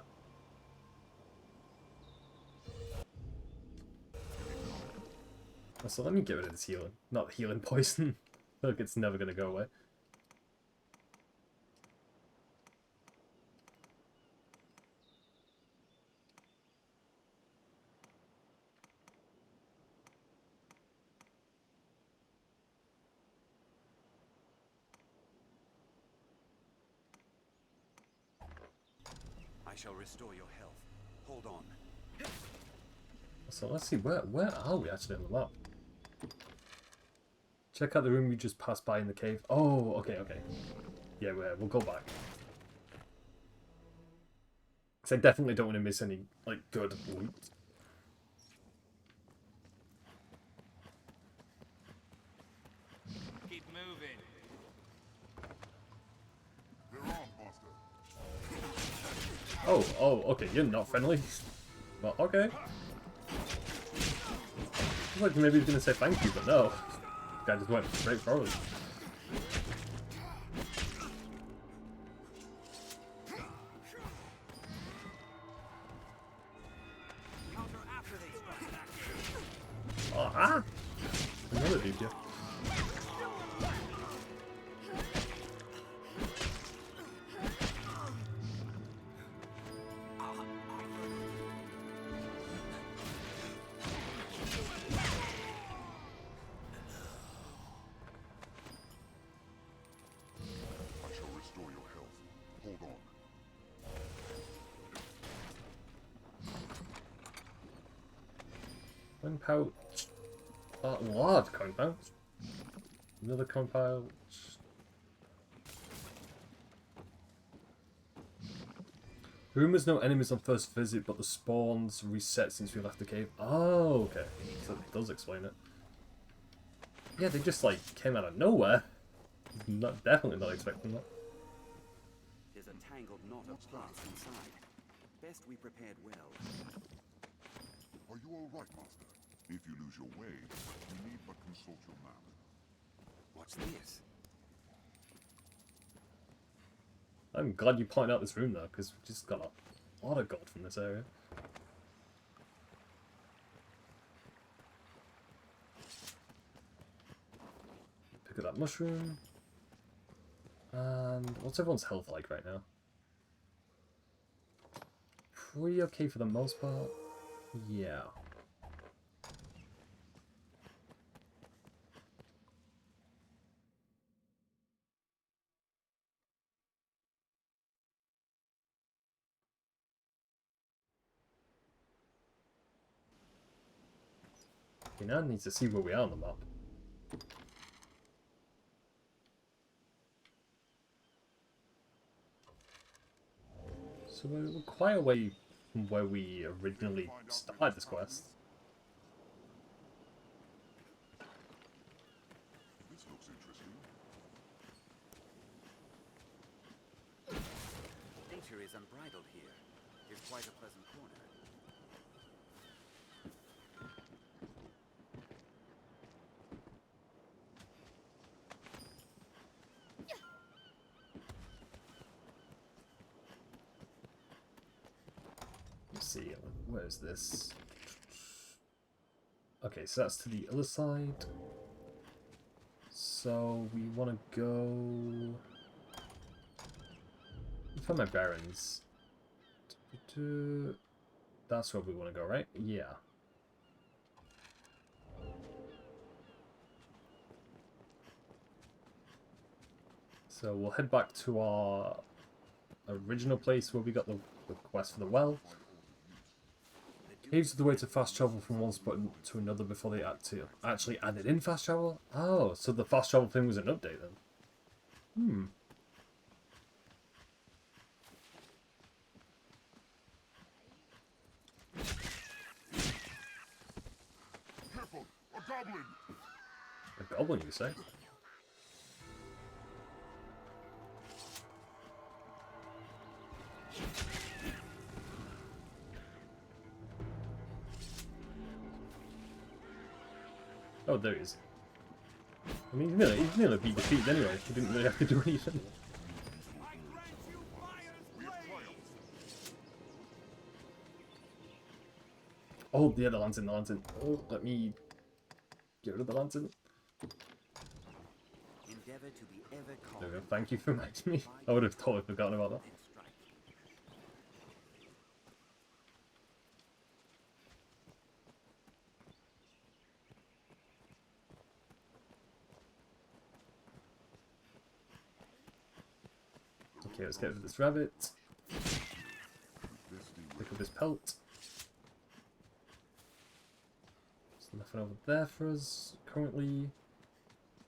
So let me get rid of this healing. Not healing poison. I feel like it's never going to go away. I shall restore your health. Hold on. So let's see, where are we actually on the map? Check out the room we just passed by in the cave. Oh, okay. Yeah, we'll go back. Because I definitely don't want to miss any, like, good loot. Keep moving. Oh, okay, you're not friendly. Well, okay. I was like maybe he's gonna say thank you, but no. The guy just went straight forward. Oh, ah! Another dude, yeah. Coin pouch. Large coin pouch. Another coin pouch. Rumors no enemies on first visit, but the spawns reset since we left the cave. Oh, okay. So it does explain it. Yeah, they just like came out of nowhere. Definitely not expecting that. There's a tangled knot of paths inside. Best we prepared well. Are you all right, Master? If you lose your way, you need but consult your map. What's this? I'm glad you pointed out this room though, because we just got a lot of gold from this area. Pick up that mushroom. And what's everyone's health like right now? Pretty okay for the most part. Yeah. Okay, now I need to see where we are on the map. So we're quite away from where we originally started this quest. This looks interesting. Nature is unbridled here. It's quite a pleasant corner. Let's see, where's this? Okay, so that's to the other side. So we want to go... Find my bearings. That's where we want to go, right? Yeah. So we'll head back to our original place where we got the quest for the well. Caves are the way to fast travel from one spot to another before they actually added in fast travel? Oh, so the fast travel thing was an update then. Careful! A goblin! A goblin, you say? Oh, there he is. I mean, he's nearly beat defeated anyway. He didn't really have to do anything. Oh, yeah, the lantern, the lantern. Oh, let me get rid of the lantern. Endeavor to be ever calm. There we go. Thank you for reminding me. I would have totally forgotten about that. Okay, let's get rid of this rabbit. Pick up this pelt. There's nothing over there for us currently.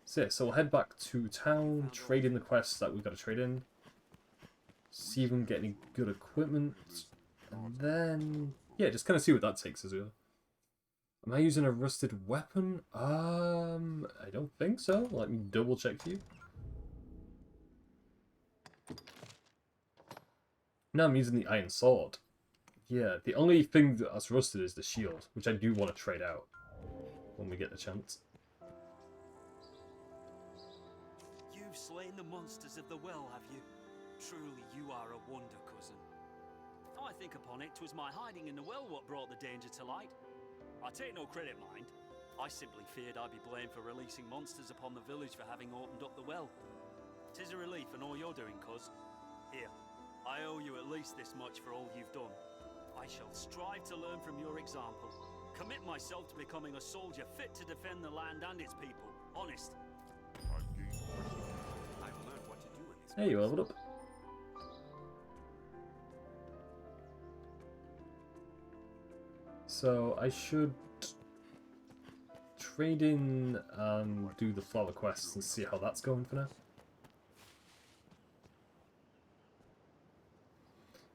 So yeah, so we'll head back to town, trade in the quests that we've got to trade in. See if we can get any good equipment. And then, yeah, just kind of see what that takes us really. Am I using a rusted weapon? I don't think so. Let me double check for you. No, I'm using the iron sword. Yeah, the only thing that's rusted is the shield, which I do want to trade out when we get the chance. You've slain the monsters of the well, have you? Truly, you are a wonder, cousin. I think upon it, 'twas my hiding in the well what brought the danger to light. I take no credit, mind. I simply feared I'd be blamed for releasing monsters upon the village for having opened up the well. 'Tis a relief in all you're doing, cuz. Here, I owe you at least this much for all you've done. I shall strive to learn from your example. Commit myself to becoming a soldier fit to defend the land and its people. Honest. I've learned what to do in this. Hey, you leveled up. So I should trade in and do the flower quests and see how that's going for now.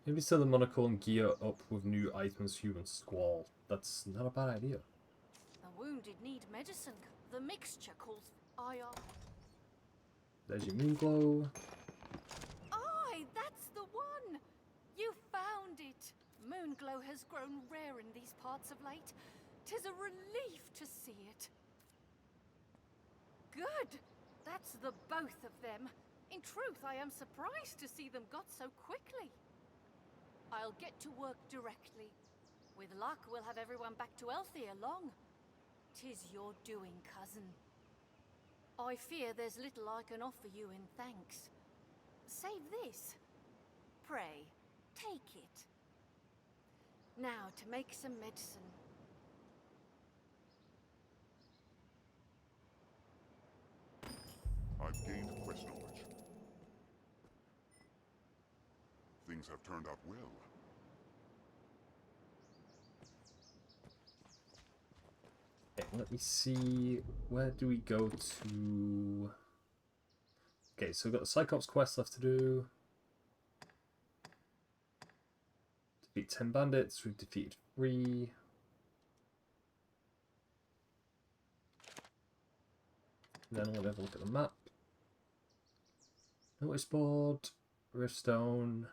Maybe sell the monocle and gear up with new items, human squall. That's not a bad idea. The wounded need medicine. The mixture calls IR. There's your moon glow. Aye, that's the one! You found it! Moonglow has grown rare in these parts of late. 'Tis a relief to see it. Good! That's the both of them. In truth, I am surprised to see them got so quickly. I'll get to work directly. With luck, we'll have everyone back to healthy ere long. 'Tis your doing, cousin. I fear there's little I can offer you in thanks. Save this. Pray, take it. Now to make some medicine. I've gained quest knowledge. Things have turned out well. Okay, let me see. Where do we go to? Okay, so we've got the Cyclops quest left to do. Defeat 10 bandits. We've defeated 3. Then we'll have a look at the map. Notice board. Riftstone.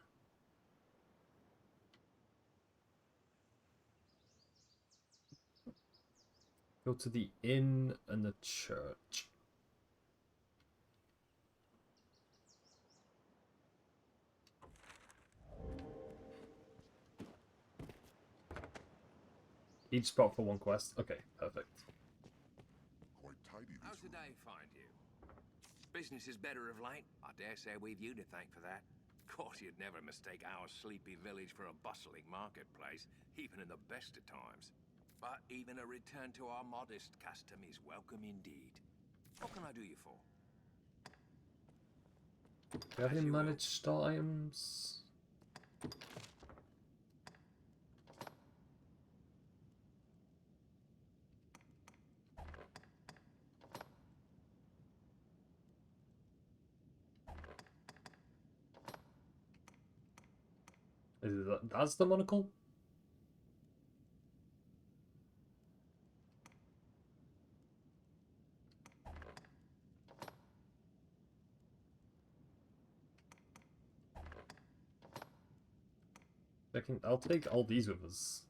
Go to the inn and the church. Each spot for one quest. Okay, perfect. Quite tidy. How's the day find you? Business is better of late. I dare say we've you to thank for that. Of course, you'd never mistake our sleepy village for a bustling marketplace, even in the best of times. But even a return to our modest custom is welcome indeed. What can I do you for? Do you have any managed store items? That's the monocle? I'll take all these with us.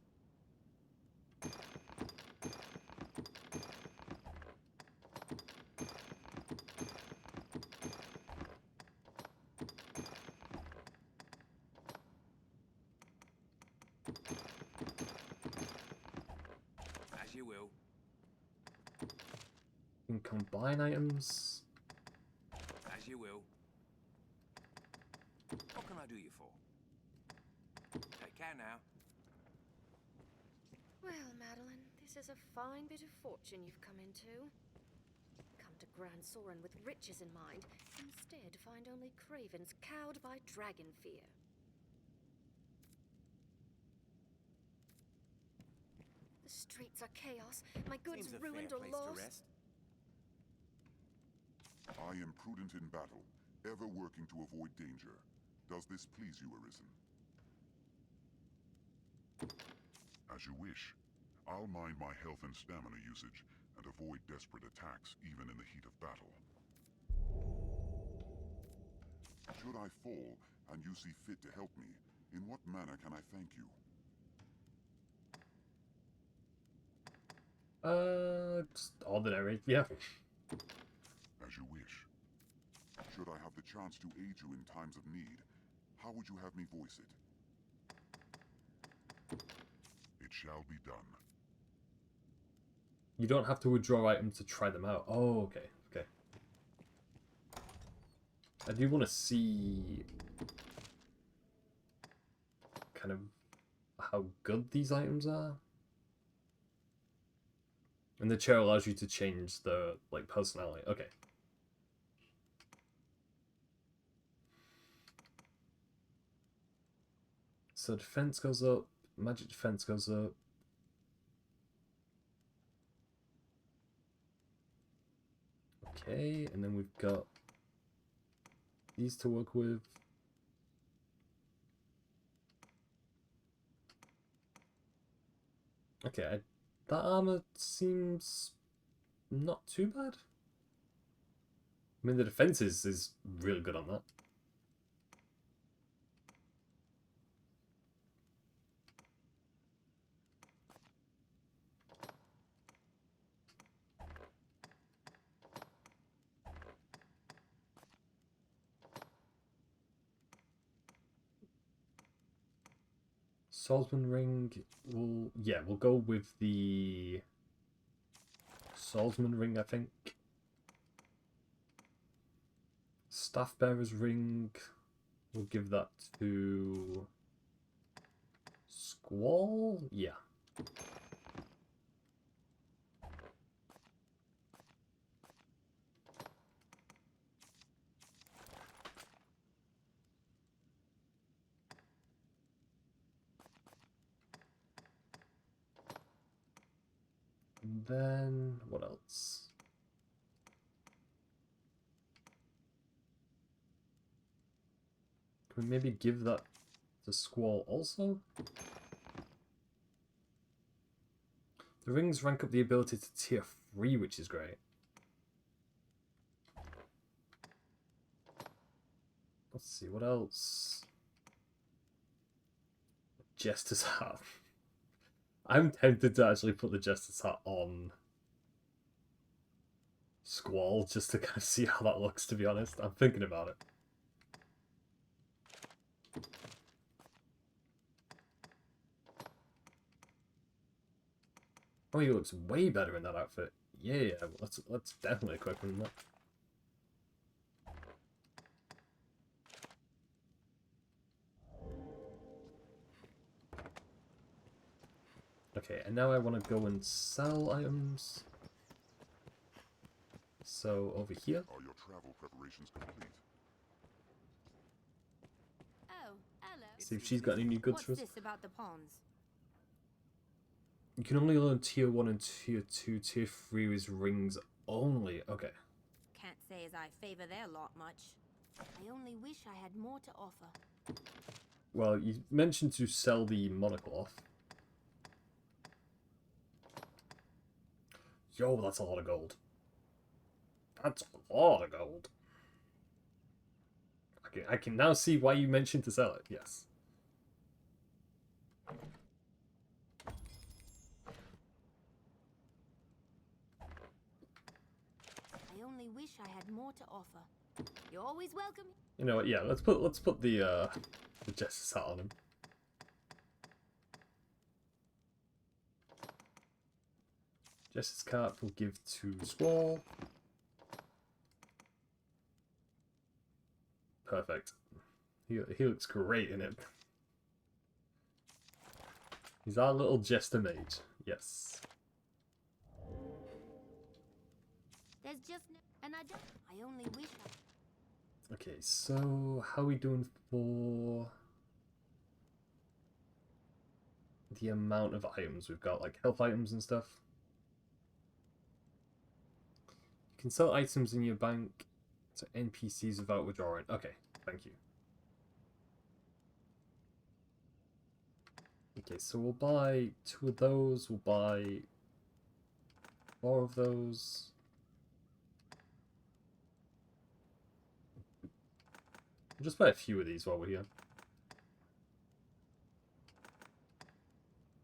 As you will. You can combine items. As you will. What can I do you for? Take care now. Well, Madeline, this is a fine bit of fortune you've come into. Come to Grand Soren with riches in mind, instead find only cravens cowed by dragon fear. The streets are chaos, my goods Seems a ruined fair or place to lost. rest. I am prudent in battle, ever working to avoid danger. Does this please you, Arisen? As you wish. I'll mind my health and stamina usage, and avoid desperate attacks even in the heat of battle. Should I fall, and you see fit to help me, in what manner can I thank you? Just ordinary, yeah. As you wish. Should I have the chance to aid you in times of need, how would you have me voice it? It shall be done. You don't have to withdraw items to try them out. Oh, okay, okay. I do want to see kind of how good these items are. And the chair allows you to change the personality. Okay. So defense goes up, magic defense goes up. Okay, and then we've got these to work with. Okay, that armor seems not too bad. I mean, the defense is really good on that. Swordsman ring, we'll go with the Swordsman ring, I think. Staff bearer's ring, we'll give that to Squall? Yeah. And then, what else? Can we maybe give that to Squall also? The rings rank up the ability to tier 3, which is great. Let's see, what else? Jester's hat. I'm tempted to actually put the Jester's hat on Squall just to kind of see how that looks, to be honest. I'm thinking about it. Oh, he looks way better in that outfit. Yeah, let's definitely equip him in that. Okay, and now I want to go and sell items. So over here. Are your travel preparations complete? Oh, hello. See if she's got any new goods for us. What's this about the pawns? You can only learn tier 1 and tier 2. Tier 3 is rings only. Okay. Can't say as I favor their lot much. I only wish I had more to offer. Well, you mentioned to sell the monocle off. Yo, that's a lot of gold. That's a lot of gold. I can now see why you mentioned to sell it. Yes. I only wish I had more to offer. You're always welcome. You know what? Yeah, let's put the Jester's hat on him. Jester's cap we'll give to Squall. Perfect. He looks great in it. He's our little Jester mage. Yes. There's just no... And I only wish I... Okay, so how are we doing for the amount of items we've got, like health items and stuff? You can sell items in your bank to NPCs without withdrawing. Okay, thank you. Okay, so we'll buy 2 of those, we'll buy 4 of those. We'll just buy a few of these while we're here.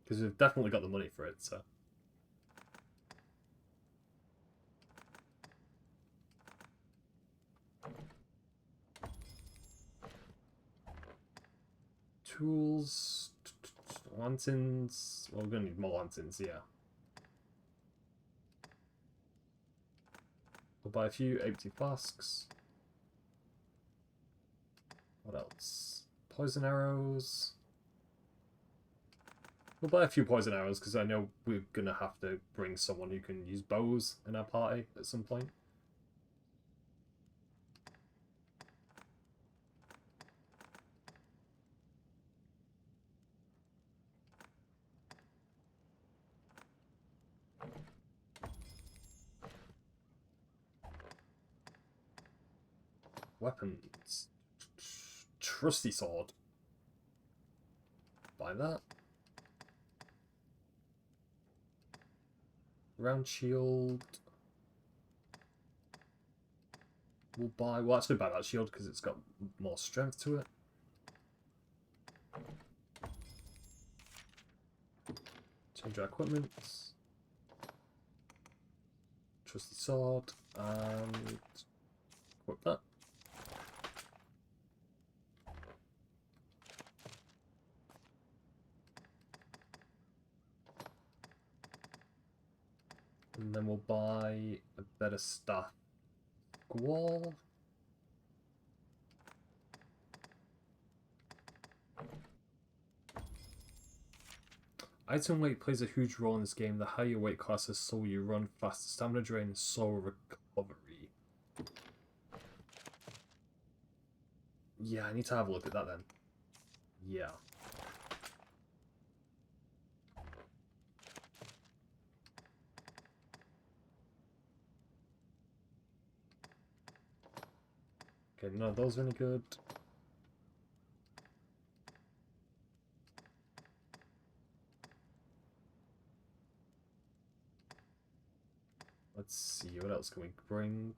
Because we've definitely got the money for it, so. Tools, lanterns. Well, we're gonna need more lanterns, yeah. We'll buy a few empty flasks. What else? Poison arrows. We'll buy a few poison arrows because I know we're gonna have to bring someone who can use bows in our party at some point. weapons. Trusty sword. Buy that. Round shield. We'll buy... Well, actually buy that shield because it's got more strength to it. Change our equipment. Trusty sword. And... equip that. And then we'll buy a better staff. Squall. Item weight plays a huge role in this game. The higher your weight class, the slower you run, faster stamina drain, and slower recovery. Yeah, I need to have a look at that then. Yeah. Okay, none of those are any good. Let's see, what else can we bring?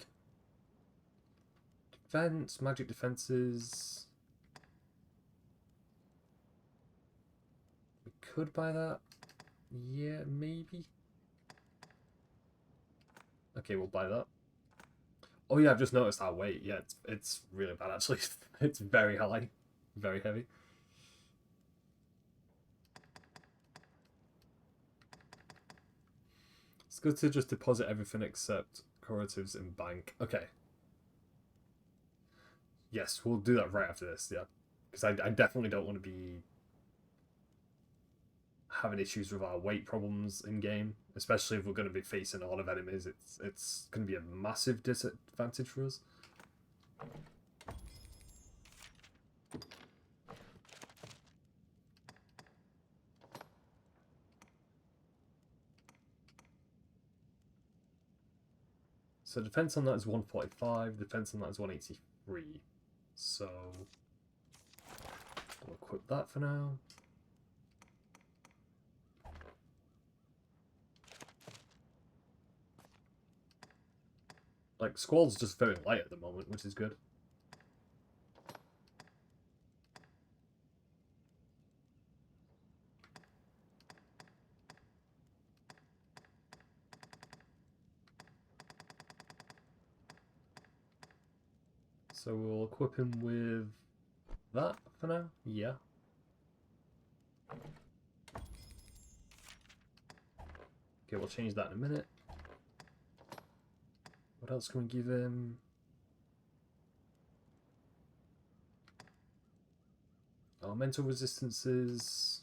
Defense, magic defenses. We could buy that. Yeah, maybe. Okay, we'll buy that. Oh yeah, I've just noticed our weight. Yeah, it's really bad actually. It's very high, very heavy. It's good to just deposit everything except curatives in bank. Okay. Yes, we'll do that right after this, yeah. Because I definitely don't want to be having issues with our weight problems in game, especially if we're going to be facing a lot of enemies. It's going to be a massive disadvantage for us. So defense on that is 145, defense on that is 183. So we'll equip that for now. Like, Squall's just very light at the moment, which is good. So we'll equip him with that for now? Yeah. Okay, we'll change that in a minute. What else can we give him? Elemental resistances.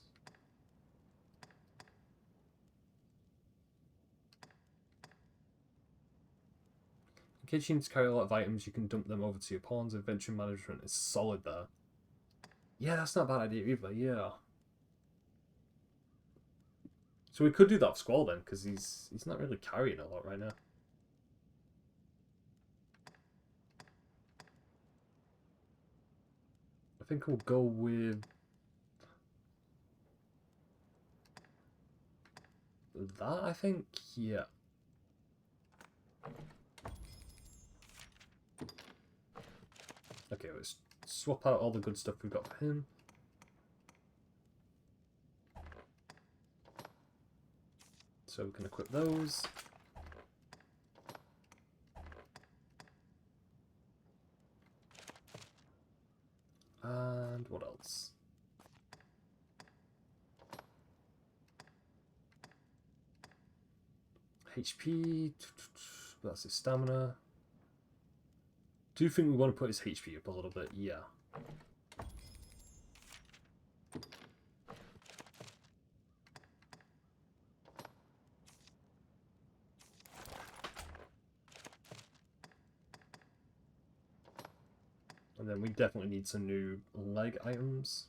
In case you need to carry a lot of items, you can dump them over to your pawns. Inventory management is solid there. Yeah, that's not a bad idea either, yeah. So we could do that with Squall then, because he's not really carrying a lot right now. I think we'll go with that, I think, yeah. Okay, let's swap out all the good stuff we've got for him. So we can equip those. And what else? HP, that's his stamina. Do you think we want to put his HP up a little bit? Yeah. And then we definitely need some new leg items.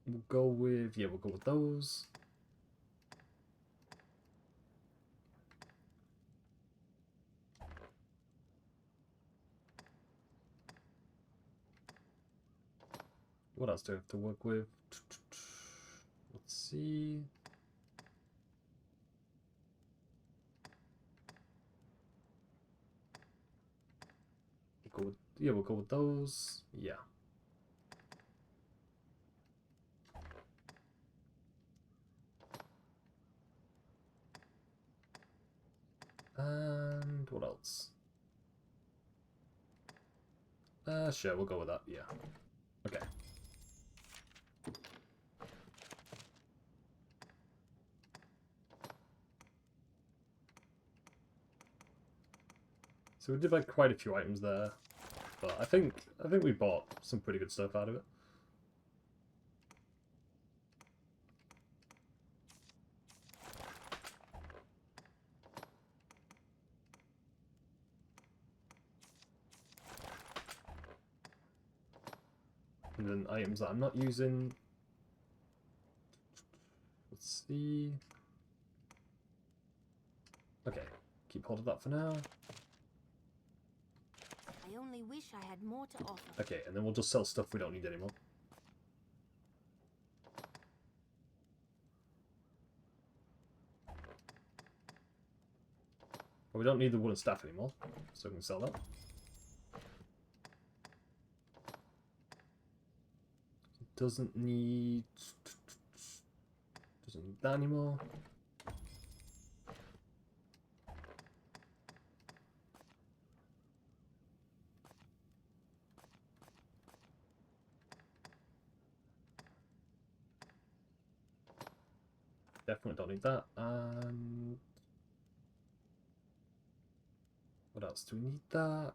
We'll go with, yeah, we'll go with those. What else do I have to work with? Let's see. We'll go with, yeah, we'll go with those. Yeah. And what else? Sure, we'll go with that. Yeah. Okay. So we did like quite a few items there, but I think we bought some pretty good stuff out of it. And then items that I'm not using. Let's see. Okay, keep hold of that for now. I only wish I had more to offer. Okay, and then we'll just sell stuff we don't need anymore. But we don't need the wooden staff anymore, so we can sell that. Doesn't need that anymore. Definitely don't need that. And what else do we need? That?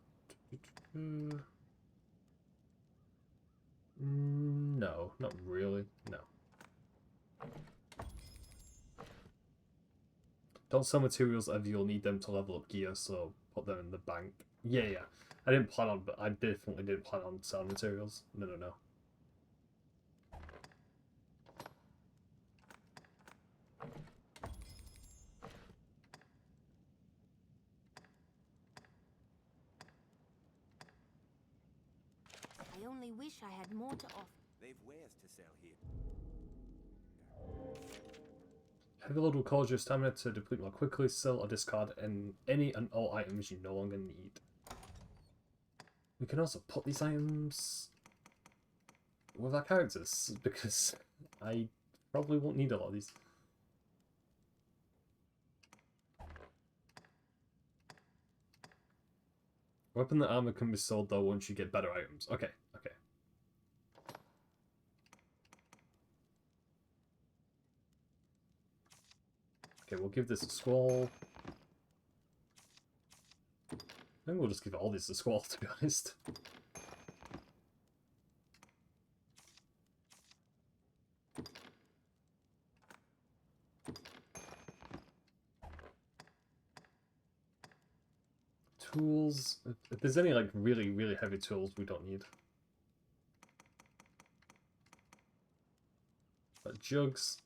No, not really. No. Don't sell materials ever. You'll need them to level up gear, so put them in the bank. Yeah, yeah. I didn't plan on, but I definitely didn't plan on selling materials. No, no, no. I only wish I had more to offer. They've wares to sell here. Heavy load will cause your stamina to deplete more quickly. Sell or discard any and all items you no longer need. We can also put these items with our characters, because I probably won't need a lot of these. Weapon and armor can be sold though once you get better items. Okay, okay. Okay, we'll give this a Squall. I think we'll just give all these a Squall, to be honest. Tools. If there's any like really, really heavy tools we don't need. But jugs.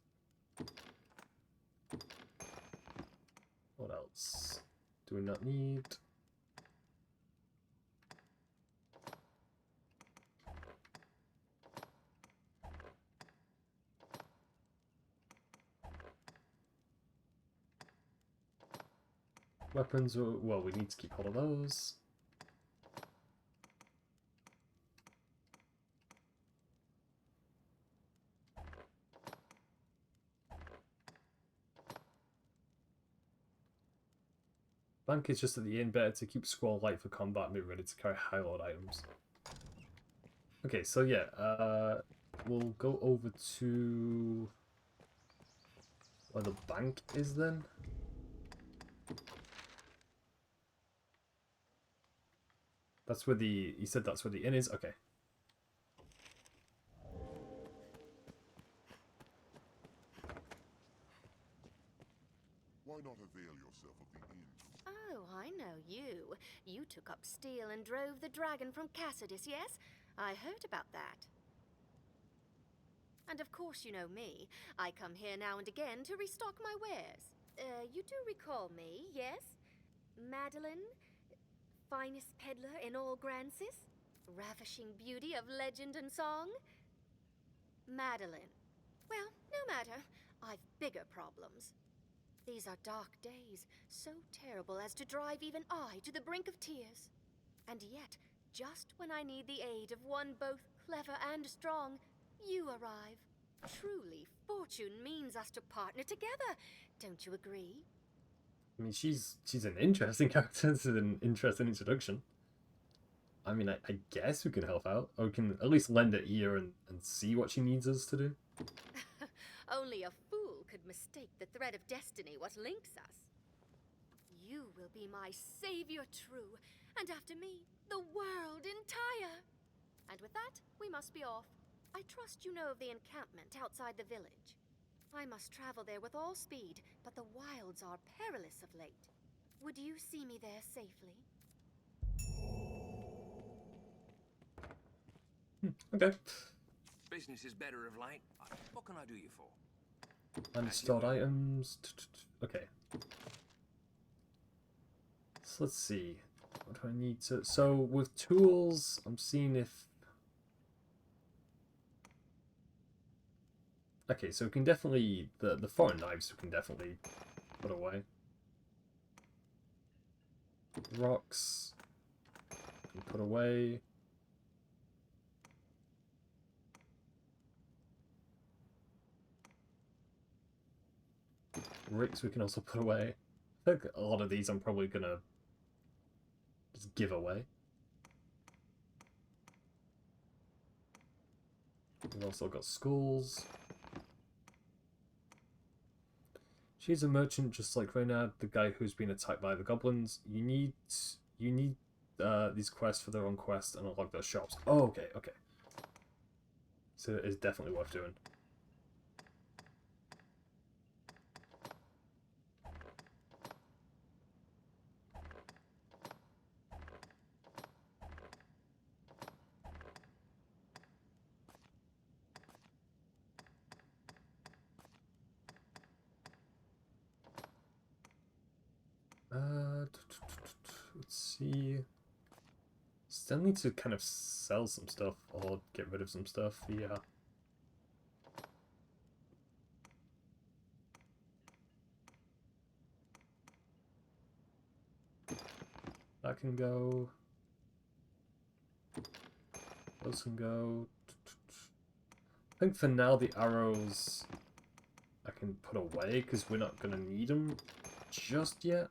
What else do we not need? Weapons, well, we need to keep hold of those. Bank is just at the end, better to keep Squall light for combat and be ready to carry high load items. Okay, so yeah, we'll go over to where the bank is then. That's where the, you said that's where the inn is? Okay. Why not avail yourself of the inn? Oh, I know you. You took up steel and drove the dragon from Cassidus, yes? I heard about that. And of course you know me. I come here now and again to restock my wares. You do recall me, yes? Madeline? Finest peddler in all Grancis? Ravishing beauty of legend and song? Madeline. Well, no matter. I've bigger problems. These are dark days, so terrible as to drive even I to the brink of tears. And yet, just when I need the aid of one both clever and strong, you arrive. Truly, fortune means us to partner together. Don't you agree? I mean, she's an interesting character. This is an interesting introduction. I mean, I guess we can help out. Or we can at least lend an ear and see what she needs us to do. Only a fool could mistake the thread of destiny what links us. You will be my savior true, and after me, the world entire. And with that, we must be off. I trust you know of the encampment outside the village. I must travel there with all speed, but the wilds are perilous of late. Would you see me there safely? Okay. Business is better of late. What can I do you for? Unstored items. Okay. So let's see. What do I need to... So with tools, I'm seeing if... Okay, so we can definitely... The foreign knives we can definitely put away. Rocks. Can put away. Ricks we can also put away. I think a lot of these I'm probably gonna just give away. We've also got schools. She's a merchant just like Reynard, the guy who's been attacked by the goblins. You need these quests for their own quest and unlock those shops. Oh, okay. So it's definitely worth doing. Let's see. Still need to kind of sell some stuff or get rid of some stuff. Yeah. That can go. Those can go. I think for now the arrows I can put away because we're not going to need them just yet.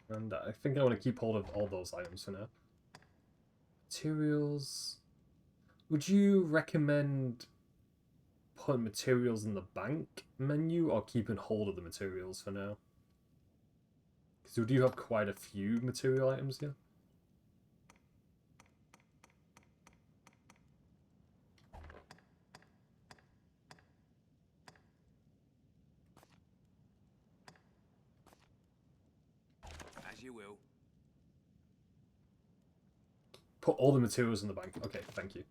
And I think I want to keep hold of all those items for now. Materials. Would you recommend putting materials in the bank menu or keeping hold of the materials for now? Because we do have quite a few material items here. As you will. Put all the materials in the bank. Okay, thank you.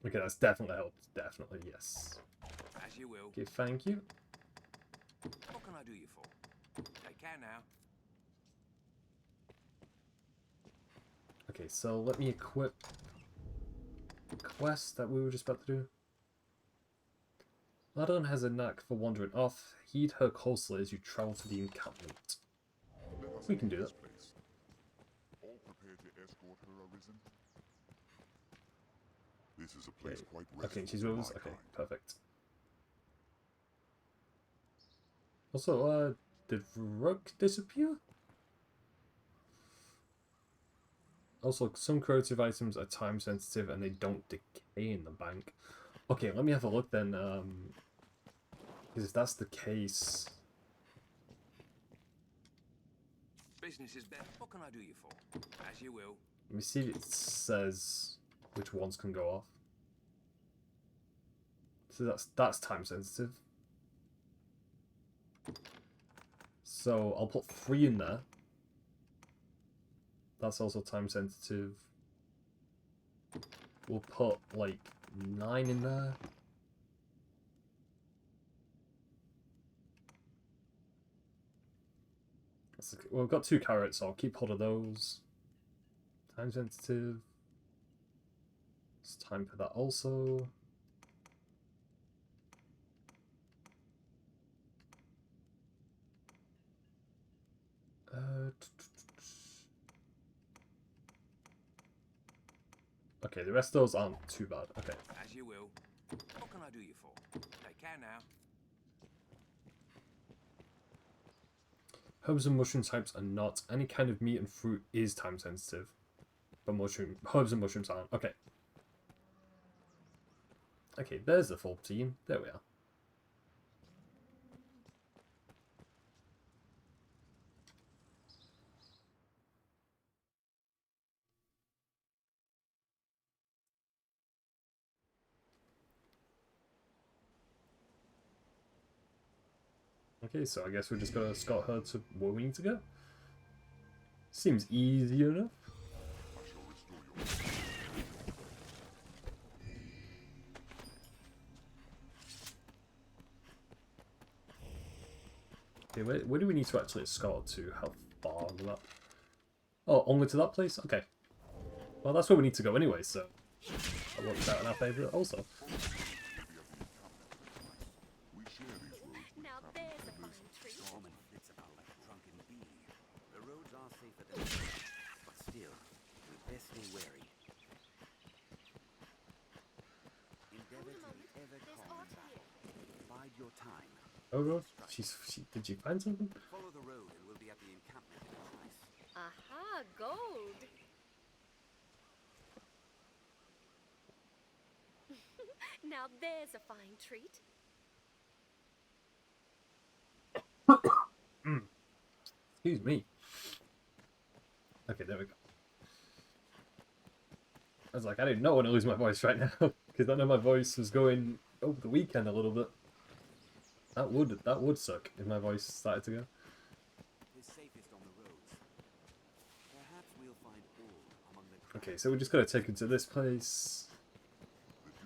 Okay, that's definitely helped. Definitely, yes. As you will. Okay, thank you. What can I do you for? Take care now. Okay, so let me equip the quest that we were just about to do. Ladon has a knack for wandering off. Heed her closely as you travel to the encampment. We can do that. All prepared to escort her, Arisen? This is a place quite restful. Okay, she's with us? Okay, perfect. Also, did Rook disappear? Also, some creative items are time sensitive and they don't decay in the bank. Okay, let me have a look then. Because if that's the case... Business is better. What can I do you for? As you will. Let me see if it says which ones can go off. So that's time sensitive. So I'll put 3 in there. That's also time sensitive. We'll put like 9 in there. Well, we've got 2 carrots, so I'll keep hold of those. Time sensitive. It's time for that also. Okay, the rest of those aren't too bad. Okay. As you will. What can I do you for? Take care now. Herbs and mushroom types are not. Any kind of meat and fruit is time sensitive. But herbs and mushrooms aren't. Okay. Okay, there's the full team. There we are. Okay, so I guess we're just gonna escort her to where we need to go. Seems easy enough. Okay, where do we need to actually escort to? How far on that? Oh, only to that place? Okay. Well, that's where we need to go anyway, so that works out in our favour also. Now there's a fine treat. Storm and flits about like a drunken bee. The roads are safer than but still, we best stay wary. Endeavor to be ever calm in battle. Bide your time. Oh god, did she find something? Follow the road and we'll be at the encampment in a trice. Aha, gold! Now there's a fine treat. Excuse me. Okay, there we go. I was like, I didn't know when I lose my voice right now, because I know my voice was going over the weekend a little bit. That would suck if my voice started to go. It's safest on the roads. Perhaps we'll find ore among the Okay, so we're just gonna take her to this place.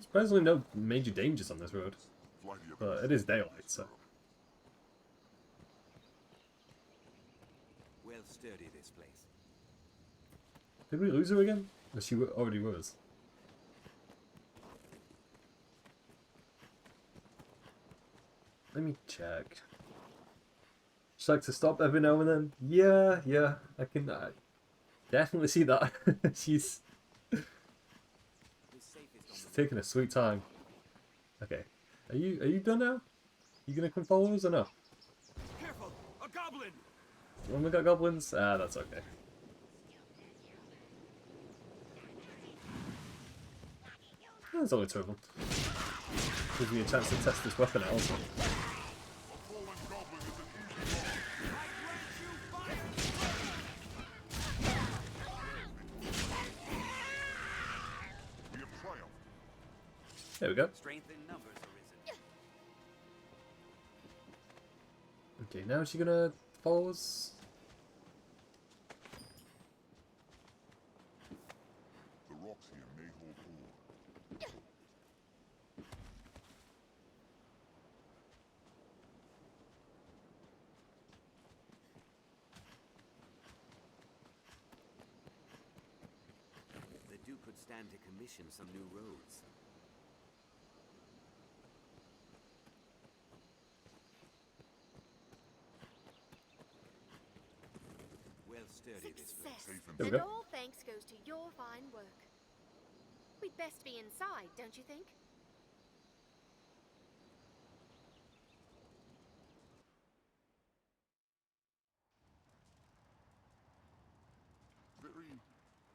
Surprisingly, no major dangers on this road, but it is daylight, so. well sturdy this place. Did we lose her again? Or she already was. Let me check. She'd like to stop every now and then. Yeah, I can definitely see that. She's taking a sweet time. Okay, are you done now? You gonna come follow us or no? Careful, a goblin! When we got goblins, that's okay. There's only 2 of them. Gives me a chance to test this weapon out also. There we go. Strength in numbers, Arisen. Okay, now is she gonna follow us? The rocks here may hold ore. The Duke could stand to commission some new roads. Well sturdy this place. Success! There we And go. all thanks goes to your fine work. We'd best be inside, don't you think? Very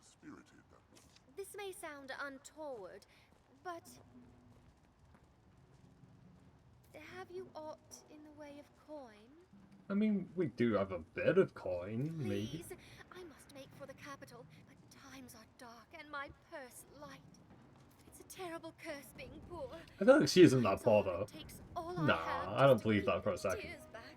spirited, that one. This may sound untoward, but Have you aught in the way of coin? I mean, we do have a bit of coin, maybe. Please, I must make for the capital, but times are dark and my purse light. It's a terrible curse being poor. I feel like she isn't that poor, though. Takes all Nah, have I don't just to believe keep that for a the second. tears back.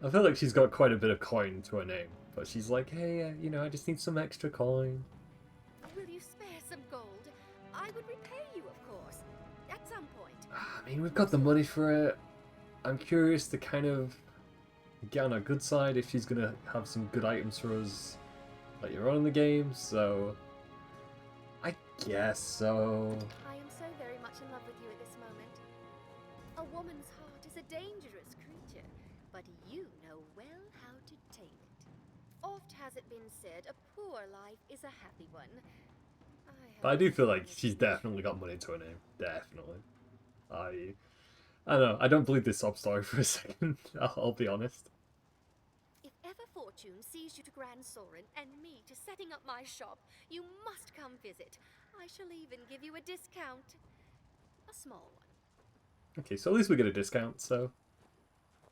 I feel like she's got quite a bit of coin to her name, but she's like, hey, you know, I just need some extra coin. Will you spare some gold? I would repay you, of course, at some point. I mean, we've got the money for it. I'm curious to kind of get on her good side if she's gonna have some good items for us later on in the game, so I guess so. I am so very much in love with you at this moment. A woman's heart is a dangerous creature, but you know well how to tame it. Oft has it been said, a poor life is a happy one. But I do feel like she's definitely got money to her name. Definitely. I don't know. I don't believe this sob story for a second. I'll be honest. If ever fortune sees you to Grand Soren and me to setting up my shop, you must come visit. I shall even give you a discount. A small one. Okay, so at least we get a discount, so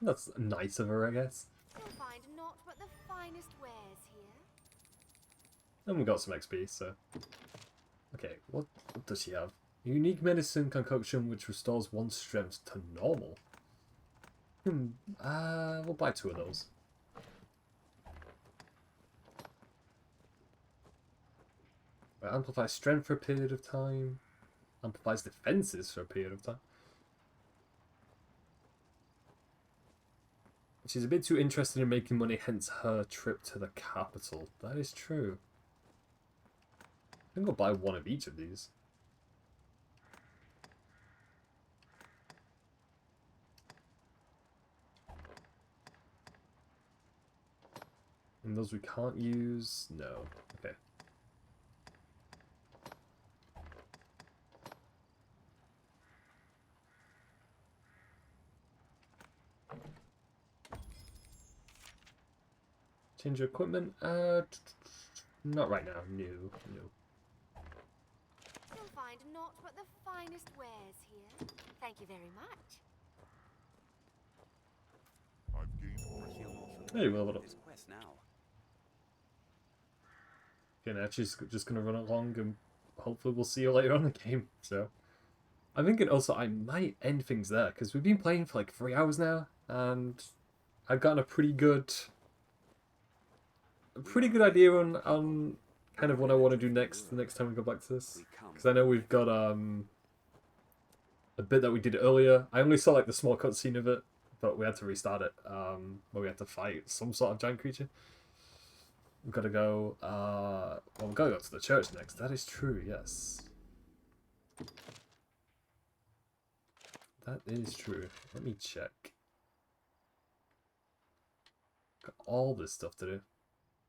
that's nice of her, I guess. You'll find naught but the finest wares here. And we got some XP, so... Okay, what does she have? Unique medicine concoction which restores one's strength to normal. We'll buy 2 of those. Right, amplifies strength for a period of time. Amplifies defenses for a period of time. She's a bit too interested in making money, hence her trip to the capital. That is true. I think I'll buy 1 of each of these. And those we can't use? No. Okay. Change your equipment? Not right now. No. You'll find naught but the finest wares here. Thank you very much. I've gained Hey, well, what up? This quest now. Okay, now she's just gonna run along and hopefully we'll see you later on in the game. So, I'm thinking also I might end things there because we've been playing for like 3 hours now, and I've gotten a pretty good idea on kind of what I want to do next the next time we go back to this. Because I know we've got a bit that we did earlier. I only saw like the small cutscene of it, but we had to restart it. Where we had to fight some sort of giant creature. We've got to go. Well, we've got to go to the church next. That is true. Yes. That is true. Let me check. Got all this stuff to do.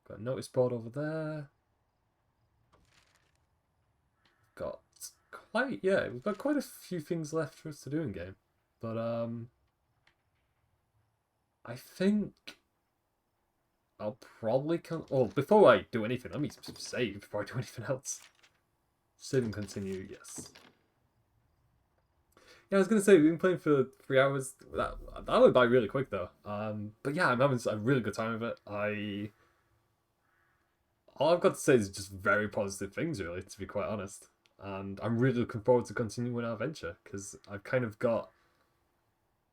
Got a notice board over there. Got quite, yeah, we've got quite a few things left for us to do in game. But, I think I'll probably come, oh, before I do anything, let me save before I do anything else. Save and continue, yes. Yeah, I was going to say, we've been playing for 3 hours. That went by really quick, though. But yeah, I'm having a really good time with it. All I've got to say is just very positive things, really, to be quite honest. And I'm really looking forward to continuing our adventure, because I've kind of got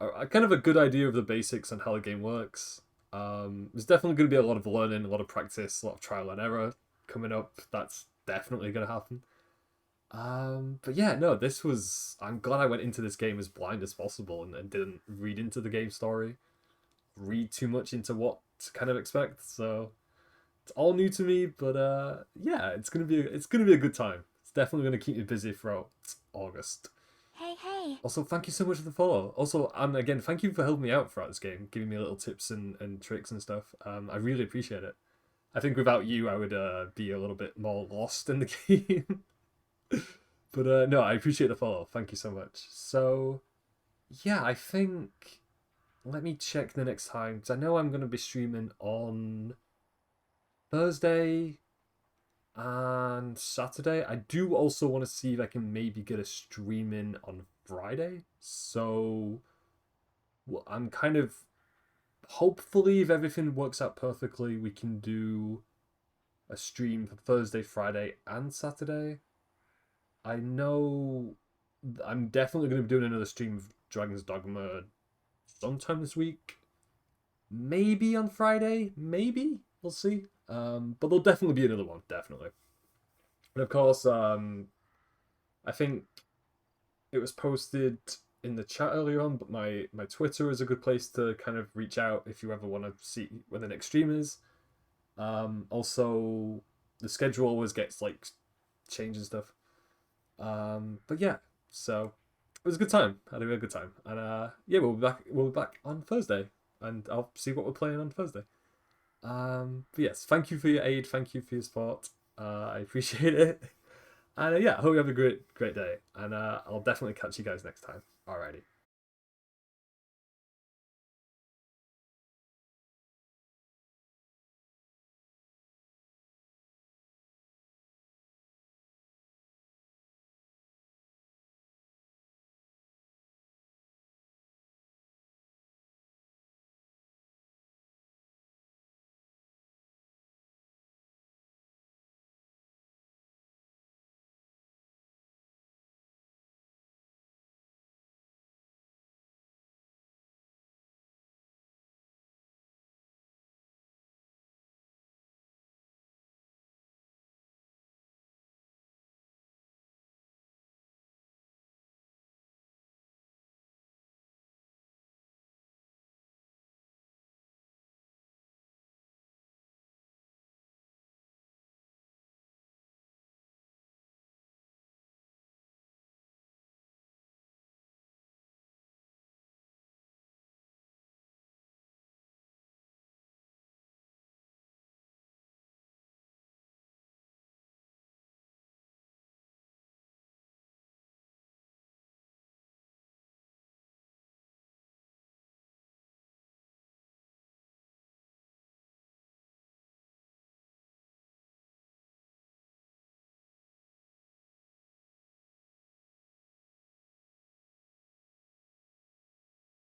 a good idea of the basics and how the game works. There's definitely going to be a lot of learning, a lot of practice, a lot of trial and error coming up. That's definitely going to happen. But yeah, no, I'm glad I went into this game as blind as possible and didn't read into the game story, read too much into what to kind of expect. So it's all new to me, but yeah, it's gonna be a good time. It's definitely gonna keep me busy throughout August. Hey. Also, thank you so much for the follow. Also, and again, thank you for helping me out throughout this game, giving me little tips and tricks and stuff. I really appreciate it. I think without you, I would be a little bit more lost in the game. But no, I appreciate the follow. Thank you so much. So, yeah, I think... Let me check the next time, because I know I'm going to be streaming on Thursday. and Saturday. I do also want to see if I can maybe get a stream in on Friday. So well, I'm kind of hopefully, if everything works out perfectly, we can do a stream for Thursday, Friday, and Saturday. I know I'm definitely going to be doing another stream of Dragon's Dogma sometime this week. Maybe on Friday, maybe. We'll see. But there'll definitely be another one, definitely. And of course, I think it was posted in the chat earlier on, but my Twitter is a good place to kind of reach out if you ever want to see when the next stream is. Also, the schedule always gets like changed and stuff. But yeah, so it was a good time. I had a really good time, and yeah, we'll be back on Thursday, and I'll see what we're playing on Thursday. But yes, thank you for your aid, thank you for your support. I appreciate it, and yeah, I hope you have a great day, and I'll definitely catch you guys next time. Alrighty.